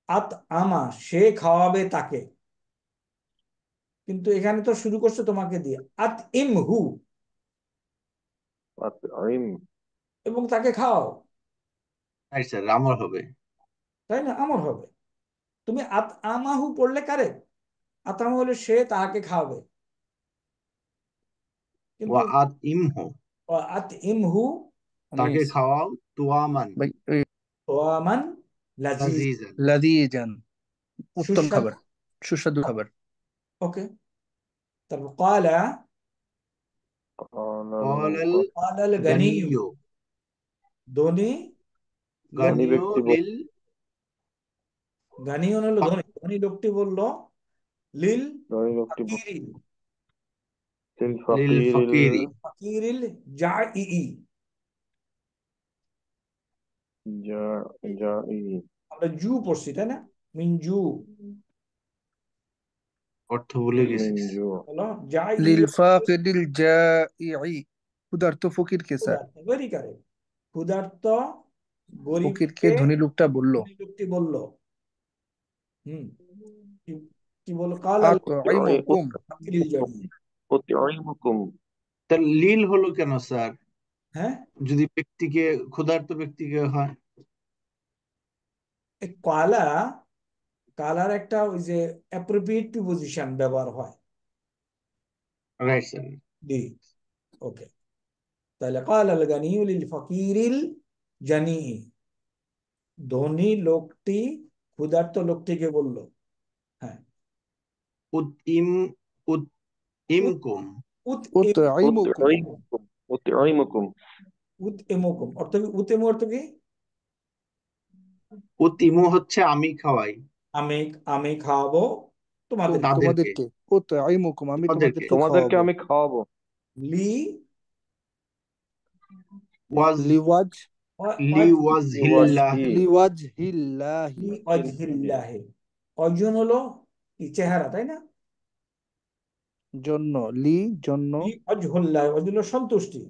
আত আমা সে খাওয়াবে তাকে, কিন্তু এখানে তো শুরু করছে তোমাকে দিয়ে। আত ইম হু أطعم এবং তাকে খাও, তাই স্যার আমার হবে। তাই না? আমার হবে। তুমি আত আমাহু পড়লে কারেক্ট। আতামা হলে সে তাহাকে খাওয়াবে, কিন্তু ওয়া আতইমহু আত ইম হু তাকে মিস খাওয়াও তুয়ামান তোয়ামান লাজিজ লাজিজান লাদিজান উত্তম সুস্বাদু। খাবার, সুস্বাদু খাবার। ওকে, তারপর ক্বালা ক্বালাল ক্বালাল গানিয়্যু গানিয়্যু ধনী ধনী গানিয়্যু ব্যক্তি লিল গানিয়্যুন হলো ধনী, ধনী লোকটি বলল লিল ধনী লোকটি ফাকিরিল লিল ফাকিরিল ফাকিরি ফাকিরিল জাঈ। জাই আমরা জু পড়ছি, তাই না? মিনজু অর্থ ভুলে গেছি। মিনজু হলো জাঈ। লিল ফাকিরিল জাই ক্ষুধার্ত ফকিরকে স্যার। Very correct. ক্ষুধার্ত ফকিরকে গরিবকে ধনী লোকটা বলল ধনী লোকটি বলল। হুম, কি কি বললো? কাল আল আতঈমুকুম ফাকিরিল জানি। উতঈমুকুম তার লীল হলো কেন স্যার, হ্যাঁ, যদি ব্যক্তিকে, ক্ষুধার্ত ব্যক্তিকে হয়? এই কালা, কালার একটা ওই যে অ্যাপ্রোপ্রিয়েট প্রিপোজিশন ব্যবহার হয়। Right sir. জি, ওকে। তাহলে কাল আল গানিয়্যু লিল ফাকিরিল জানি, ধনী লোকটি ক্ষুধার্ত লোকটিকে বলল। হ্যাঁ, উত ইম উত উত ইমকুম উত উতঈমুকুম উতঈমুকুম উতঈমুকুম উত এমুকুম অর্থ কি? উত এমু অর্থ কি? উত ইমু হচ্ছে আমি খাওয়াই আমি আমি খাওয়াবো তোমাদেরকে। তাদেরকে, তোমাদেরকে। উতঈমুকুম আমি তোমাদেরকে। তোমাদেরকে তোমাদেরকে খাওয়াবো। আমি খাওয়াবো। লি ওয়াজ লিওয়াজ লি ওয়াজ ওয়াজহিল্লাহ, ওয়াজহি লিওয়াজহিল্লাহি লি ওয়াজহিল্লাহি। অর্জন হলো কি? চেহারা, তাই না? জন্য, লি জন্য, লি ওয়াজহুল্লাহ, ওয়াজ হলো সন্তুষ্টি।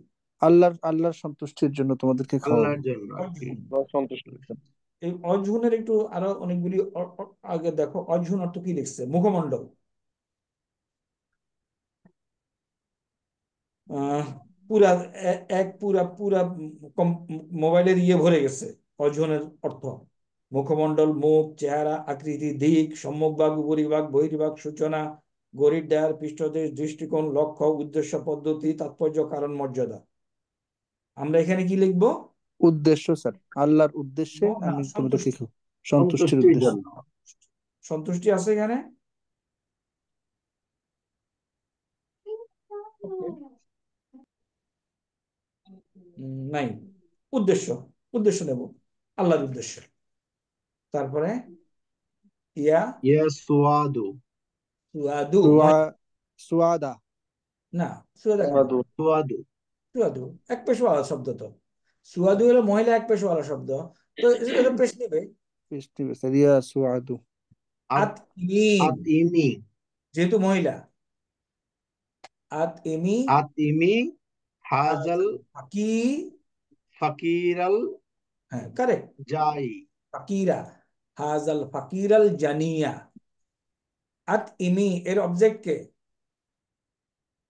আল্লাহর সন্তুষ্টির জন্য তোমাদেরকে খাওয়াবো। আল্লাহর জন্য আর কি। অর্জুন, আল্লাহ সন্তুষ্ট। এই অর্জুনের একটু আরো অনেকগুলি আগে দেখো, অর্জুন অর্থ কি লিখছে? মুখমণ্ডল। আহ পুরা এক পুরা পুরা মোবাইলের ভরে গেছে অর্জনের অর্থ। মুখমণ্ডল, মুখ, চেহারা, আকৃতি, দিক, সম্মুখভাগ, উপরিভাগ, বহির্ভাগ, সূচনা, গরিব, দেয়ার, পৃষ্ঠদেশ, দৃষ্টিকোণ, লক্ষ্য, উদ্দেশ্য, পদ্ধতি, তাৎপর্য, কারণ, মর্যাদা। আমরা এখানে কি লিখবো? উদ্দেশ্য স্যার, আল্লাহর উদ্দেশ্যে না, আমি তোমাদেরকে সন্তুষ্টি। সন্তুষ্টির সন্তুষ্টির উদ্দেশ্যে। জন্য। সন্তুষ্টি আছে এখানে? নাই। উদ্দেশ্য, উদ্দেশ্য নেব, আল্লাহর উদ্দেশ্য। তারপরে ইয়া ইয়া সুয়াদু, সুয়াদু, সুয়াদা না, সুয়াদা কেন? সাধু সুয়াদু সুয়াদু এক পেশওয়ালা শব্দ তো। সুয়াদু হলো মহিলা এক পেশওয়ালা শব্দ, তো এটা পেশ নেবে। স্যার, ইয়া সুয়াদু। আত আত ইমিন, আত ইমি, যেহেতু মহিলা। আত ইমি আত ইমি হাজাল ফাকি, ফাকিরাল হ্যাঁ কারেক্ট, জাই, ফাকিরা, হাজাল ফাকিরাল জানিয়া। আত ইমি এর অবজেক্ট কে?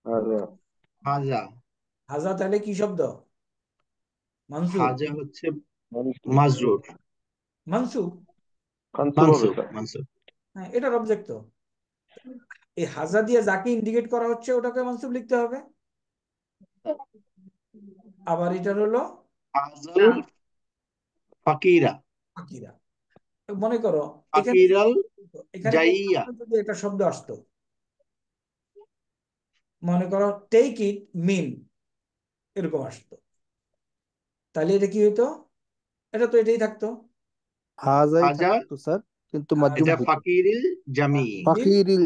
হাজা হাজা। হাজা, তাহলে কি শব্দ? মানসুব। হাজা হচ্ছে মানসুব মাজরুর, মানসুব, মানসুব হবে মানসুব স্যার। মানসুব। হ্যাঁ, এটার অবজেক্ট তো। এই হাজা দিয়ে যাকে ইন্ডিকেট করা হচ্ছে ওটাকে মানসুব লিখতে হবে। আবার এটার হলো হাজাল ফাকিরা, ফাকিরা। মনে করো এখানে ফাকিরাল এখানে জাইয়া। যদি একটা শব্দ আসতো, মনে করো টেক ইট মিন, এরকম আসতো, তাহলে এটা কি হইতো? এটা তো এটাই থাকতো। হাজাই হাজা থাকতো স্যার, কিন্তু মাজুম এটা হাজা হইতো। ফাকিরিল জামি, ফাকিরিল ফাকিরিল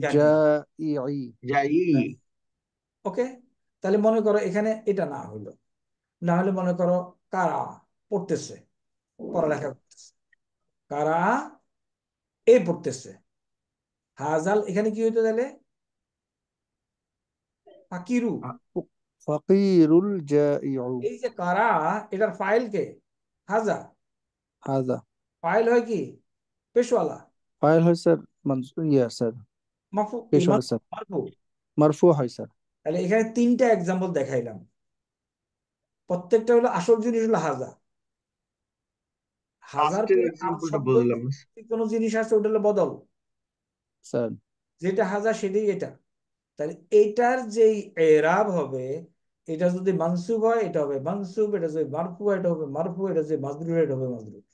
জানি। জাই। জাই। ওকে, তাহলে মনে করো এখানে এটা না হলো, না হলে মনে করো কারা পড়তেছে, পড়ালেখা করতেছে, কারা এ পড়তেছে। হাজাল এখানে কি হইতো তাহলে? ফাকিরু। ফাকিরুল জাইউ। এই যে কারা, এটার ফাইল কে? হাজা। হাজা ফাইল হয় কি? পেশওয়ালা। ফাইল হয় স্যার, ইয়া স্যার, মাফু পেশওয়ালা স্যার, মারফু। মারফু হয় স্যার। তাহলে এখানে তিনটা এক্সাম্পল দেখাইলাম, প্রত্যেকটা হলো আসল জিনিস হলো হাজা। হাজার ফার্স্টের পরে আর এক্সাম্পলটা শব্দ বুঝলাম না। কোনো জিনিস আছে ওটা হলো বদল। স্যার যেটা হাজা সেটাই এটা। তাহলে এটার যেই এরাব হবে, এটা যদি মানসুব হয় এটা হবে মানসুব, এটা যদি মারফু হয় এটা হবে মারফু, এটা যদি মাজরুর হয় এটা হবে মাজরুর।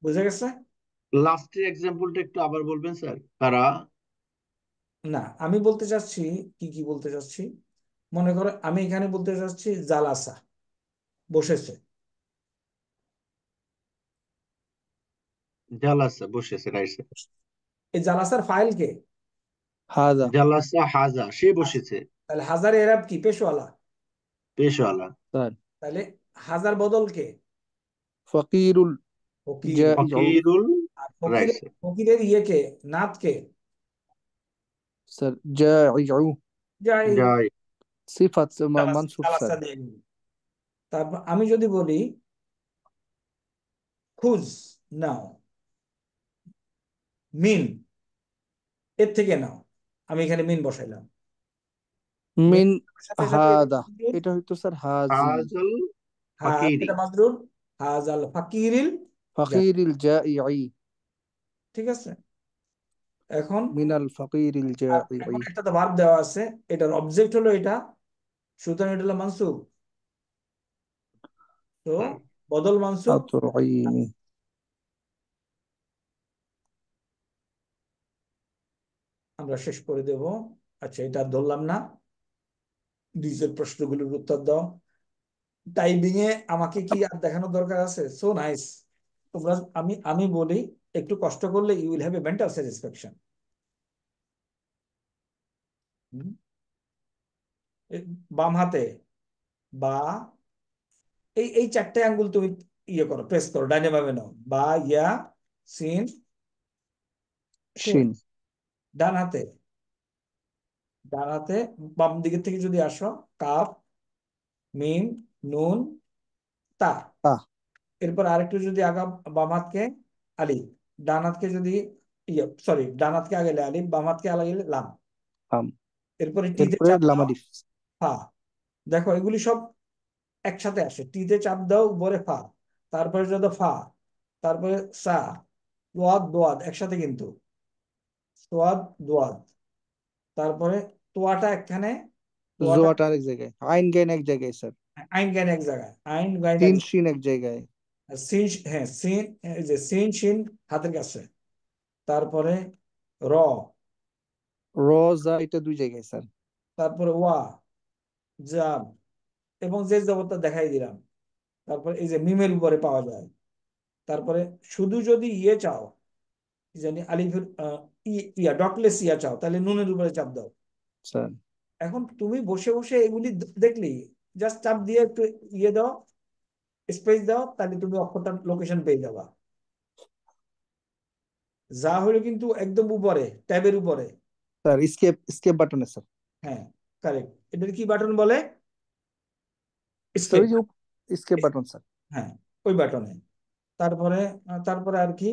বুঝা গেছে? লাস্টের এক্সাম্পলটা একটু আবার বলবেন স্যার, কারা। না, আমি বলতে চাচ্ছি, কি কি বলতে চাচ্ছি, মনে করো আমি এখানে বলতে চাচ্ছি জালাসা, বসেছে। জালাসা বসেছে, রাইট স্যার। এই জালাসার ফাইল কে? হাজা জালাসা হাজা সে বসেছে, তাহলে হাজার এরাব কি? পেশওয়ালা। পেশওয়ালা। স্যার। তাহলে হাজার বদল কে? ফাকিরুল ফকির। জাইউ। ফকিরুল, আর রাইট ফকিরের স্যার। ফকিরের কে? নাত কে? স্যার জাইউ যাই সিফাত জালাসা মানসুব জালাসা স্যার। দিয়ে গেল। তারপর আমি যদি বলি খুজ নাও, মিন এর থেকে নাও, আমি এখানে মিন বসাইলাম। মিন মিন সাথে সাথে এটা হাদা, মাজরুর। এটা হয়তো স্যার হাজি। হাজাল হ্যাঁ, ফাকিরি। এটা মাজরুর, হাজাল ফাকিরিল যা, ফাকিরিল জাইই, ঠিক আছে। এখন মিনাল ফাকিরিল এখন জাইই। একটা তো ভার্ব দেওয়া আছে, এটার অবজেক্ট হলো এটা, সুতরাং এটা হলো মানসুব। তো হুম। বদল মানসুব। আতরাইনি। আমরা শেষ করে দেব। আচ্ছা, এটা আর ধরলাম না, নিজের প্রশ্নগুলোর উত্তর দাও। টাইপিং এ আমাকে কি আর দেখানোর দরকার আছে? So nice. তোমরা, আমি বলি একটু কষ্ট করলে you will have a mental satisfaction. বাম হাতে বা, এই চারটে আঙ্গুল তুমি ইয়ে করো, প্রেস করো, ডাইনে বামে নাও, বা, ইয়া, সিন, শিন। শিন। ডান হাতে, ডান হাতে বাম দিকে থেকে যদি আসো, কাফ, মিম, নুন, তা। তা। এরপর আরেকটু যদি আগা, বাম হাতকে আলিফ, ডান হাতকে যদি ইয়ে, সরি, ডান হাতকে আগে আলিফ, বাম হাতকে আগে লাম। লাম। এরপরে টিতে এরপরে চাপ দাও, লামালিফ। ফা। দেখো এগুলি সব একসাথে আসে, টিতে চাপ দাও, উপরে ফা, তারপরে যত ফা, তারপরে সা, দোয়াদ দোয়াদ একসাথে কিন্তু, সোয়াদ দোয়াদ, তারপরে তোয়াটা এখানে, তোয়াটা জোয়াটা আরেক জায়গায়, আইন গাইন এক জায়গায় স্যার, আইন গাইন এক জায়গায়, আইন গাইন এক তিন জায়গায়, শিন এক জায়গায়, সিন, হ্যাঁ সিন, এই যে সিন শিন হাতের কাছে, তারপরে র, র জা এটা দুই জায়গায় স্যার। তারপরে ওয়া, জাব, এবং যে জবরটা দেখাই দিলাম। তারপরে এই যে মিমের উপরে পাওয়া যায়। তারপরে শুধু যদি ইয়ে চাও, কি জানি আলিফের ইয়া ডটলেস ইয়া চাও, তাহলে নুনের উপরে চাপ দাও। স্যার এখন তুমি বসে বসে এগুলি দেখলি, জাস্ট চাপ দিয়ে একটু ইয়ে দাও, স্পেস দাও, তাহলে তুমি অক্ষরটার লোকেশন পেয়ে যাবা। যা হলো কিন্তু একদম উপরে, ট্যাবের উপরে। স্যার স্কেপ, স্কেপ বাটনে স্যার। হ্যাঁ, কারেক্ট। এটার কি বাটন বলে? Sir escape. ওই যে স্কেপ বাটন স্যার। হ্যাঁ, ওই বাটনে। তারপরে তারপরে আর কি,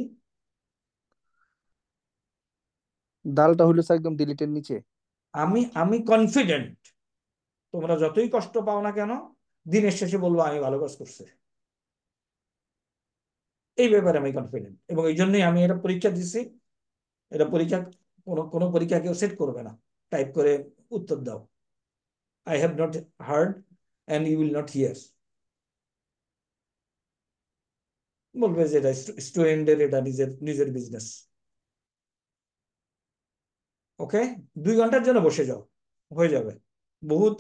দালটা হইলো স্যার একদম ডিলিটের নিচে। আমি কনফিডেন্ট, তোমরা যতই কষ্ট পাও না কেন, দিনের শেষে বলবো আমি ভালো কাজ করছি। এই ব্যাপারে আমি কনফিডেন্ট, এবং এই জন্যই আমি এটা পরীক্ষা দিছি। এটা পরীক্ষা, কোনো পরীক্ষা কেউ সেট করবে না, টাইপ করে উত্তর দাও। I have not heard and you will not hear. বলবে যে এটা স্টুডেন্টের, এটা নিজের নিজের বিজনেস। ওকে, 2 ঘন্টার জন্য বসে যাও, হয়ে যাবে। বহুত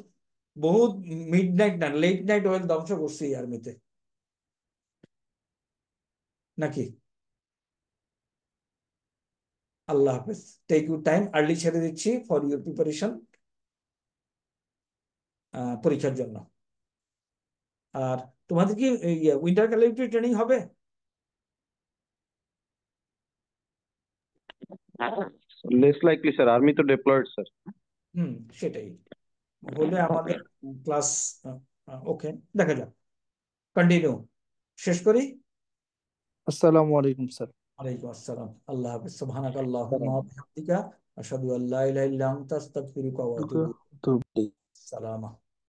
বহুত মিড নাইট না, লেট নাইট ওয়েল ধ্বংস করছি আর্মিতে, নাকি? আল্লাহ হাফেজ। টেক ইউর টাইম, আর্লি ছেড়ে দিচ্ছি ফর ইউর প্রিপারেশন, পরীক্ষার জন্য। আর তোমাদের কি উইন্টার কালেক্টিভ ট্রেনিং হবে? Less likely, sir. Army to deployed, sir. হুম, সেটাই। হলে আমাদের ক্লাস, ওকে, দেখা যাক। কন্টিনিউ, শেষ করি। আসসালামু আলাইকুম স্যার। ওয়ালাইকুম আসসালাম। আল্লাহ হাফেজ। সুবহানাকাল্লাহুম্মা সালাম। ওয়া বিহামদিকা, আশহাদু আল্লা ইলাহা ইল্লা আনতা, আস্তাগফিরুকা ওয়া আতুবু ইলাইক। সালামা।